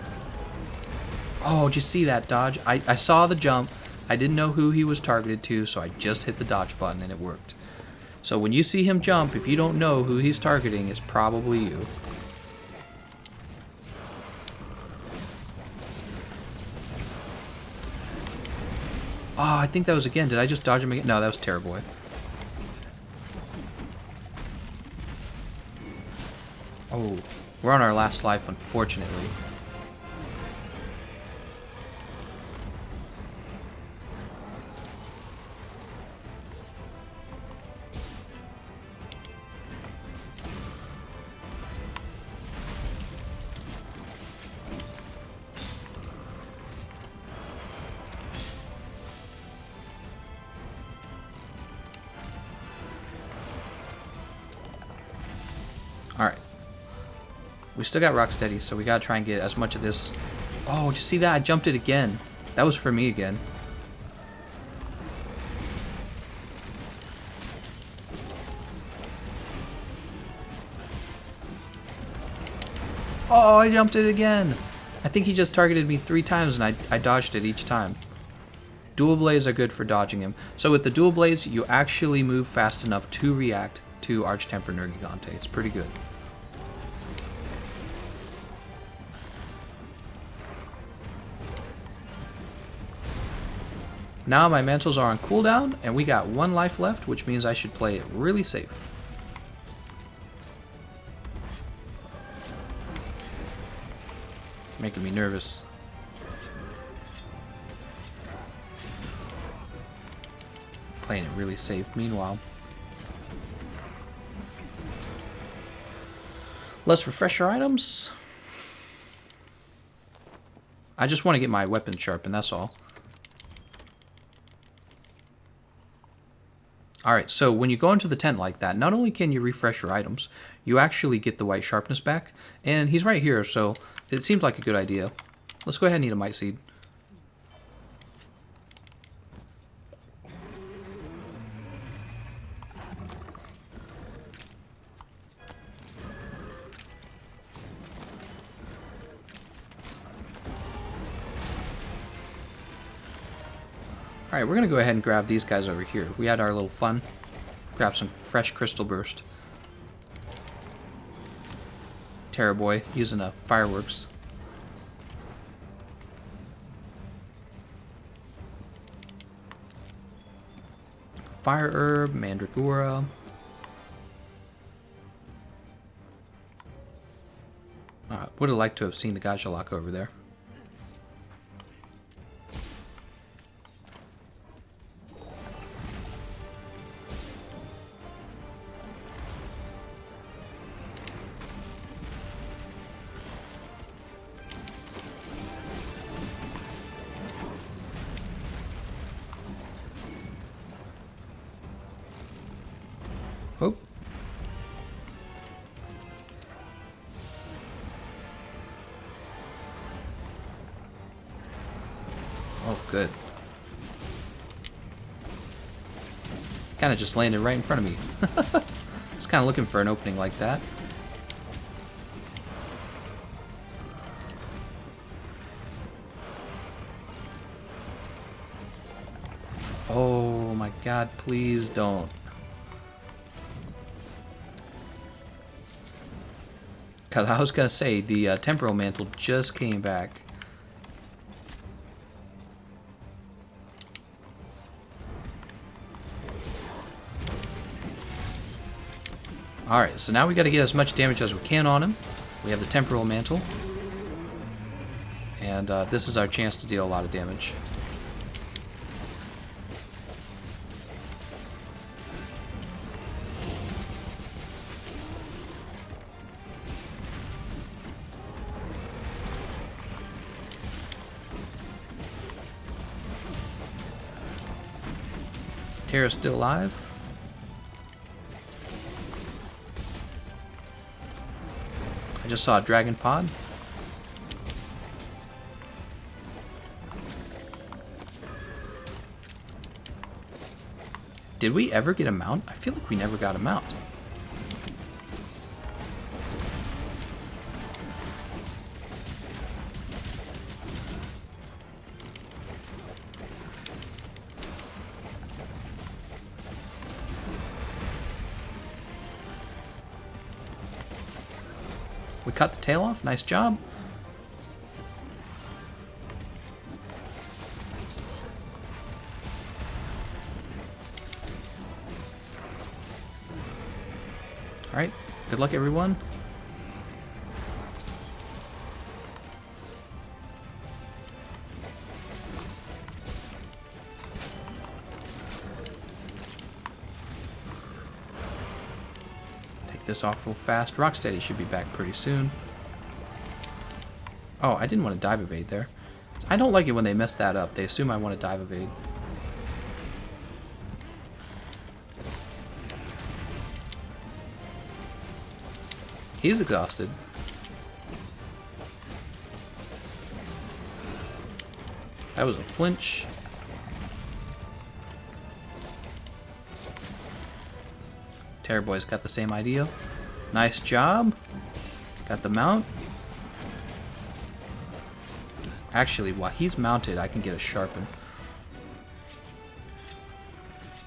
Oh, did you see that dodge? I saw the jump. I didn't know who he was targeted to, so I just hit the dodge button and it worked. So when you see him jump, if you don't know who he's targeting, it's probably you. Oh, I think that was again. Did I just dodge him again? No, that was Terrorboy. Oh, we're on our last life, unfortunately. Alright. We still got Rocksteady, so we gotta try and get as much of this. Oh, did you see that? I jumped it again. That was for me again. Oh, I jumped it again. I think he just targeted me 3 times and I dodged it each time. Dual blades are good for dodging him. So with the dual blades, you actually move fast enough to react to Arch-Tempered Nergigante. It's pretty good. Now my mantles are on cooldown, and we got 1 life left, which means I should play it really safe. Making me nervous. Playing it really safe meanwhile. Let's refresh our items. I just want to get my weapon sharpened, that's all. Alright, so when you go into the tent like that, not only can you refresh your items, you actually get the white sharpness back. And he's right here, so it seems like a good idea. Let's go ahead and eat a mite seed. Alright, we're going to go ahead and grab these guys over here. We had our little fun. Grab some fresh crystal burst. Terror Boy using fireworks. Fire Herb, Mandragora. Would have liked to have seen the Gajalak over there. Oh. Oh, good. Kind of just landed right in front of me. Just kind of looking for an opening like that. Oh my god, please don't. Cause I was gonna say, the temporal mantle just came back. Alright, so now we gotta get as much damage as we can on him. We have the temporal mantle. And this is our chance to deal a lot of damage. Terra's still alive. I just saw a dragon pod. Did we ever get a mount? I feel like we never got a mount. We cut the tail off. Nice job. Alright. Good luck, everyone. This off real fast. Rocksteady should be back pretty soon. Oh, I didn't want to dive evade there. I don't like it when they mess that up. They assume I want to dive evade. He's exhausted. That was a flinch. Terror Boy's got the same idea. Nice job. Got the mount. Actually, while he's mounted, I can get a sharpen.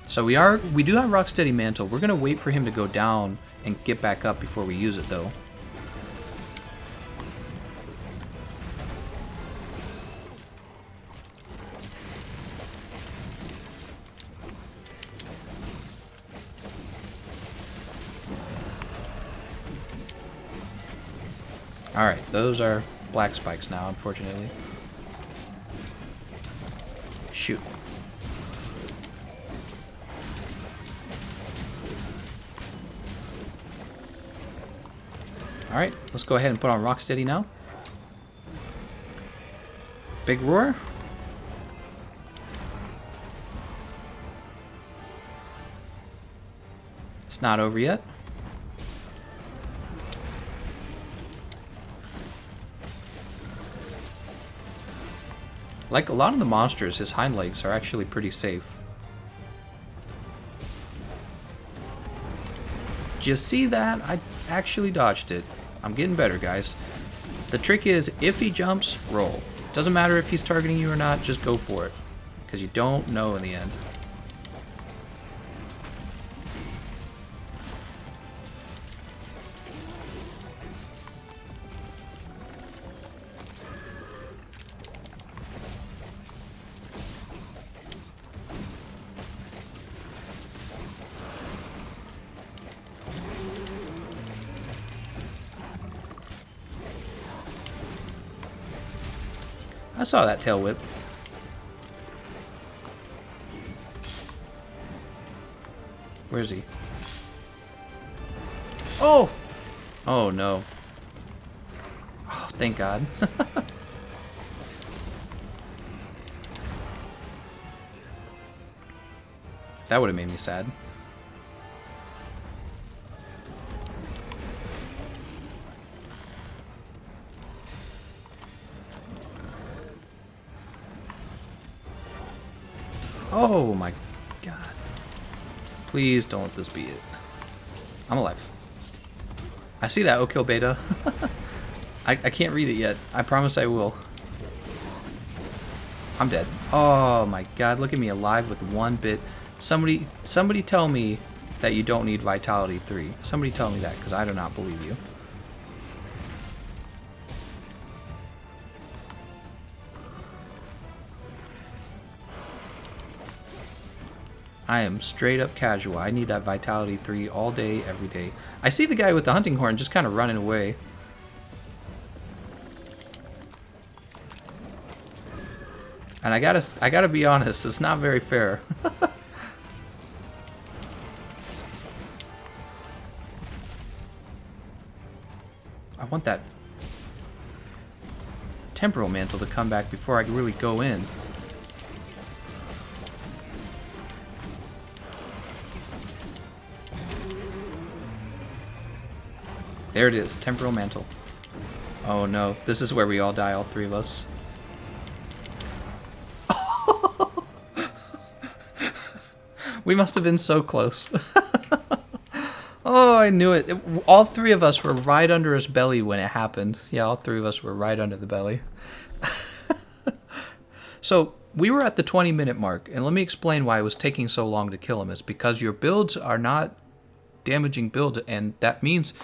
So we do have Rocksteady Mantle. We're gonna wait for him to go down and get back up before we use it, though. Alright, those are black spikes now, unfortunately. Shoot. Alright, let's go ahead and put on Rocksteady now. Big roar. It's not over yet. Like a lot of the monsters, his hind legs are actually pretty safe. Did you see that? I actually dodged it. I'm getting better, guys. The trick is, if he jumps, roll. Doesn't matter if he's targeting you or not, just go for it. Because you don't know in the end. I saw that tail whip. Where is he? Oh! Oh no. Oh, thank God. That would have made me sad. Oh my God. Please don't let this be it. I'm alive. I see that, Kill Beta. I can't read it yet. I promise I will. I'm dead. Oh my God, look at me alive with 1 bit. Somebody tell me that you don't need Vitality 3. Somebody tell me that, because I do not believe you. I am straight up casual. I need that Vitality 3 all day, every day. I see the guy with the hunting horn just kind of running away. And I gotta be honest, it's not very fair. I want that temporal mantle to come back before I really go in. There it is, temporal mantle. Oh no, this is where we all die, all 3 of us. We must have been so close. Oh, I knew it. All 3 of us were right under his belly when it happened. Yeah, all 3 of us were right under the belly. So, we were at the 20-minute mark, and let me explain why it was taking so long to kill him. It's because your builds are not damaging builds, and that means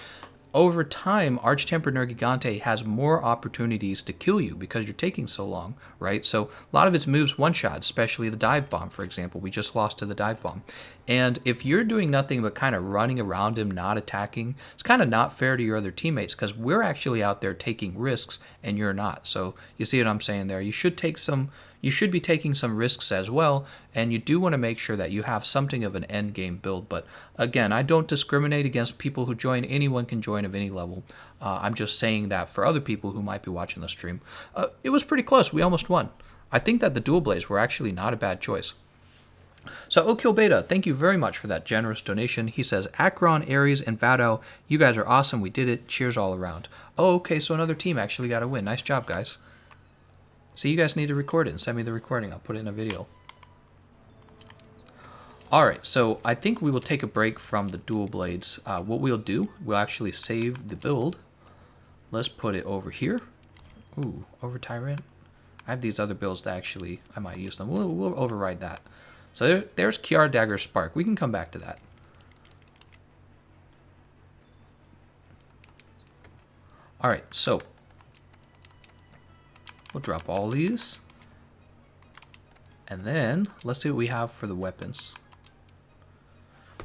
over time, Arch-Tempered Nergigante has more opportunities to kill you because you're taking so long, right? So a lot of its moves one-shot, especially the dive bomb, for example. We just lost to the dive bomb. And if you're doing nothing but kind of running around him, not attacking, it's kind of not fair to your other teammates because we're actually out there taking risks and you're not. So you see what I'm saying there? You should be taking some risks as well, and you do want to make sure that you have something of an end game build. But again, I don't discriminate against people who join. Anyone can join of any level. I'm just saying that for other people who might be watching the stream. It was pretty close. We almost won. I think that the dual blades were actually not a bad choice. So Kill Beta, thank you very much for that generous donation. He says, Akron, Ares, and Vado, you guys are awesome. We did it. Cheers all around. Oh, okay, so another team actually got a win. Nice job, guys. So you guys need to record it and send me the recording. I'll put it in a video. Alright, so I think we will take a break from the dual blades. What we'll do, we'll actually save the build. Let's put it over here. Ooh, over Tyrant. I have these other builds that actually, I might use them. We'll override that. So there's Kiara Dagger Spark. We can come back to that. Alright, so we'll drop all these. And then let's see what we have for the weapons.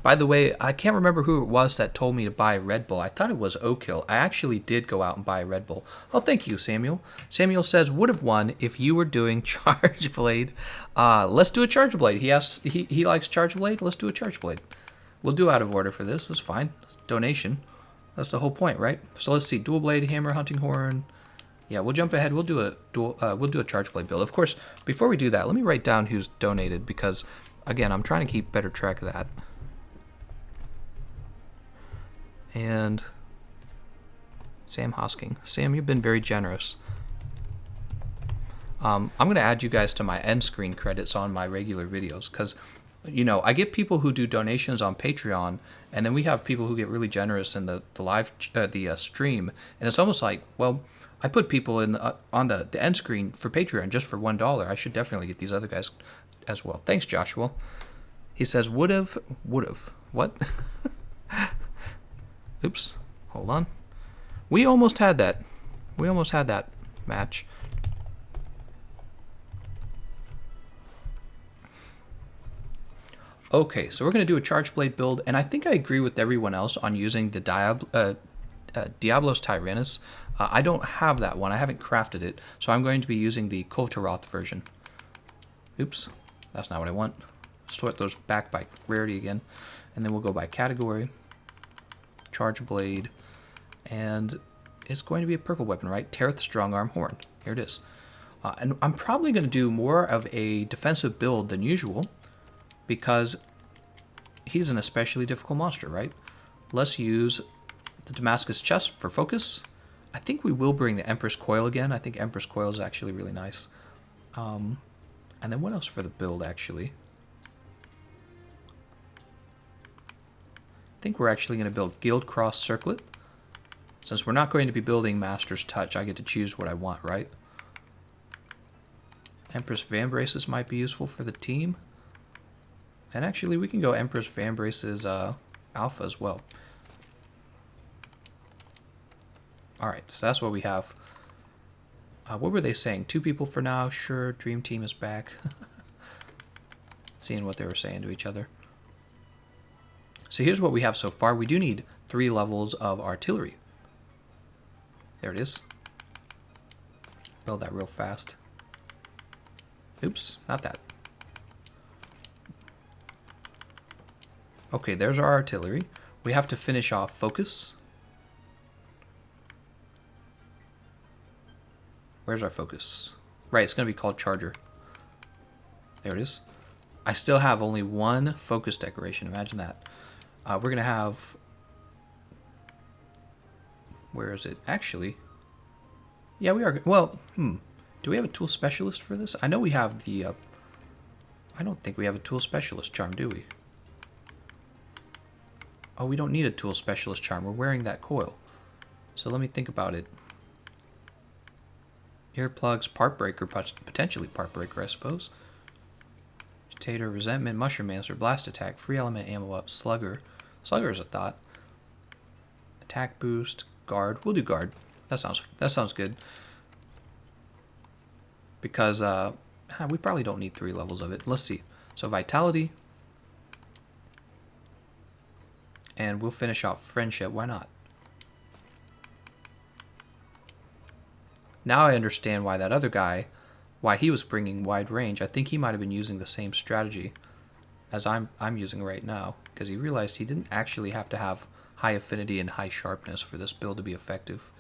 By the way, I can't remember who it was that told me to buy a Red Bull. I thought it was Oak Hill. I actually did go out and buy a Red Bull. Oh, thank you, Samuel. Samuel says, would have won if you were doing Charge Blade. Let's do a Charge Blade. He likes Charge Blade. Let's do a Charge Blade. We'll do out of order for this. That's fine. It's donation. That's the whole point, right? So let's see. Dual Blade, Hammer, Hunting Horn. Yeah, we'll jump ahead. We'll do a Charge Blade build. Of course, before we do that, let me write down who's donated because, again, I'm trying to keep better track of that. And Sam Hosking. Sam, you've been very generous. I'm going to add you guys to my end screen credits on my regular videos because, you know, I get people who do donations on Patreon, and then we have people who get really generous in the live stream, and it's almost like, well, I put people in on the end screen for Patreon just for $1. I should definitely get these other guys as well. Thanks, Joshua. He says, would've. What? Oops. Hold on. We almost had that. We almost had that match. Okay, so we're going to do a Charge Blade build, and I think I agree with everyone else on using the Diablos Tyrannus. I don't have that one. I haven't crafted it, so I'm going to be using the Kultaroth version. Oops, that's not what I want. Sort those back by rarity again, and then we'll go by category. Charge Blade, and it's going to be a purple weapon, right? Tareth Strongarm Horn. Here it is. And I'm probably going to do more of a defensive build than usual because he's an especially difficult monster, right? Let's use the Damascus Chest for focus. I think we will bring the Empress Coil again. I think Empress Coil is actually really nice. And then what else for the build, actually? I think we're actually going to build Guild Cross Circlet. Since we're not going to be building Master's Touch, I get to choose what I want, right? Empress Vambraces might be useful for the team. And actually, we can go Empress Vambraces Alpha as well. Alright, so that's what we have. What were they saying? 2 people for now? Sure, Dream Team is back. Seeing what they were saying to each other. So here's what we have so far. We do need 3 levels of artillery. There it is. Build that real fast. Oops, not that. Okay, there's our artillery. We have to finish off focus. Where's our focus? Right, it's going to be called Charger. There it is. I still have only 1 focus decoration. Imagine that. We're going to have... Where is it? Actually... Yeah, we are... Well, do we have a tool specialist for this? I know we have the... I don't think we have a tool specialist charm, do we? Oh, we don't need a tool specialist charm. We're wearing that coil. So let me think about it. Earplugs, part breaker, potentially part breaker, I suppose. Agitator, resentment, mushroom answer, blast attack, free element ammo up, slugger. Slugger is a thought. Attack boost, guard. We'll do guard. That sounds good. Because we probably don't need 3 levels of it. Let's see. So vitality. And we'll finish off friendship. Why not? Now I understand why that other guy, why he was bringing wide range. I think he might have been using the same strategy as I'm using right now, because he realized he didn't actually have to have high affinity and high sharpness for this build to be effective.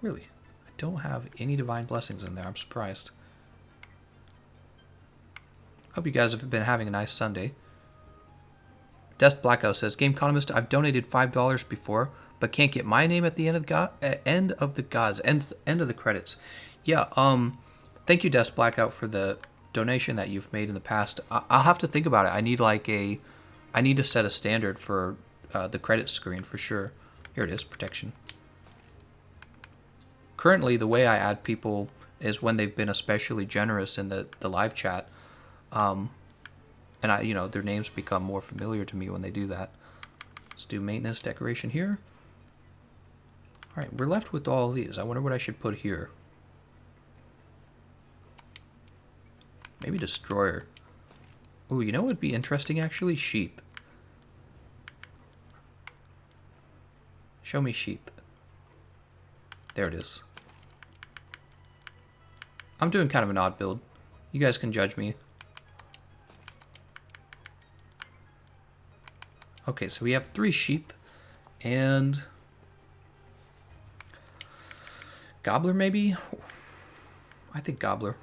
Really, I don't have any divine blessings in there. I'm surprised. Hope you guys have been having a nice Sunday. Dest Blackout says, Gameconomist, I've donated $5 before, but can't get my name at the end of the credits. Yeah, thank you, Dest Blackout, for the donation that you've made in the past. I'll have to think about it. I need to set a standard for the credit screen for sure. Here it is, protection. Currently, the way I add people is when they've been especially generous in the live chat. And their names become more familiar to me when they do that. Let's do maintenance decoration here. All right, we're left with all these. I wonder what I should put here. Maybe destroyer. Ooh, you know what would be interesting actually? Sheath. Show me sheath. There it is. I'm doing kind of an odd build. You guys can judge me. Okay, so we have 3 sheath and Gobbler maybe? I think Gobbler.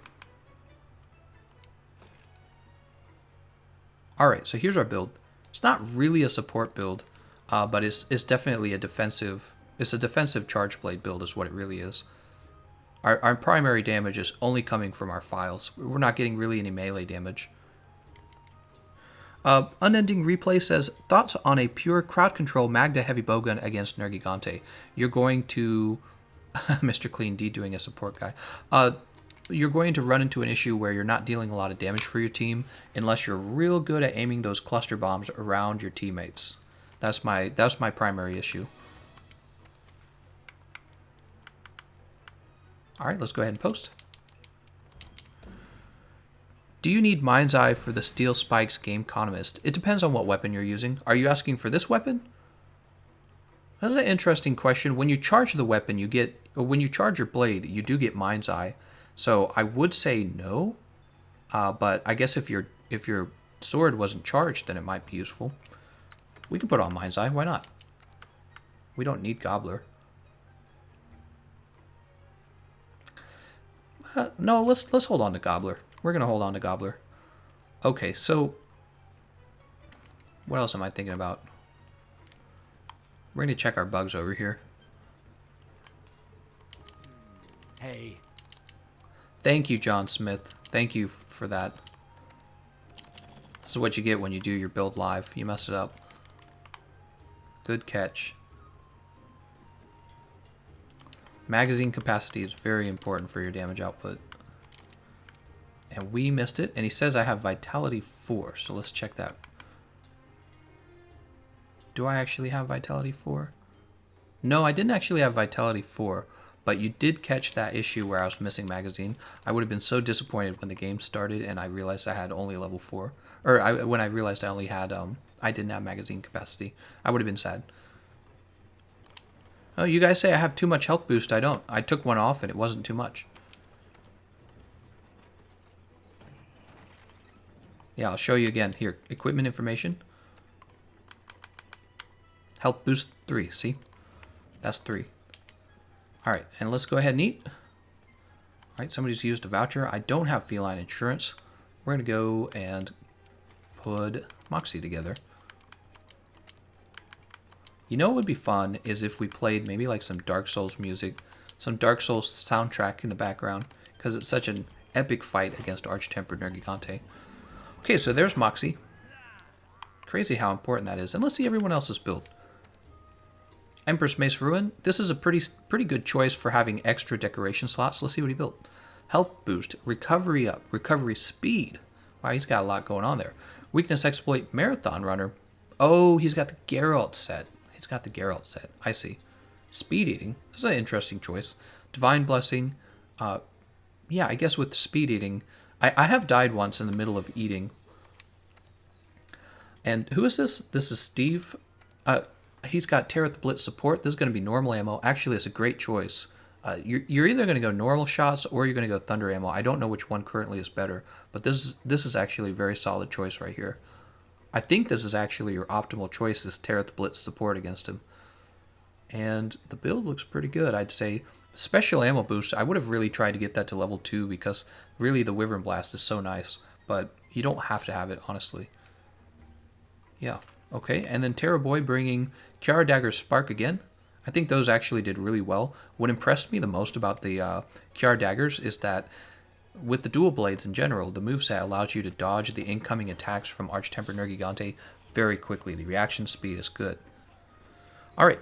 Alright, so here's our build. It's not really a support build, but it's definitely a defensive. It's a defensive charge blade build is what it really is. Our primary damage is only coming from our files. We're not getting really any melee damage. Unending Replay says, thoughts on a pure crowd control Magda heavy bowgun against Nergigante. You're going to... Mr. Clean D doing a support guy. You're going to run into an issue where you're not dealing a lot of damage for your team unless you're real good at aiming those cluster bombs around your teammates. That's my primary issue. Alright, let's go ahead and post. Do you need Mind's Eye for the Steel Spikes Gameconomist? It depends on what weapon you're using. Are you asking for this weapon? That's an interesting question. When you charge the weapon, when you charge your blade, you do get Mind's Eye. So I would say no, but I guess if your sword wasn't charged, then it might be useful. We can put on Mind's Eye. Why not? We don't need Gobbler. No, let's hold on to Gobbler. We're gonna hold on to Gobbler. Okay, so what else am I thinking about? We're gonna check our bugs over here. Hey. Thank you, John Smith. Thank you for that. This is what you get when you do your build live. You mess it up. Good catch. Magazine capacity is very important for your damage output. And we missed it. And he says I have Vitality 4. So let's check that. Do I actually have Vitality 4? No, I didn't actually have Vitality 4. But you did catch that issue where I was missing magazine. I would have been so disappointed when the game started and I realized I had only level 4. Or when I realized I only had, I didn't have magazine capacity. I would have been sad. Oh, you guys say I have too much health boost. I don't. I took one off and it wasn't too much. Yeah, I'll show you again. Here, equipment information. Health boost 3, see? That's 3. Alright, and let's go ahead and eat. Alright, somebody's used a voucher. I don't have feline insurance. We're going to go and put Moxie together. You know what would be fun is if we played maybe like some Dark Souls music, some Dark Souls soundtrack in the background, because it's such an epic fight against Arch-Tempered Nergigante. Okay, so there's Moxie. Crazy how important that is. And let's see everyone else's build. Empress Mace Ruin. This is a pretty good choice for having extra decoration slots. Let's see what he built. Health boost, recovery up, recovery speed. Wow, he's got a lot going on there. Weakness exploit, marathon runner. Oh, he's got the Geralt set. He's got the Geralt set. I see. Speed eating. That's an interesting choice. Divine blessing. Yeah, I guess with speed eating, I have died once in the middle of eating. And who is this? This is Steve. He's got Tear at the Blitz support. This is going to be normal ammo. Actually, it's a great choice. You're either going to go normal shots or you're going to go thunder ammo. I don't know which one currently is better, but this is actually a very solid choice right here. I think this is actually your optimal choice, is Tear at the Blitz support against him. And the build looks pretty good, I'd say. Special ammo boost, I would have really tried to get that to level 2 because really the Wyvern Blast is so nice, but you don't have to have it, honestly. Yeah, okay, and then Terra Boy bringing Kiara Dagger's Spark again. I think those actually did really well. What impressed me the most about the Kiara Daggers is that with the dual blades in general, the moveset allows you to dodge the incoming attacks from Arch-Tempered Nergigante very quickly. The reaction speed is good. Alright.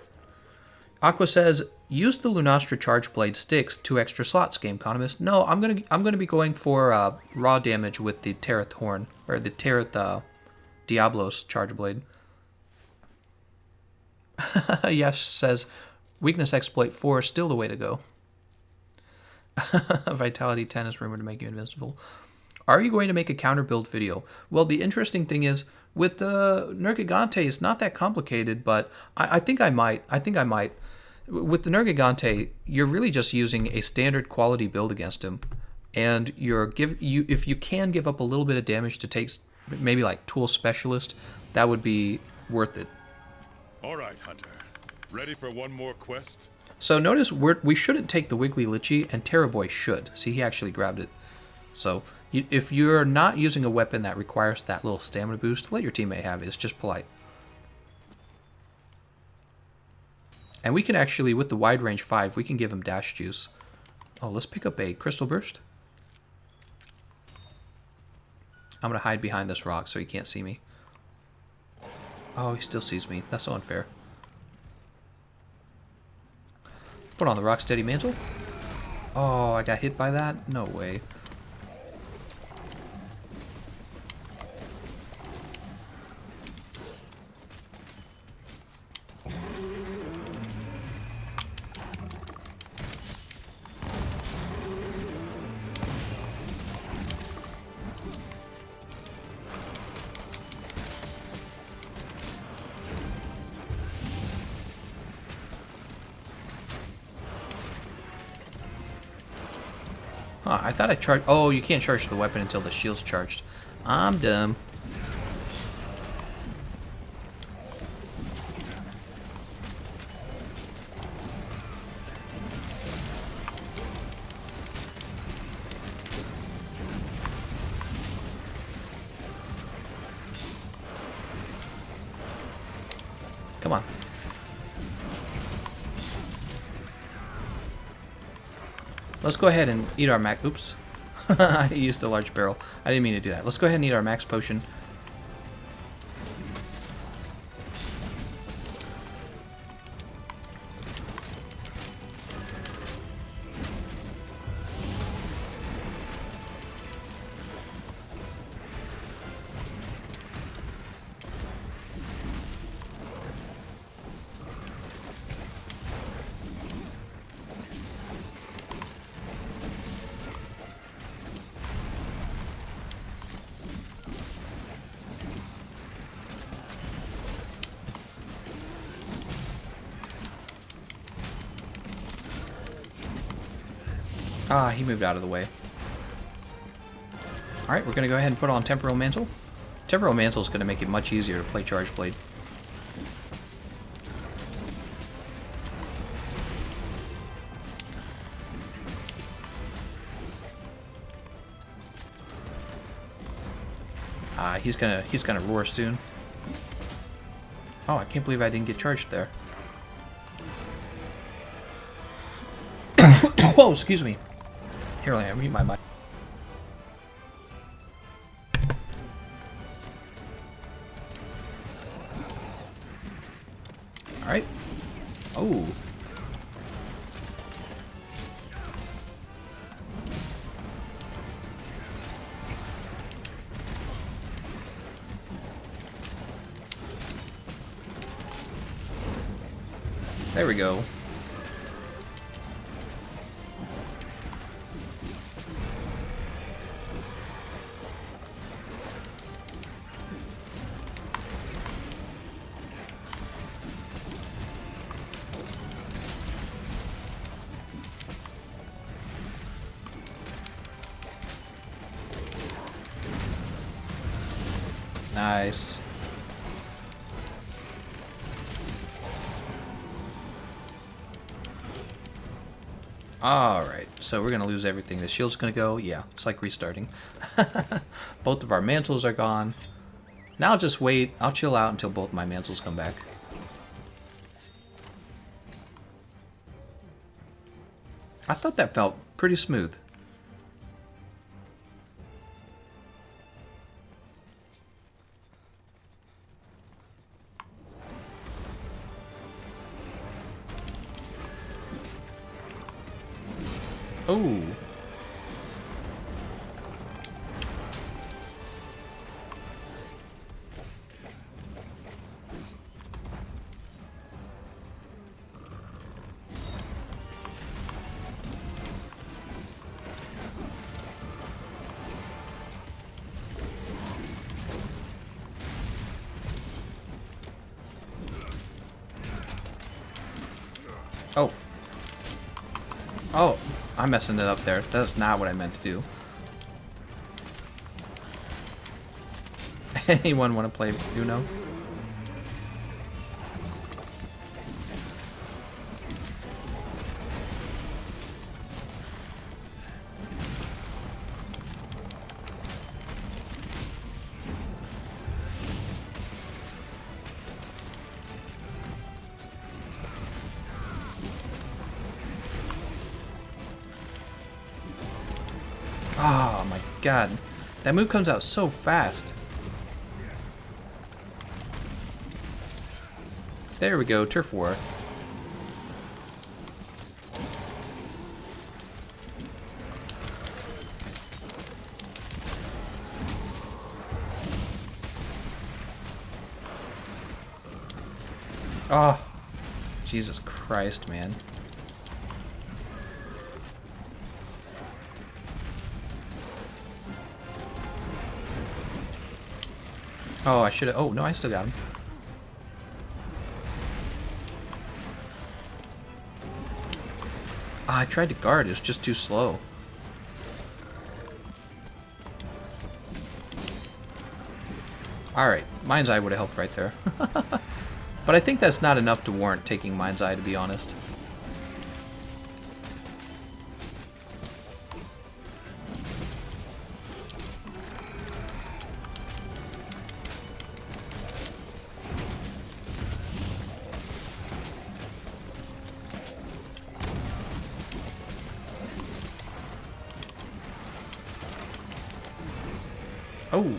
Aqua says, use the Lunastra Charge Blade sticks, 2 extra slots, Gameconomist. No, I'm gonna be going for raw damage with the Terrath Horn, or the Terrath Diablos Charge Blade. Yes says, weakness exploit 4 is still the way to go. Vitality 10 is rumored to make you invincible. Are you going to make a counter build video? Well, the interesting thing is, With the Nergigante, it's not that complicated, but I think I might. I think I might. With the Nergigante, you're really just using a standard quality build against him, and if you can give up a little bit of damage to take maybe like Tool Specialist, that would be worth it. All right, Hunter. Ready for one more quest? So notice we shouldn't take the Wiggly Litchi, and Terrorboy should. See, he actually grabbed it. So if you're not using a weapon that requires that little stamina boost, let your teammate have it. It's just polite. And we can actually, with the wide range 5, we can give him dash juice. Oh, let's pick up a Crystal Burst. I'm going to hide behind this rock so he can't see me. Oh, he still sees me. That's so unfair. Put on the Rocksteady Mantle. Oh, I got hit by that? No way. Huh, I thought I charged... Oh, you can't charge the weapon until the shield's charged. I'm dumb. Come on. Let's go ahead and eat our max. Oops. I used a large barrel. I didn't mean to do that. Let's go ahead and eat our max potion. Ah, he moved out of the way. Alright, we're going to go ahead and put on Temporal Mantle. Temporal Mantle is going to make it much easier to play Charge Blade. He's gonna roar soon. Oh, I can't believe I didn't get charged there. Whoa, excuse me. Here, let me mute my mic. Alright. Oh. There we go. Nice. Alright, so we're going to lose everything. The shield's going to go. Yeah, it's like restarting. Both of our mantles are gone. Now I'll just wait. I'll chill out until both my mantles come back. I thought that felt pretty smooth. Oh. Oh. Oh, I'm messing it up there. That's not what I meant to do. Anyone want to play Uno? Oh my god. That move comes out so fast. There we go, turf war. Oh, Jesus Christ, man. Oh, I should have. Oh, no, I still got him. I tried to guard, it was just too slow. Alright, Mind's Eye would have helped right there. But I think that's not enough to warrant taking Mind's Eye, to be honest. Oh.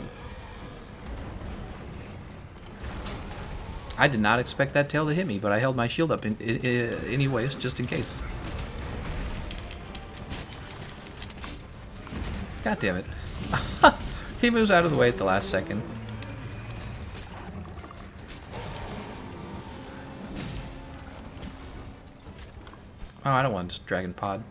I did not expect that tail to hit me, but I held my shield up anyways, just in case. God damn it. He moves out of the way at the last second. Oh, I don't want this dragon pod.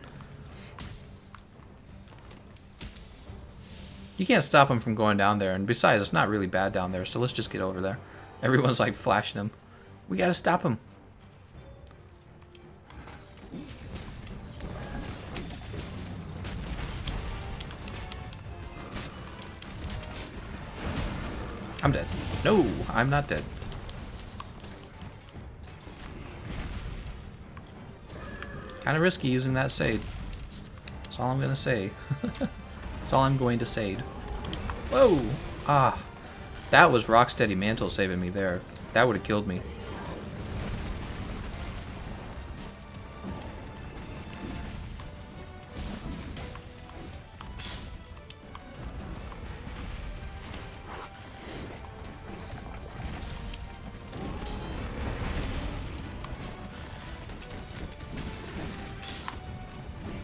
You can't stop him from going down there, and besides, it's not really bad down there, so let's just get over there. Everyone's like flashing him. We gotta stop him. I'm dead. No, I'm not dead. Kind of risky using that Sade. That's all I'm gonna say. That's all I'm going to say. Whoa! Ah. That was Rocksteady Mantle saving me there. That would have killed me.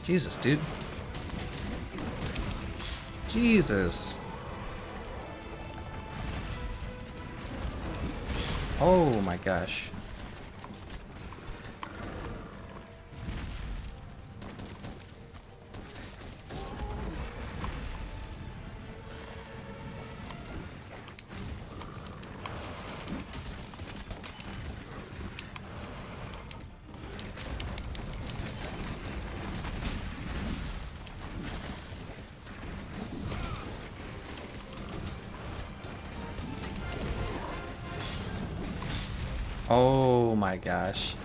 Jesus, dude. Jesus. Oh my gosh. Oh my gosh.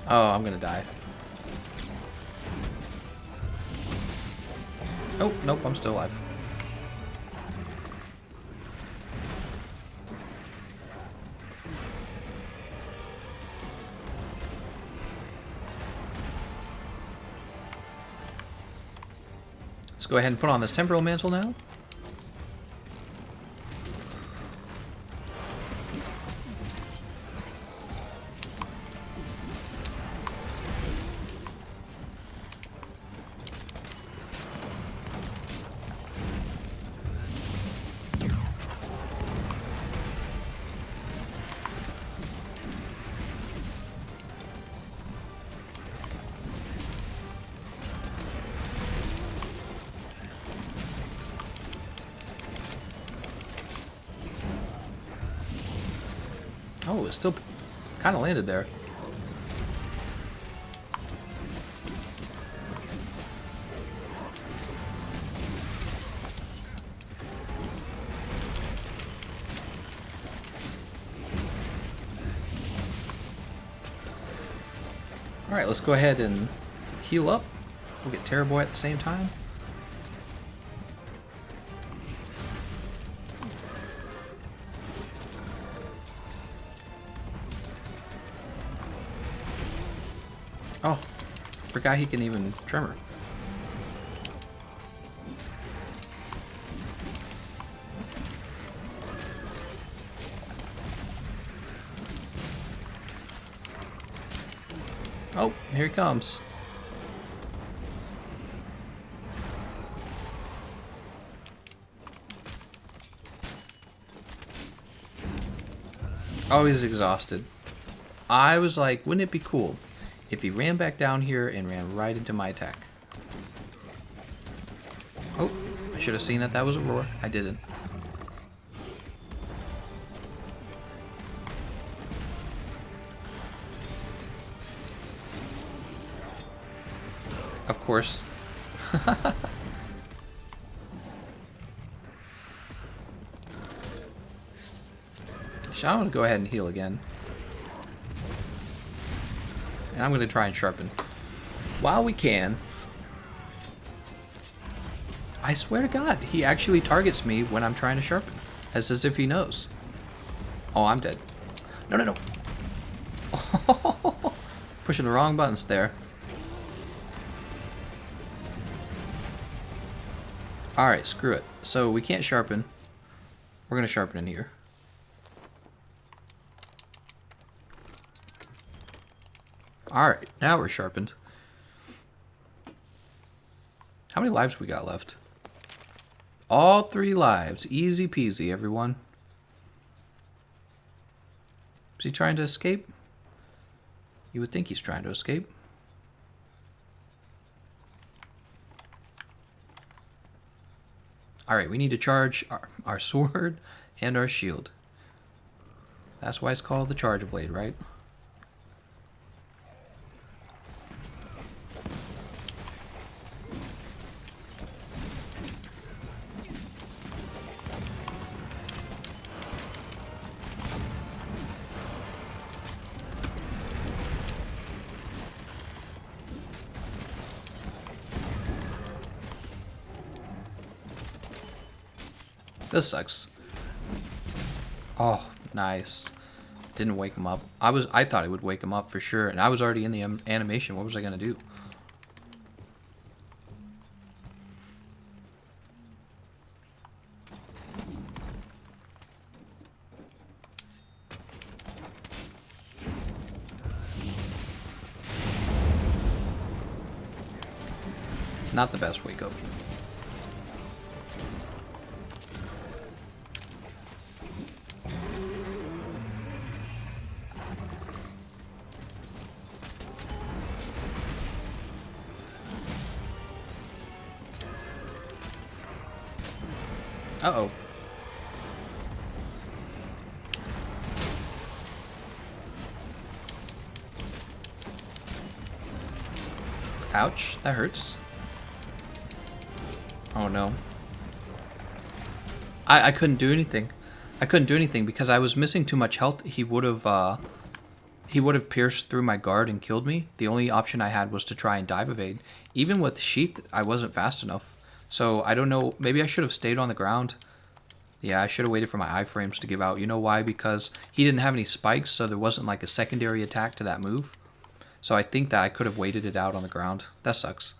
Oh, I'm gonna die. Oh, nope, I'm still alive. Let's go ahead and put on this temporal mantle now. Oh, it still kind of landed there. Alright, let's go ahead and heal up. We'll get Terror Boy at the same time. Oh, forgot he can even tremor. Oh, here he comes. Oh, he's exhausted. I was like, wouldn't it be cool if he ran back down here and ran right into my attack? Oh, I should have seen that that was a roar. I didn't. Of course. I'm going to go ahead and heal again. And I'm going to try and sharpen. While we can. I swear to God, he actually targets me when I'm trying to sharpen. As if he knows. Oh, I'm dead. No, no, no. Pushing the wrong buttons there. Alright, screw it. So we can't sharpen. We're going to sharpen in here. Alright, now we're sharpened. How many lives we got left? All 3 lives. Easy peasy, everyone. Is he trying to escape? You would think he's trying to escape. Alright, we need to charge our sword and our shield. That's why it's called the Charge Blade, right? This sucks. Oh, nice. Didn't wake him up. I thought it would wake him up for sure, and I was already in the animation. What was I gonna do? Not the best wake up. Uh-oh. Ouch, that hurts. Oh no. I couldn't do anything. I couldn't do anything because I was missing too much health. He would have pierced through my guard and killed me. The only option I had was to try and dive evade. Even with Sheath, I wasn't fast enough. So I don't know, maybe I should have stayed on the ground. Yeah, I should have waited for my iframes to give out. You know why? Because he didn't have any spikes, so there wasn't like a secondary attack to that move. So I think that I could have waited it out on the ground. That sucks.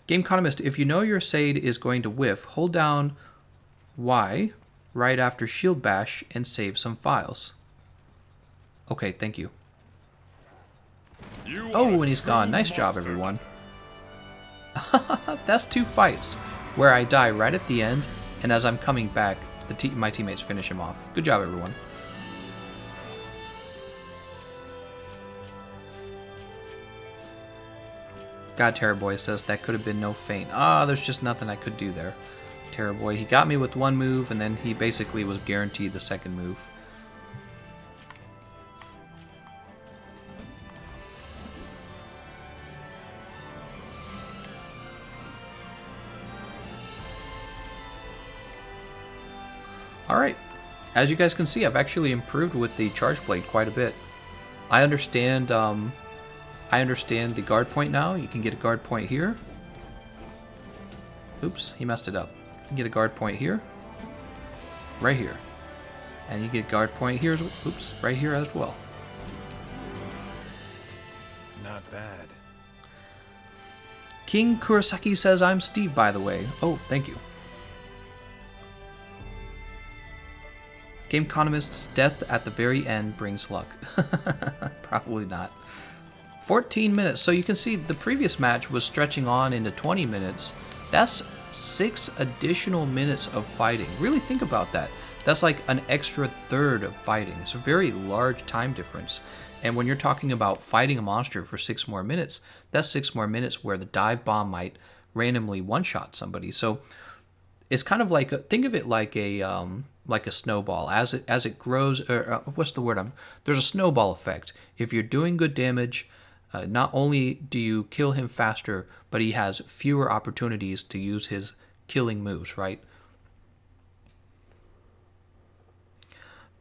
Gameconomist, if you know your Sade is going to whiff, hold down Y right after Shield Bash and save some files. Okay, thank you. Oh, and he's gone. Nice job, everyone. That's 2 fights where I die right at the end, and as I'm coming back, my teammates finish him off. Good job, everyone. God, Terror Boy says that could have been no feint. Ah, there's just nothing I could do there. Terror Boy, he got me with 1 move, and then he basically was guaranteed the 2nd move. Alright, as you guys can see, I've actually improved with the charge blade quite a bit. I understand the guard point now. You can get a guard point here. Oops, he messed it up. You can get a guard point here. Right here. And you get a guard point here, oops, right here as well. Not bad. King Kurosaki says, I'm Steve, by the way. Oh, thank you. Gameconomist's death at the very end brings luck. Probably not. 14 minutes. So you can see the previous match was stretching on into 20 minutes. That's 6 additional minutes of fighting. Really think about that. That's like an extra third of fighting. It's a very large time difference. And when you're talking about fighting a monster for 6 more minutes, that's 6 more minutes where the dive bomb might randomly one-shot somebody. So it's kind of like think of it like a snowball. As it grows, or what's the word? There's a snowball effect. If you're doing good damage, not only do you kill him faster, but he has fewer opportunities to use his killing moves, right?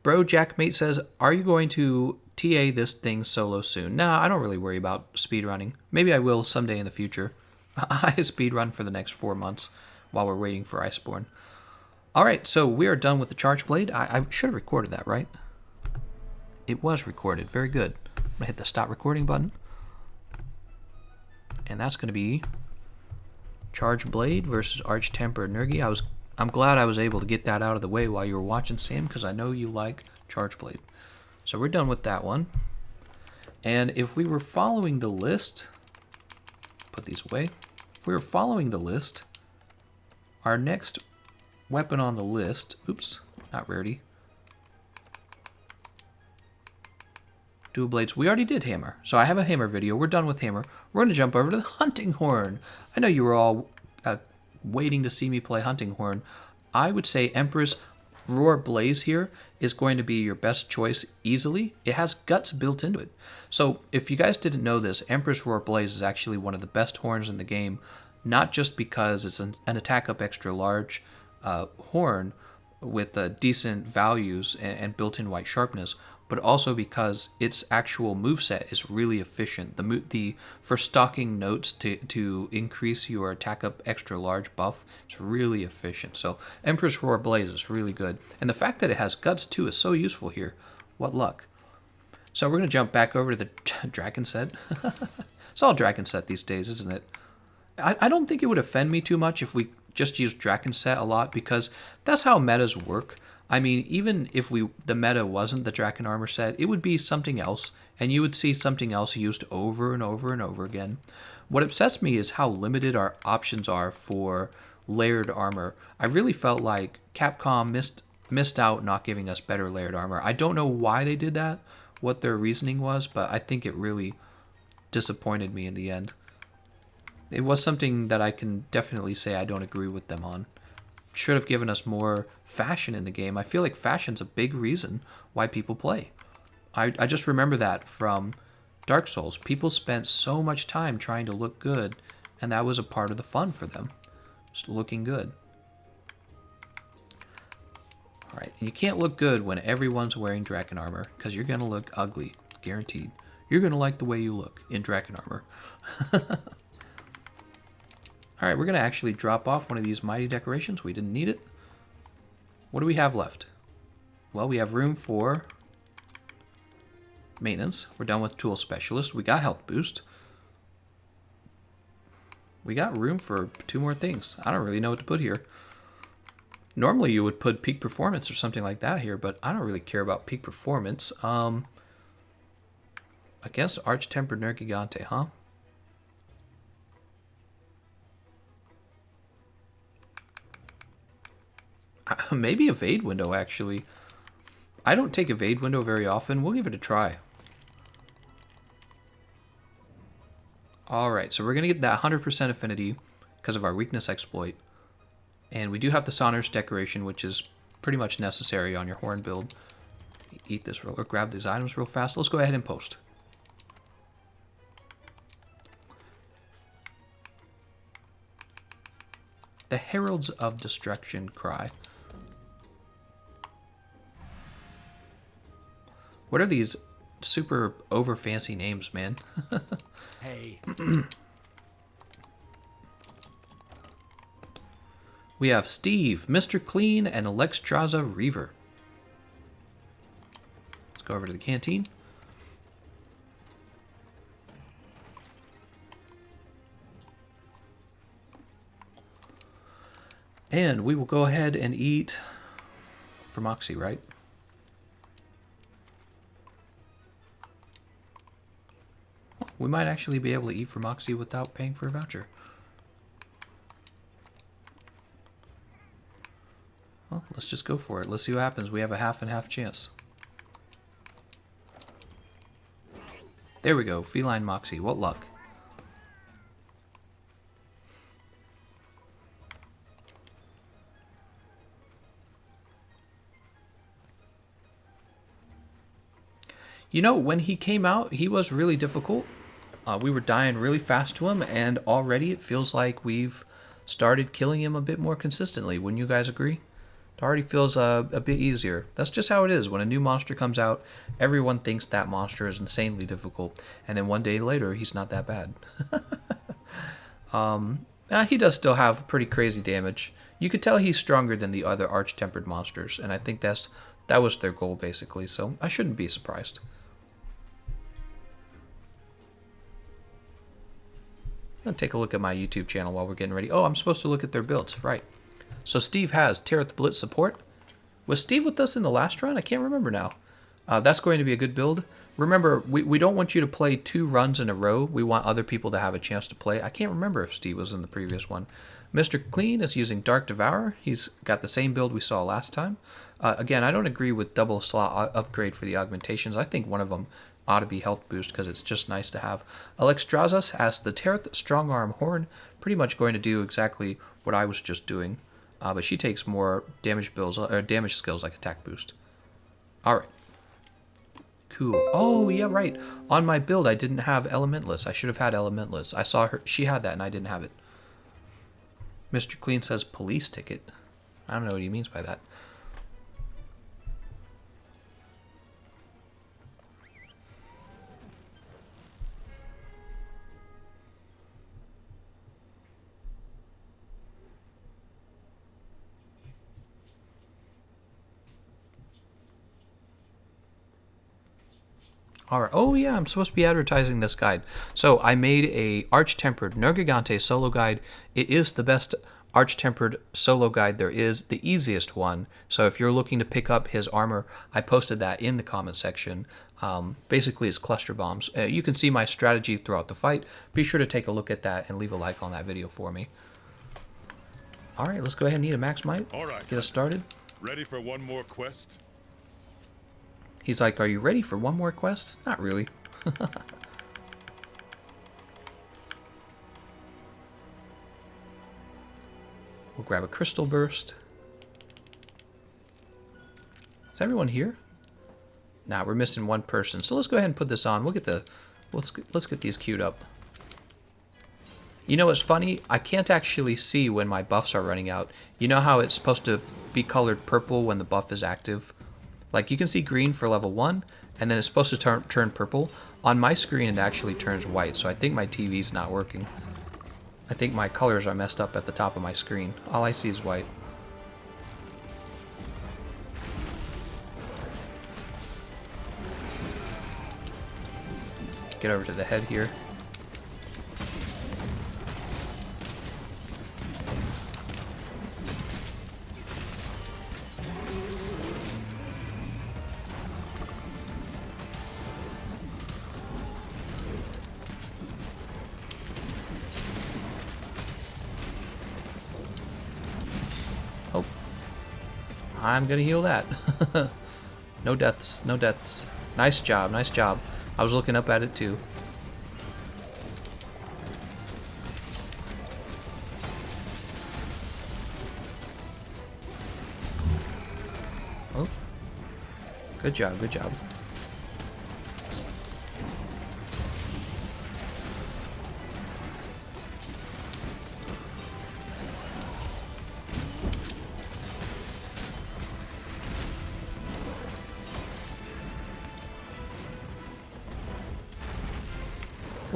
Bro Jackmate says, are you going to TA this thing solo soon? Nah, I don't really worry about speedrunning. Maybe I will someday in the future. I speedrun for the next 4 months while we're waiting for Iceborne. Alright, so we are done with the charge blade. I should have recorded that, right? It was recorded. Very good. I'm going to hit the stop recording button. And that's going to be charge blade versus Arch Temper Nergi. I'm glad I was able to get that out of the way while you were watching, Sam, because I know you like charge blade. So we're done with that one. And if we were following the list, put these away. If we were following the list, our next weapon on the list, oops, not rarity. Dual blades. We already did hammer, so I have a hammer video. We're done with hammer. We're going to jump over to the hunting horn. I know you were all waiting to see me play hunting horn. I would say Empress Roar Blaze here is going to be your best choice easily. It has guts built into it. So if you guys didn't know this, Empress Roar Blaze is actually one of the best horns in the game, not just because it's an attack up extra large horn with decent values and built-in white sharpness, but also because its actual moveset is really efficient. For stocking notes to increase your attack up extra large buff, it's really efficient. So Empress Roar Blaze is really good. And the fact that it has guts too is so useful here. What luck. So we're going to jump back over to the Dragon set. It's all Dragon set these days, isn't it? I don't think it would offend me too much if we just use Draken set a lot, because that's how metas work. I mean, even if the meta wasn't the Draken armor set, it would be something else, and you would see something else used over and over and over again. What upsets me is how limited our options are for layered armor. I really felt like Capcom missed out not giving us better layered armor. I don't know why they did that, what their reasoning was, but I think it really disappointed me in the end. It was something that I can definitely say I don't agree with them on. Should have given us more fashion in the game. I feel like fashion's a big reason why people play. I just remember that from Dark Souls. People spent so much time trying to look good, and that was a part of the fun for them. Just looking good. Alright, and you can't look good when everyone's wearing Draken armor, because you're going to look ugly. Guaranteed. You're going to like the way you look in Draken armor. Alright, we're going to actually drop off one of these mighty decorations. We didn't need it. What do we have left? Well, we have room for maintenance. We're done with tool specialist. We got health boost. We got room for 2 more things. I don't really know what to put here. Normally you would put peak performance or something like that here, but I don't really care about peak performance. Against Arch Temper Nergigante, huh? Maybe evade window, actually. I don't take evade window very often. We'll give it a try. Alright, so we're going to get that 100% affinity because of our weakness exploit. And we do have the Sonorous decoration, which is pretty much necessary on your horn build. Eat this or grab these items real fast. Let's go ahead and post. The Heralds of Destruction cry. What are these super over fancy names, man? Hey. We have Steve, Mr. Clean, and Alexstrasza Reaver. Let's go over to the canteen. And we will go ahead and eat for Moxie, right? We might actually be able to eat for Moxie without paying for a voucher. Well, let's just go for it. Let's see what happens. We have a half and half chance. There we go. Feline Moxie. What luck. You know, when he came out, he was really difficult. We were dying really fast to him, and already it feels like we've started killing him a bit more consistently. Wouldn't you guys agree? It already feels a bit easier. That's just how it is. When a new monster comes out, everyone thinks that monster is insanely difficult, and then one day later, he's not that bad. He does still have pretty crazy damage. You could tell he's stronger than the other arch-tempered monsters, and I think that was their goal, basically, so I shouldn't be surprised. I'll take a look at my YouTube channel while we're getting ready. Oh, I'm supposed to look at their builds, right. So Steve has Terreth Blitz support. Was Steve with us in the last run? I can't remember now. That's going to be a good build. Remember, we don't want you to play 2 runs in a row. We want other people to have a chance to play. I can't remember if Steve was in the previous one. Mr. Clean is using Dark Devourer. He's got the same build we saw last time. Again, I don't agree with double slot upgrade for the augmentations. I think one of them ought to be health boost because it's just nice to have. Alexstrasza has the Terreth Strong Arm Horn, pretty much going to do exactly what I was just doing, but she takes more damage builds or damage skills like attack boost. All right, cool. Oh yeah, right. On my build, I didn't have Elementless. I should have had Elementless. I saw her; she had that, and I didn't have it. Mr. Clean says police ticket. I don't know what he means by that. All right. Oh yeah, I'm supposed to be advertising this guide. So I made a Arch-Tempered Nergigante solo guide. It is the best Arch-Tempered solo guide there is, the easiest one. So if you're looking to pick up his armor, I posted that in the comment section. Basically, it's cluster bombs. You can see my strategy throughout the fight. Be sure to take a look at that and leave a like on that video for me. All right, let's go ahead and eat a max might. All right. Get us started. Ready for one more quest? He's like, are you ready for one more quest? Not really. We'll grab a crystal burst. Is everyone here? Nah, we're missing one person. So let's go ahead and put this on. We'll get the let's get these queued up. You know what's funny? I can't actually see when my buffs are running out. You know how it's supposed to be colored purple when the buff is active? Like, you can see green for level 1, and then it's supposed to turn purple. On my screen, it actually turns white, so I think my TV's not working. I think my colors are messed up at the top of my screen. All I see is white. Get over to the head here. I'm gonna heal that. No deaths, no deaths. Nice job, nice job. I was looking up at it too. Oh. Good job, good job.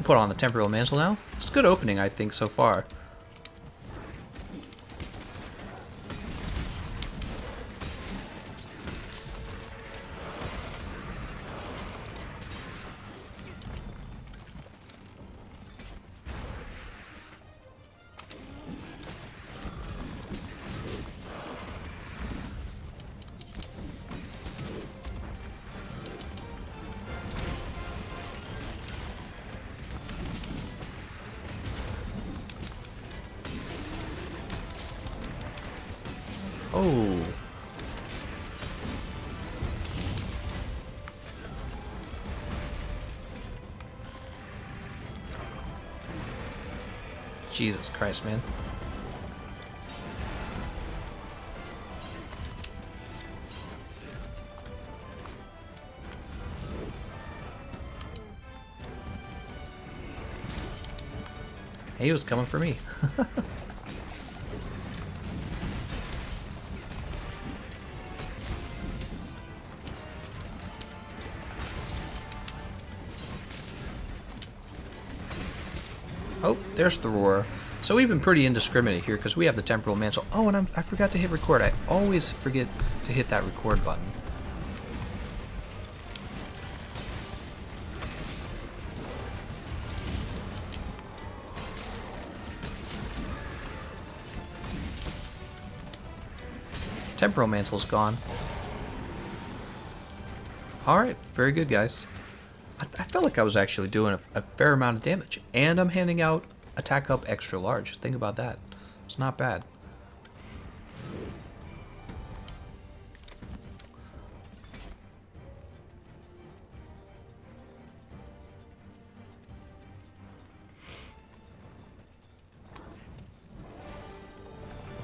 We'll put on the temporal mantle now. It's a good opening, I think, so far. Oh. Jesus Christ, man. He was coming for me. Oh, there's the roar. So we've been pretty indiscriminate here because we have the temporal mantle. Oh, and I forgot to hit record. I always forget to hit that record button. Temporal mantle's gone. Alright, very good, guys. I felt like I was actually doing a fair amount of damage. And I'm handing out attack up extra large. Think about that. It's not bad.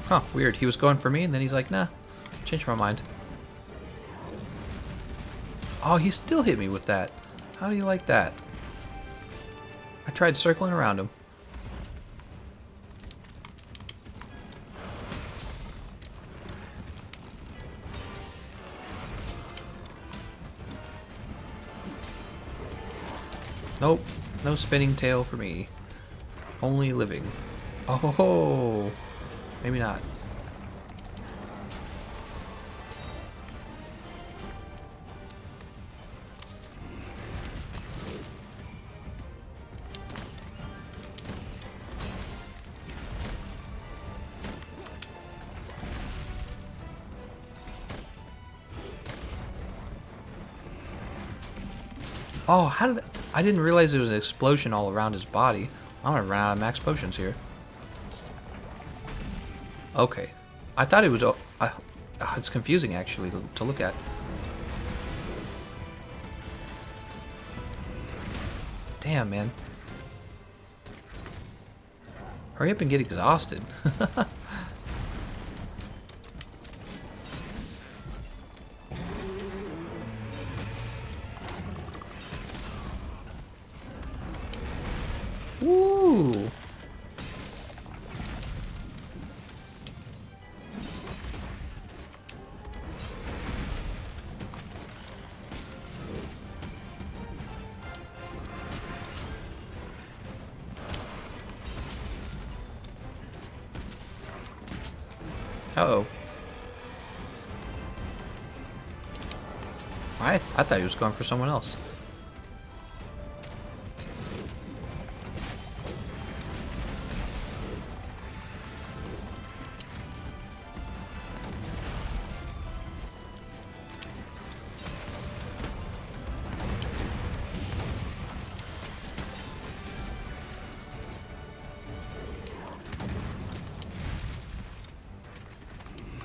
Huh, weird. He was going for me and then he's like, nah, changed my mind. Oh, he still hit me with that. How do you like that? I tried circling around him. Nope, no spinning tail for me. Only living. Oh ho ho! Maybe not. Oh, how did that? I didn't realize there was an explosion all around his body. I'm gonna run out of max potions here. Okay. I thought it was... it's confusing, actually, to look at. Damn, man. Hurry up and get exhausted. Woo! Uh-oh. I thought he was going for someone else.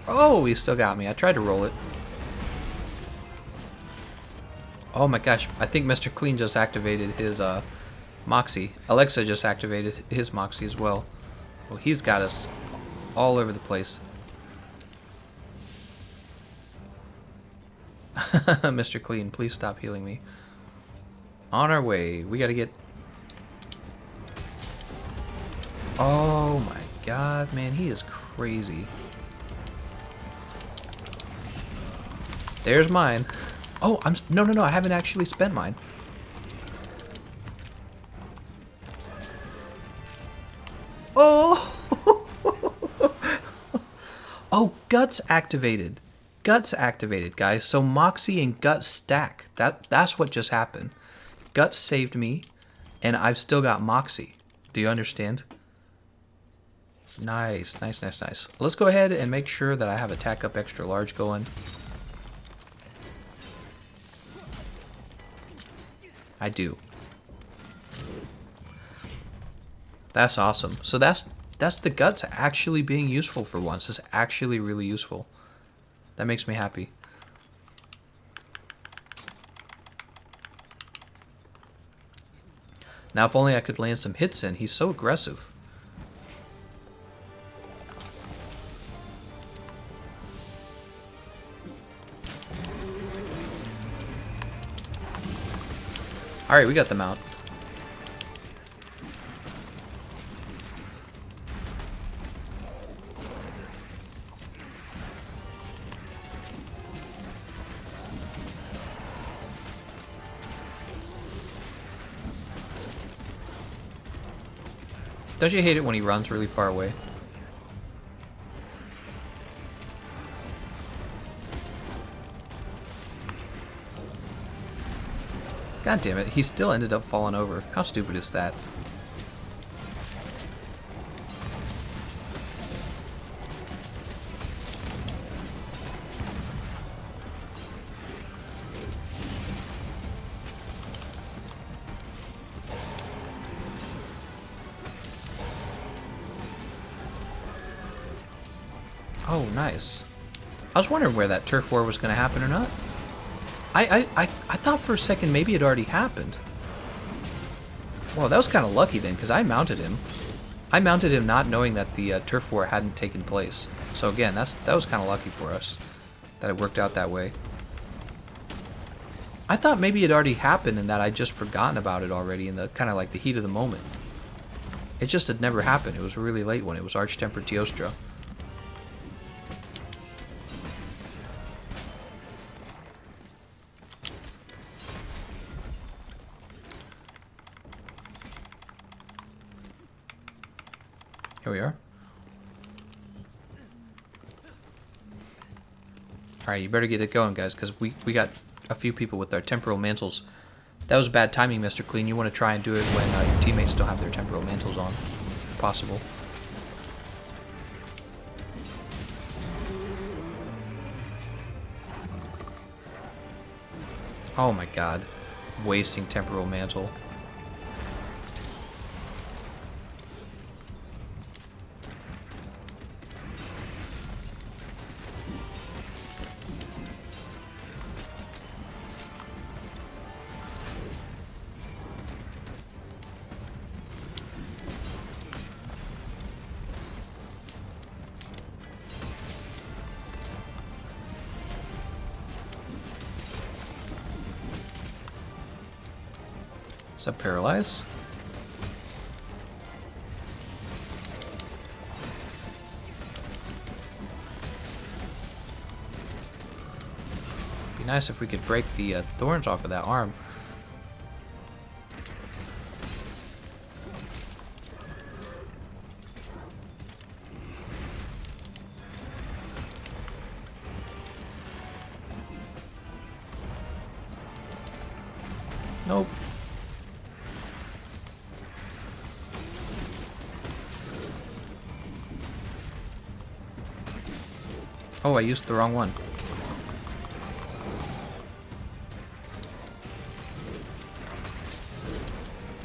Oh, he still got me. I tried to roll it. Oh my gosh, I think Mr. Clean just activated his Moxie. Alexa just activated his Moxie as well. Well, he's got us all over the place. Mr. Clean, please stop healing me. On our way. We gotta get... Oh my god, man, he is crazy. There's mine. Oh, no, I haven't actually spent mine. Guts activated. Guts activated, guys. So Moxie and Guts stack. That's what just happened. Guts saved me, and I've still got Moxie. Do you understand? Nice, nice, nice, nice. Let's go ahead and make sure that I have attack up extra large going. I do. That's awesome. So that's the Guts actually being useful for once. It's actually really useful. That makes me happy. Now if only I could land some hits in. He's so aggressive. Alright, we got them out. Don't you hate it when he runs really far away? God damn it, he still ended up falling over. How stupid is that? Oh, nice. I was wondering where that turf war was going to happen or not. I thought for a second maybe it already happened. Well, that was kind of lucky then, because I mounted him. I mounted him not knowing that the turf war hadn't taken place. So again, that was kind of lucky for us that it worked out that way. I thought maybe it already happened and that I'd just forgotten about it already in the kind of like the heat of the moment. It just had never happened. It was really late when it was Arch-Tempered Teostra. Here we are. Alright, you better get it going, guys, because we got a few people with their temporal mantles. That was bad timing, Mr. Clean. You want to try and do it when your teammates don't have their temporal mantles on, if possible. Oh my god. Wasting temporal mantle. Sub paralyze. Be nice if we could break the thorns off of that arm. Nope. Oh, I used the wrong one.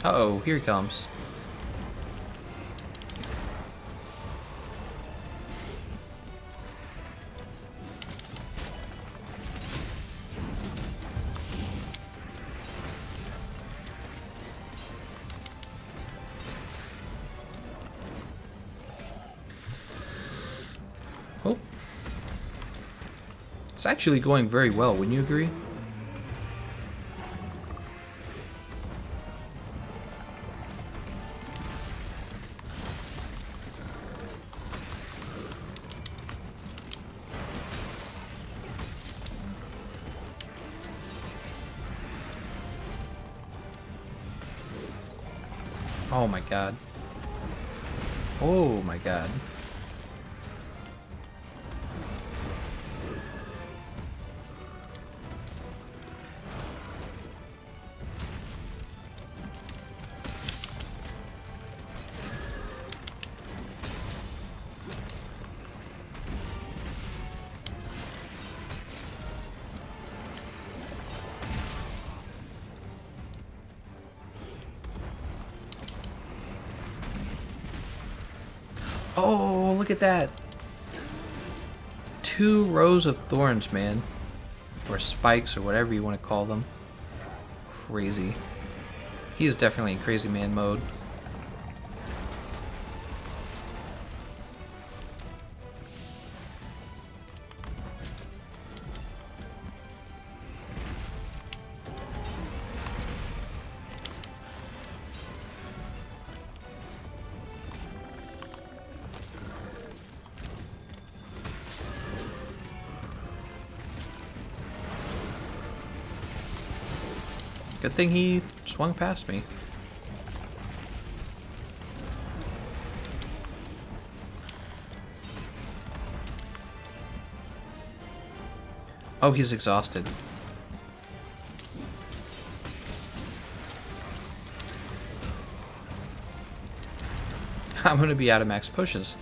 Uh-oh, here he comes. Oh. It's actually going very well, wouldn't you agree? Oh my god. Oh my god. Oh, look at that. 2 rows of thorns, man. Or spikes, or whatever you want to call them. Crazy. He is definitely in crazy man mode. Good thing he swung past me. Oh, he's exhausted. I'm gonna be out of max potions.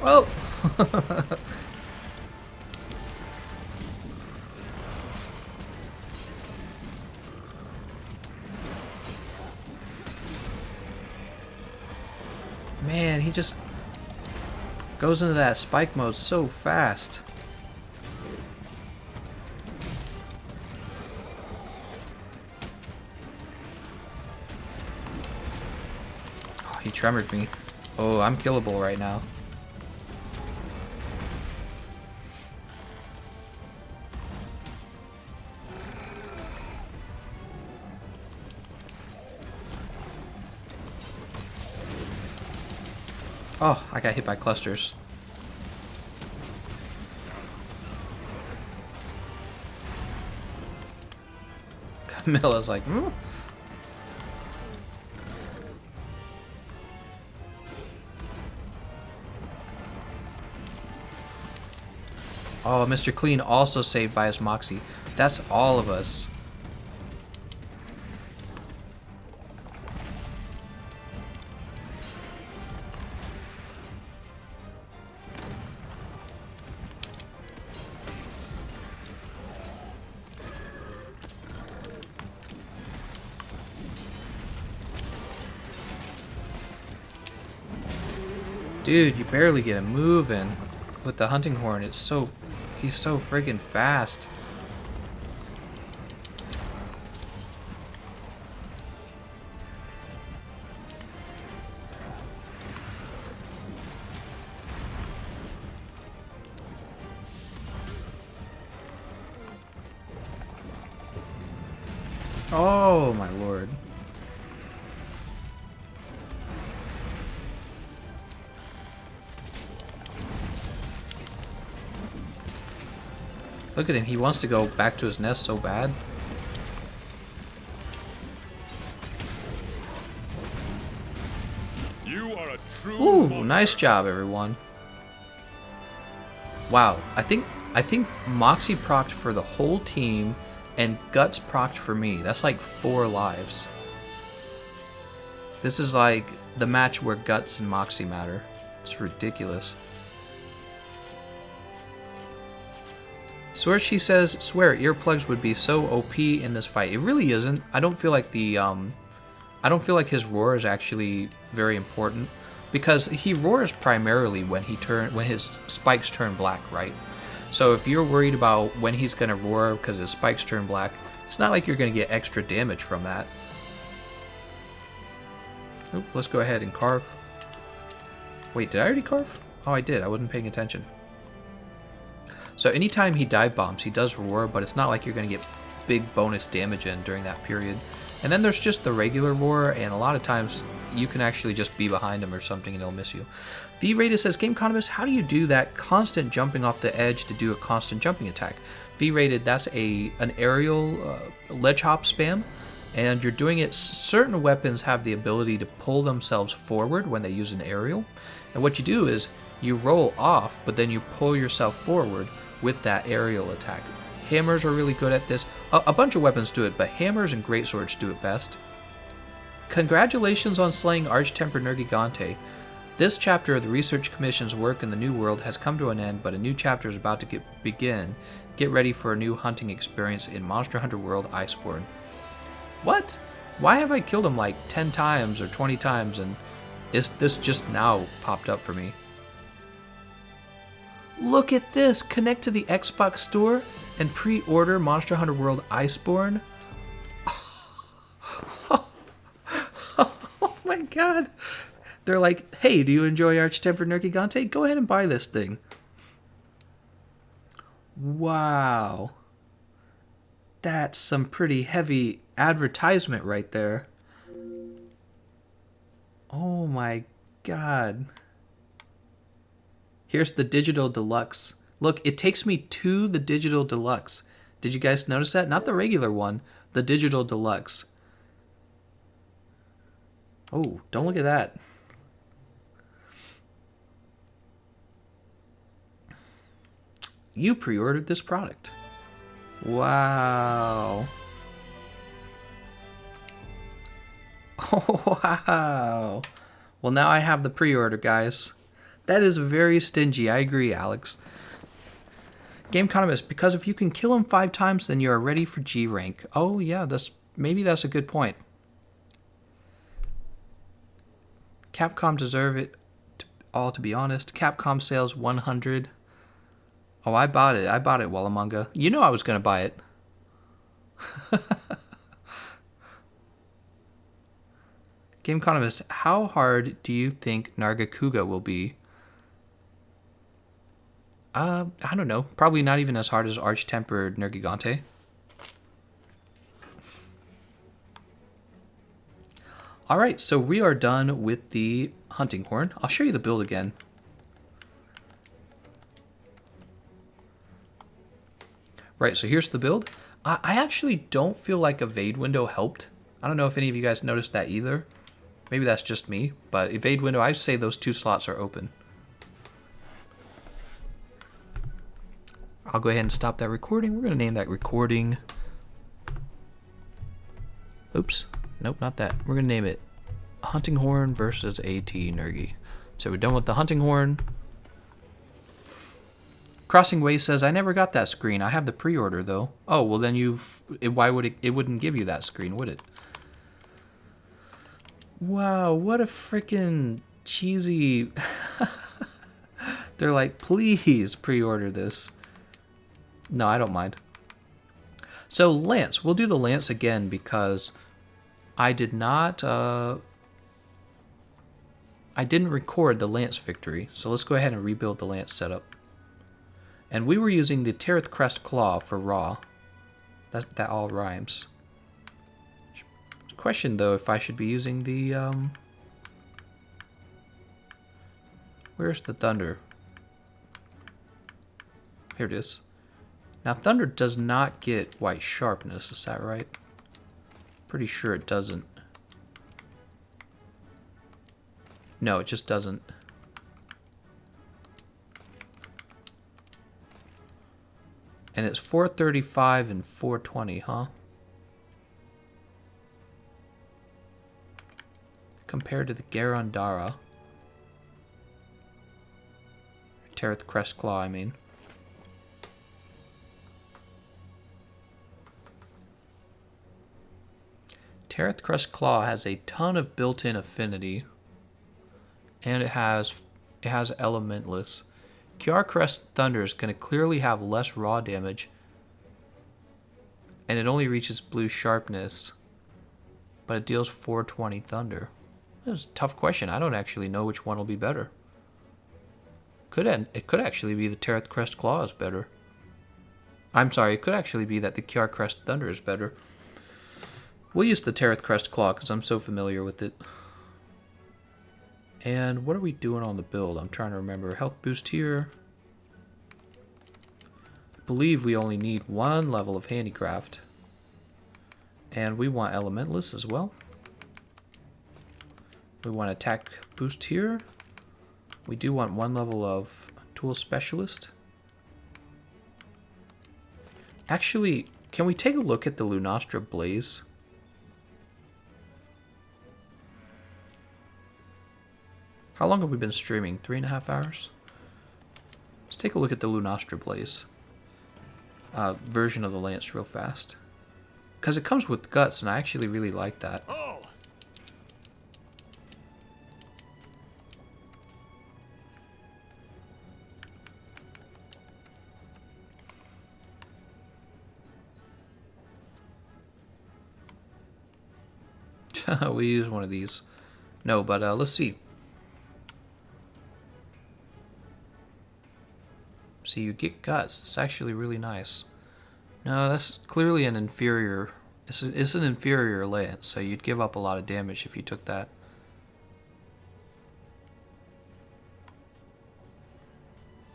Oh! Man, he just goes into that spike mode so fast. Oh, he tremored me. Oh, I'm killable right now. Oh, I got hit by clusters. Camilla's like, hmm? Oh, Mr. Clean also saved by his Moxie. That's all of us. Dude, you barely get him moving with the hunting horn. He's so friggin' fast. Oh my lord. Look at him, he wants to go back to his nest so bad. You are a true Ooh, monster. nice job, everyone. Wow, I think Moxie procced for the whole team and Guts procced for me. That's like 4 lives. This is like the match where Guts and Moxie matter. It's ridiculous. Swear she says, swear earplugs would be so OP in this fight. It really isn't. I don't feel like his roar is actually very important because he roars primarily when his spikes turn black, right? So if you're worried about when he's gonna roar because his spikes turn black, it's not like you're gonna get extra damage from that. Oop, let's go ahead and carve. Wait, did I already carve? Oh, I did. I wasn't paying attention. So anytime he dive bombs, he does roar, but it's not like you're going to get big bonus damage in during that period. And then there's just the regular roar, and a lot of times you can actually just be behind him or something and he'll miss you. V-Rated says, Gameconomist, how do you do that constant jumping off the edge to do a constant jumping attack? V-Rated, that's an aerial ledge hop spam, and you're doing it. Certain weapons have the ability to pull themselves forward when they use an aerial. And what you do is you roll off, but then you pull yourself forward with that aerial attack. Hammers are really good at this. A bunch of weapons do it, but hammers and greatswords do it best. Congratulations on slaying Arch-Temper Nergigante. This chapter of the Research Commission's work in the New World has come to an end, but a new chapter is about to begin. Get ready for a new hunting experience in Monster Hunter World Iceborne. What? Why have I killed him like 10 times or 20 times and this just now popped up for me? Look at this! Connect to the Xbox Store and pre-order Monster Hunter World Iceborne. Oh my god! They're like, hey, do you enjoy Arch-Temper Nergigante? Go ahead and buy this thing. Wow. That's some pretty heavy advertisement right there. Oh my god. Here's the Digital Deluxe. Look, it takes me to the Digital Deluxe. Did you guys notice that? Not the regular one, the Digital Deluxe. Oh, don't look at that. You pre-ordered this product. Wow. Oh, wow. Well, now I have the pre-order, guys. That is very stingy. I agree, Alex. Gameconomist, because if you can kill him 5 times, then you are ready for G rank. Oh, yeah, maybe that's a good point. Capcom deserve it all, to be honest. Capcom sales 100. Oh, I bought it. I bought it, Wallamanga. You know I was going to buy it. Gameconomist, how hard do you think Nargacuga will be? I don't know. Probably not even as hard as Arch-Tempered Nergigante. Alright, so we are done with the hunting horn. I'll show you the build again. Right, so here's the build. I actually don't feel like evade window helped. I don't know if any of you guys noticed that either. Maybe that's just me, but evade window, I'd say those 2 slots are open. I'll go ahead and stop that recording. We're going to name that recording. Oops. Nope, not that. We're going to name it Hunting Horn versus AT Nergi. So we're done with the hunting horn. Crossing Way says, I never got that screen. I have the pre-order, though. Oh, well then why would it wouldn't give you that screen, would it? Wow, what a freaking cheesy... They're like, please pre-order this. No, I don't mind. So Lance, we'll do the Lance again because I did not... I didn't record the Lance victory. So let's go ahead and rebuild the Lance setup. And we were using the Tereth Crest Claw for raw. That all rhymes. Question though, if I should be using the where's the Thunder? Here it is. Now Thunder does not get white sharpness, is that right? Pretty sure it doesn't. No, it just doesn't. And it's 435 and 420, huh? Compared to the Garandara. Tereth Crest Claw, I mean. Tereth Crest Claw has a ton of built-in affinity. And it has Elementless. QR Crest Thunder is going to clearly have less raw damage. And it only reaches blue sharpness. But it deals 420 Thunder. That's a tough question. I don't actually know which one will be better. It could actually be the Tereth Crest Claw is better. I'm sorry, it could actually be that the QR Crest Thunder is better. We'll use the Tereth Crest Claw because I'm so familiar with it. And what are we doing on the build? I'm trying to remember. Health boost here. I believe we only need 1 level of handicraft. And we want Elementless as well. We want attack boost here. We do want 1 level of tool specialist. Actually, can we take a look at the Lunastra Blaze? How long have we been streaming? 3.5 hours? Let's take a look at the Lunastra Blaze version of the lance real fast. Because it comes with guts, and I actually really like that. Oh! We use one of these. No, but let's see. See, you get guts. It's actually really nice. No, that's clearly an inferior... It's an inferior lance, so you'd give up a lot of damage if you took that.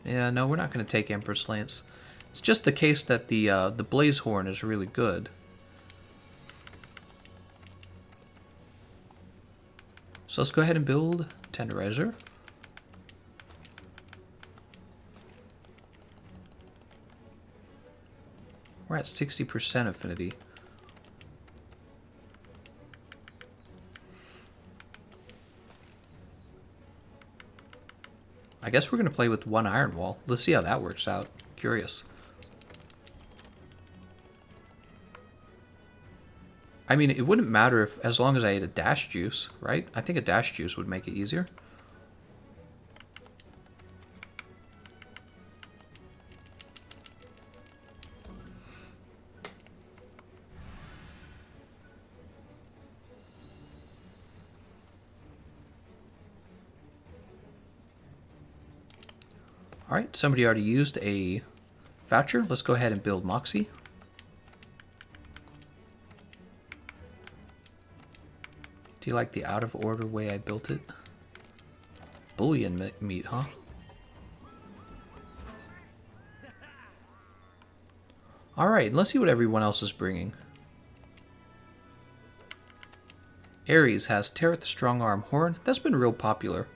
Yeah, no, we're not going to take Empress Lance. It's just the case that the Blaze Horn is really good. So let's go ahead and build Tenderizer. We're at 60% affinity. I guess we're going to play with one Iron Wall. Let's see how that works out. Curious. I mean, it wouldn't matter if, as long as I ate a dash juice, right? I think a dash juice would make it easier. Alright, somebody already used a voucher. Let's go ahead and build Moxie. Do you like the out of order way I built it? Bullion meat, huh? Alright, let's see what everyone else is bringing. Ares has Terreth the Strong Arm Horn. That's been real popular.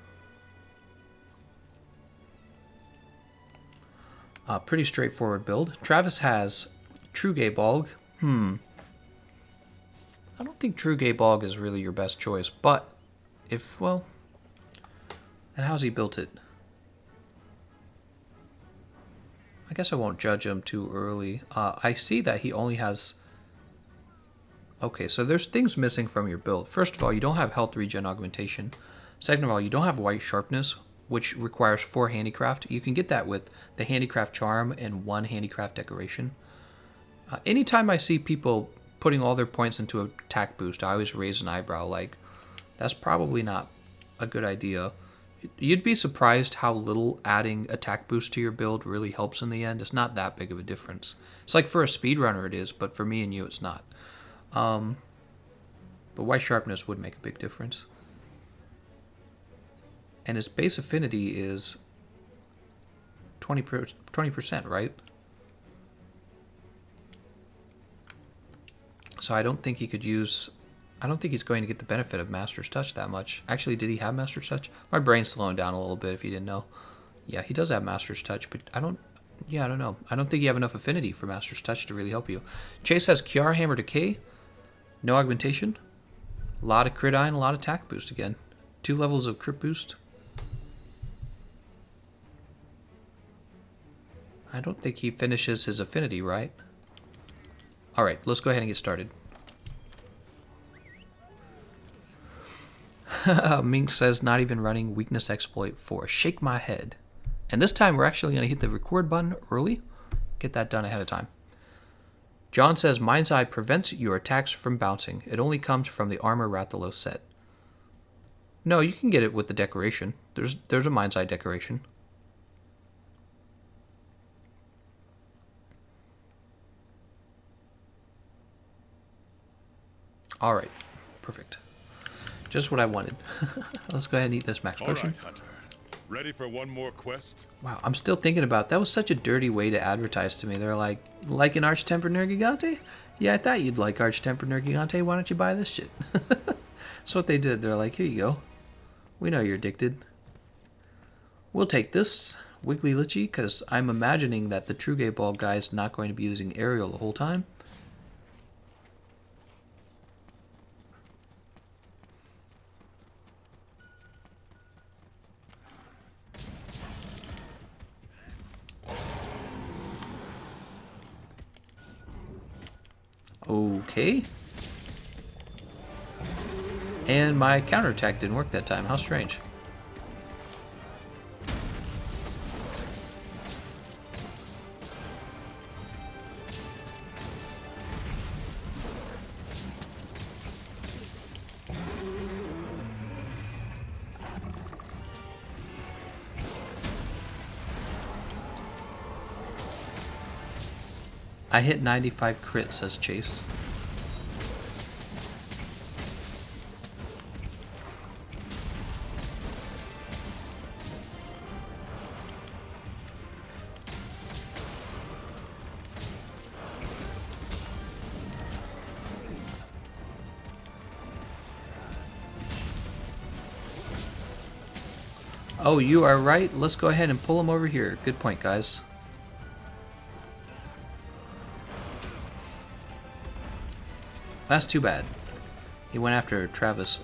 Pretty straightforward build. Travis has Truegay Balg. I don't think Truegay Balg is really your best choice, but if, well... And how's he built it? I guess I won't judge him too early. I see that he only has... Okay, so there's things missing from your build. First of all, you don't have health regen augmentation. Second of all, you don't have white sharpness, which requires 4 handicraft. You can get that with the handicraft charm and 1 handicraft decoration. Anytime I see people putting all their points into attack boost, I always raise an eyebrow, like, that's probably not a good idea. You'd be surprised how little adding attack boost to your build really helps in the end. It's not that big of a difference. It's like for a speedrunner it is, but for me and you it's not. But white sharpness would make a big difference. And his base affinity is 20%, right? So I don't think he could use... I don't think he's going to get the benefit of Master's Touch that much. Actually, did he have Master's Touch? My brain's slowing down a little bit if you didn't know. Yeah, he does have Master's Touch, but I don't... Yeah, I don't know. I don't think you have enough affinity for Master's Touch to really help you. Chase has Kiara Hammer Decay. No augmentation. A lot of crit eye and a lot of attack boost again. 2 levels of crit boost. I don't think he finishes his affinity, right? Alright, let's go ahead and get started. Mink says, not even running weakness exploit 4. Shake my head. And this time we're actually going to hit the record button early. Get that done ahead of time. John says, Mind's Eye prevents your attacks from bouncing. It only comes from the Armor Rathalos set. No, you can get it with the decoration. There's a Mind's Eye decoration. Alright, perfect. Just what I wanted. Let's go ahead and eat this max potion. All right, Hunter. Ready for one more quest? Wow, I'm still thinking about that. Was such a dirty way to advertise to me. They're like an Arch-Tempered Nergigante? Yeah, I thought you'd like Arch-Tempered Nergigante. Why don't you buy this shit? That's what they did. They're like, here you go. We know you're addicted. We'll take this Wiggly Litchi, because I'm imagining that the Truegay Ball guy is not going to be using Aerial the whole time. Okay. And my counterattack didn't work that time. How strange. I hit 95 crit, says Chase. Oh, you are right. Let's go ahead and pull him over here. Good point, guys. That's too bad. He went after Travis.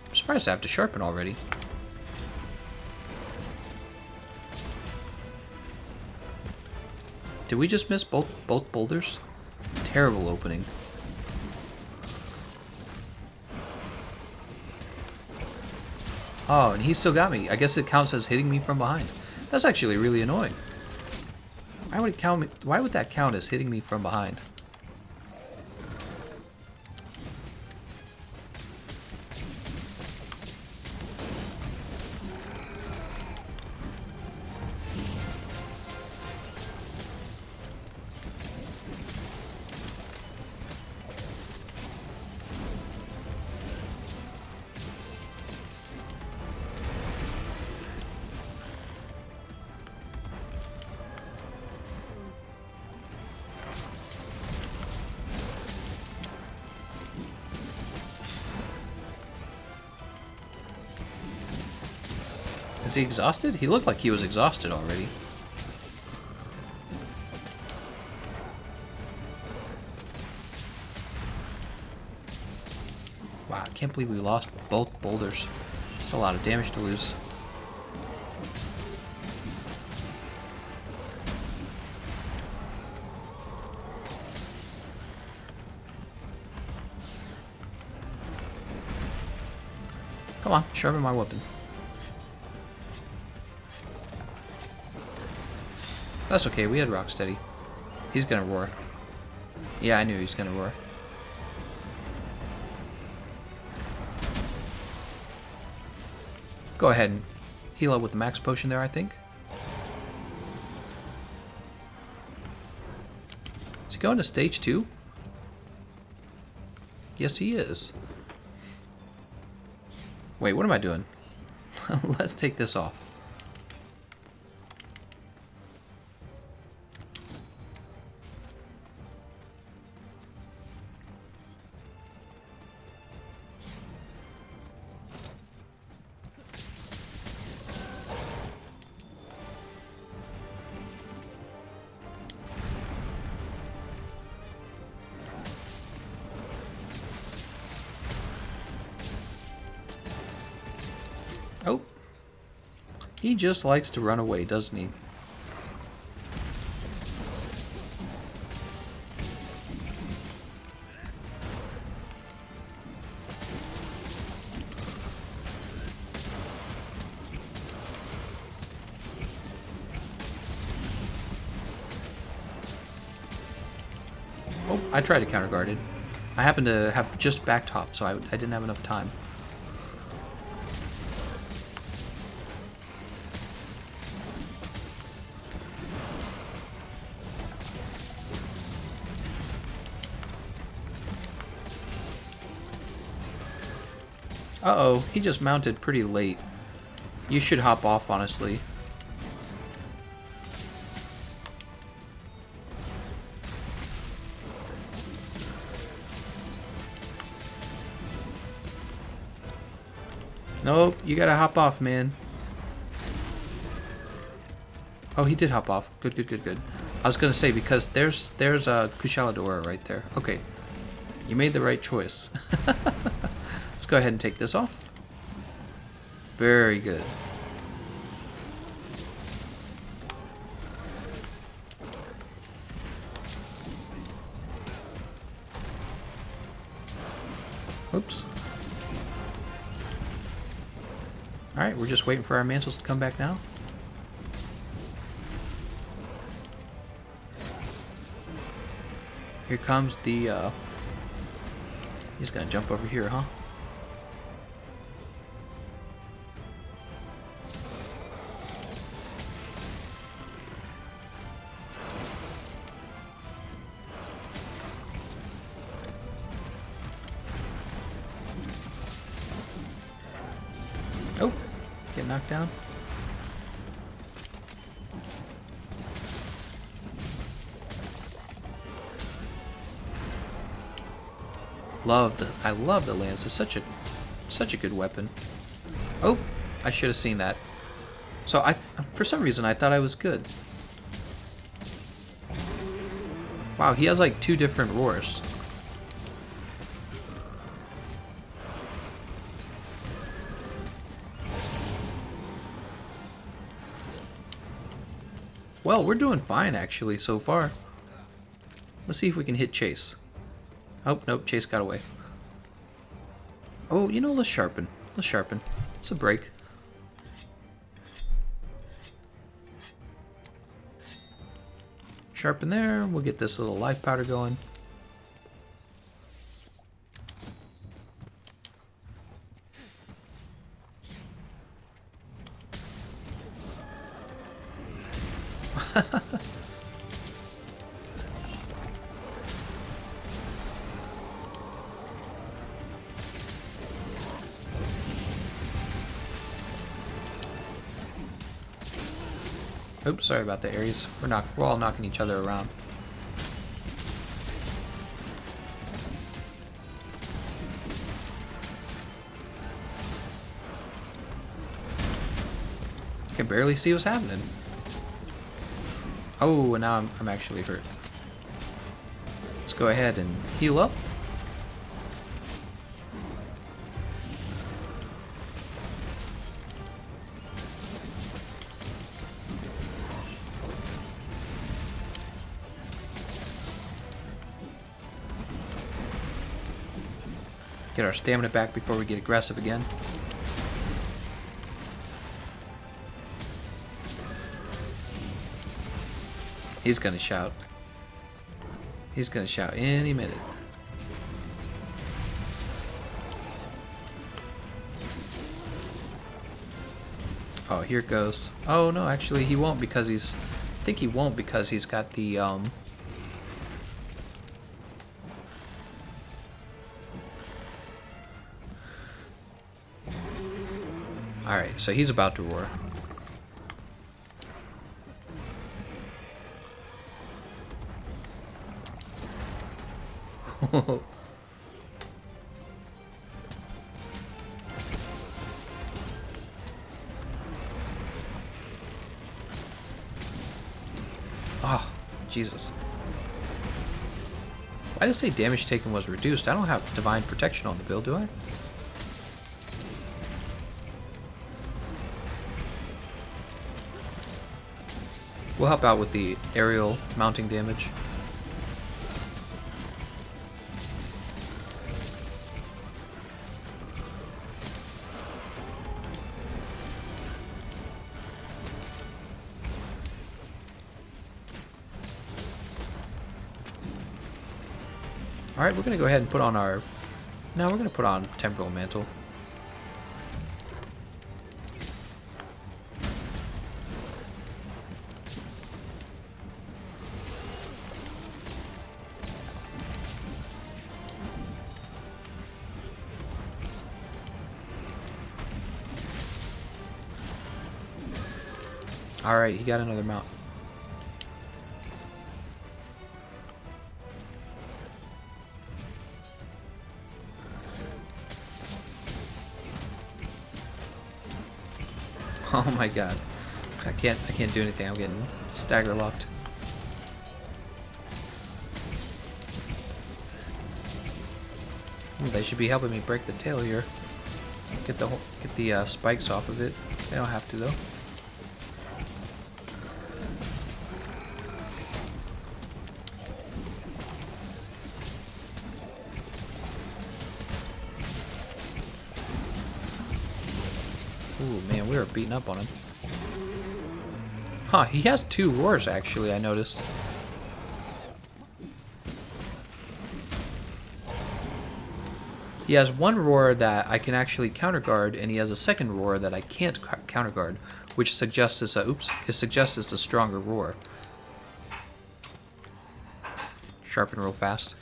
I'm surprised I have to sharpen already. Did we just miss both boulders? Terrible opening. Oh, and he still got me. I guess it counts as hitting me from behind. That's actually really annoying. Why would it count me? Why would that count as hitting me from behind? Is he exhausted? He looked like he was exhausted already. Wow, I can't believe we lost both boulders. That's a lot of damage to lose. Come on, sharpen my weapon. That's okay, we had Rocksteady. He's gonna roar. Yeah, I knew he was gonna roar. Go ahead and heal up with the max potion there, I think. Is he going to stage 2? Yes, he is. Wait, what am I doing? Let's take this off. Oh. He just likes to run away, doesn't he? Oh, I tried to counter guard it. I happened to have just back top, so I didn't have enough time. Uh-oh, he just mounted pretty late. You should hop off, honestly. Nope, you gotta hop off, man. Oh, he did hop off. Good, good, good, good. I was gonna say, because there's a Kushaladora right there. Okay, you made the right choice. Let's go ahead and take this off. Very good. Oops. Alright, we're just waiting for our mantles to come back now. Here comes the, he's gonna jump over here, huh? Oh, get knocked down. I love the lance. It's such a good weapon. Oh, I should have seen that. So for some reason I thought I was good. Wow, he has like 2 different roars. Well, we're doing fine actually so far. Let's see if we can hit Chase. Oh, nope, Chase got away. Oh, you know, let's sharpen. Let's sharpen. It's a break. Sharpen there. We'll get this little life powder going. Oops, sorry about the Ares. We're all knocking each other around. I can barely see what's happening. Oh, and now I'm actually hurt. Let's go ahead and heal up. Get our stamina back before we get aggressive again. He's gonna shout. He's gonna shout any minute. Oh, here it goes. Oh no, actually he won't because he's... I think he won't because he's got the Alright, so he's about to roar. Oh, Jesus. Why did it say damage taken was reduced? I don't have divine protection on the build, do I? We'll help out with the aerial mounting damage. Alright, we're going to go ahead and put on our... No, we're going to put on Temporal Mantle. Alright, he got another mount. Oh my god. I can't do anything. I'm getting stagger locked. They should be helping me break the tail here. Get the spikes off of it. They don't have to though. Ooh, man, we are beating up on him. Huh, he has 2 roars, actually, I noticed. He has 1 roar that I can actually counterguard, and he has a 2nd roar that I can't counterguard, which suggests it's a stronger roar. Sharpen real fast.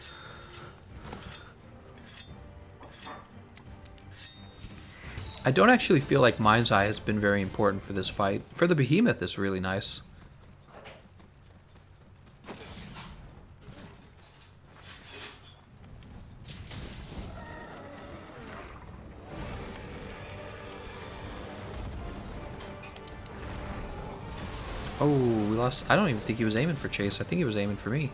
I don't actually feel like Mind's Eye has been very important for this fight. For the behemoth, it's really nice. Oh, we lost. I don't even think he was aiming for Chase. I think he was aiming for me.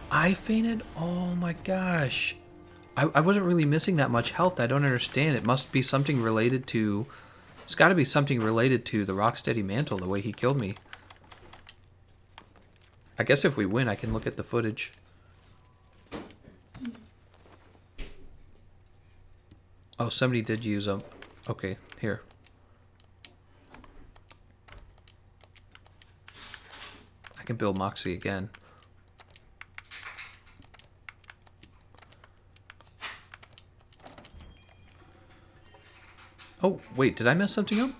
I fainted? Oh my gosh. I wasn't really missing that much health. I don't understand. It must be something related to... It's got to be something related to the Rocksteady Mantle, the way he killed me. I guess if we win, I can look at the footage. Oh, somebody did use them. Okay, here. I can build Moxie again. Oh, wait, did I mess something up?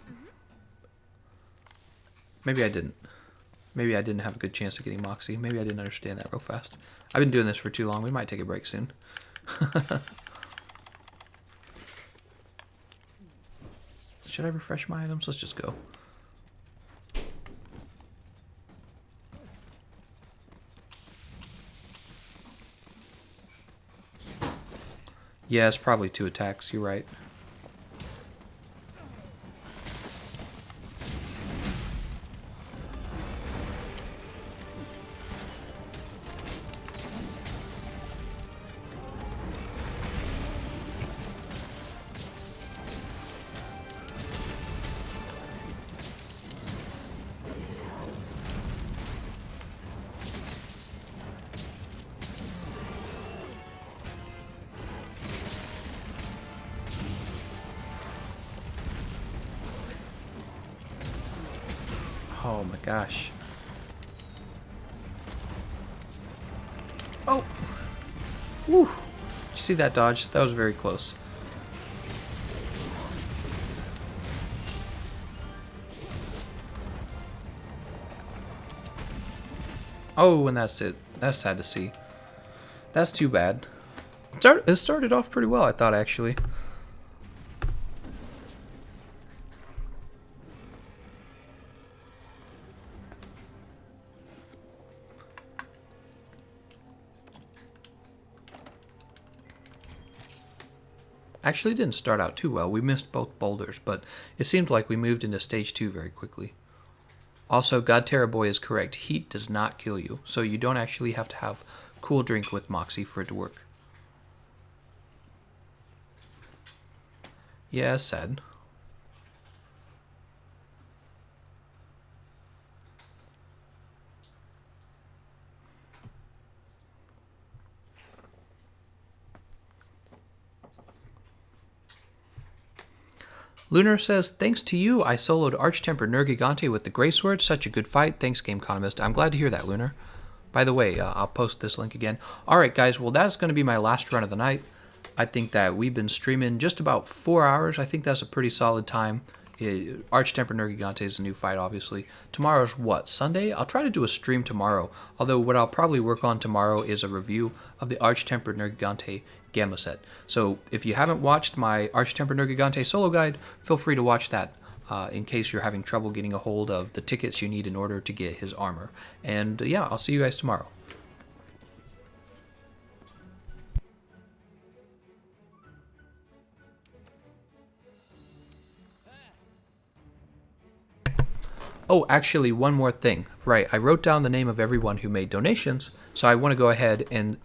Maybe I didn't. Maybe I didn't have a good chance of getting Moxie. Maybe I didn't understand that real fast. I've been doing this for too long. We might take a break soon. Should I refresh my items? Let's just go. Yeah, it's probably 2 attacks. You're right. Oh my gosh. Oh! Woo! Did you see that dodge? That was very close. Oh, and that's it. That's sad to see. That's too bad. It started off pretty well, I thought, actually. Actually, it didn't start out too well. We missed both boulders, but it seemed like we moved into stage 2 very quickly. Also, God Terra Boy is correct. Heat does not kill you, so you don't actually have to have cool drink with Moxie for it to work. Yeah, sad. Lunar says, thanks to you, I soloed Arch-Tempered Nergigante with the Grey Sword. Such a good fight. Thanks, Gameconomist. I'm glad to hear that, Lunar. By the way, I'll post this link again. Alright, guys, well, that's going to be my last run of the night. I think that we've been streaming just about 4 hours. I think that's a pretty solid time. Arch-Tempered Nergigante is a new fight, obviously. Tomorrow's what? Sunday? I'll try to do a stream tomorrow. Although what I'll probably work on tomorrow is a review of the Arch-Tempered Nergigante Gamma set. So if you haven't watched my Arch-Tempered Nergigante solo guide, feel free to watch that in case you're having trouble getting a hold of the tickets you need in order to get his armor. And yeah, I'll see you guys tomorrow. Oh, actually, one more thing. Right, I wrote down the name of everyone who made donations, so I want to go ahead and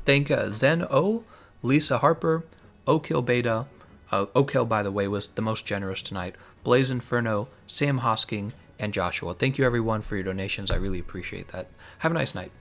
thank Zen O, Lisa Harper, Okill Beta. Okill, by the way, was the most generous tonight. Blaze Inferno, Sam Hosking, and Joshua. Thank you, everyone, for your donations. I really appreciate that. Have a nice night.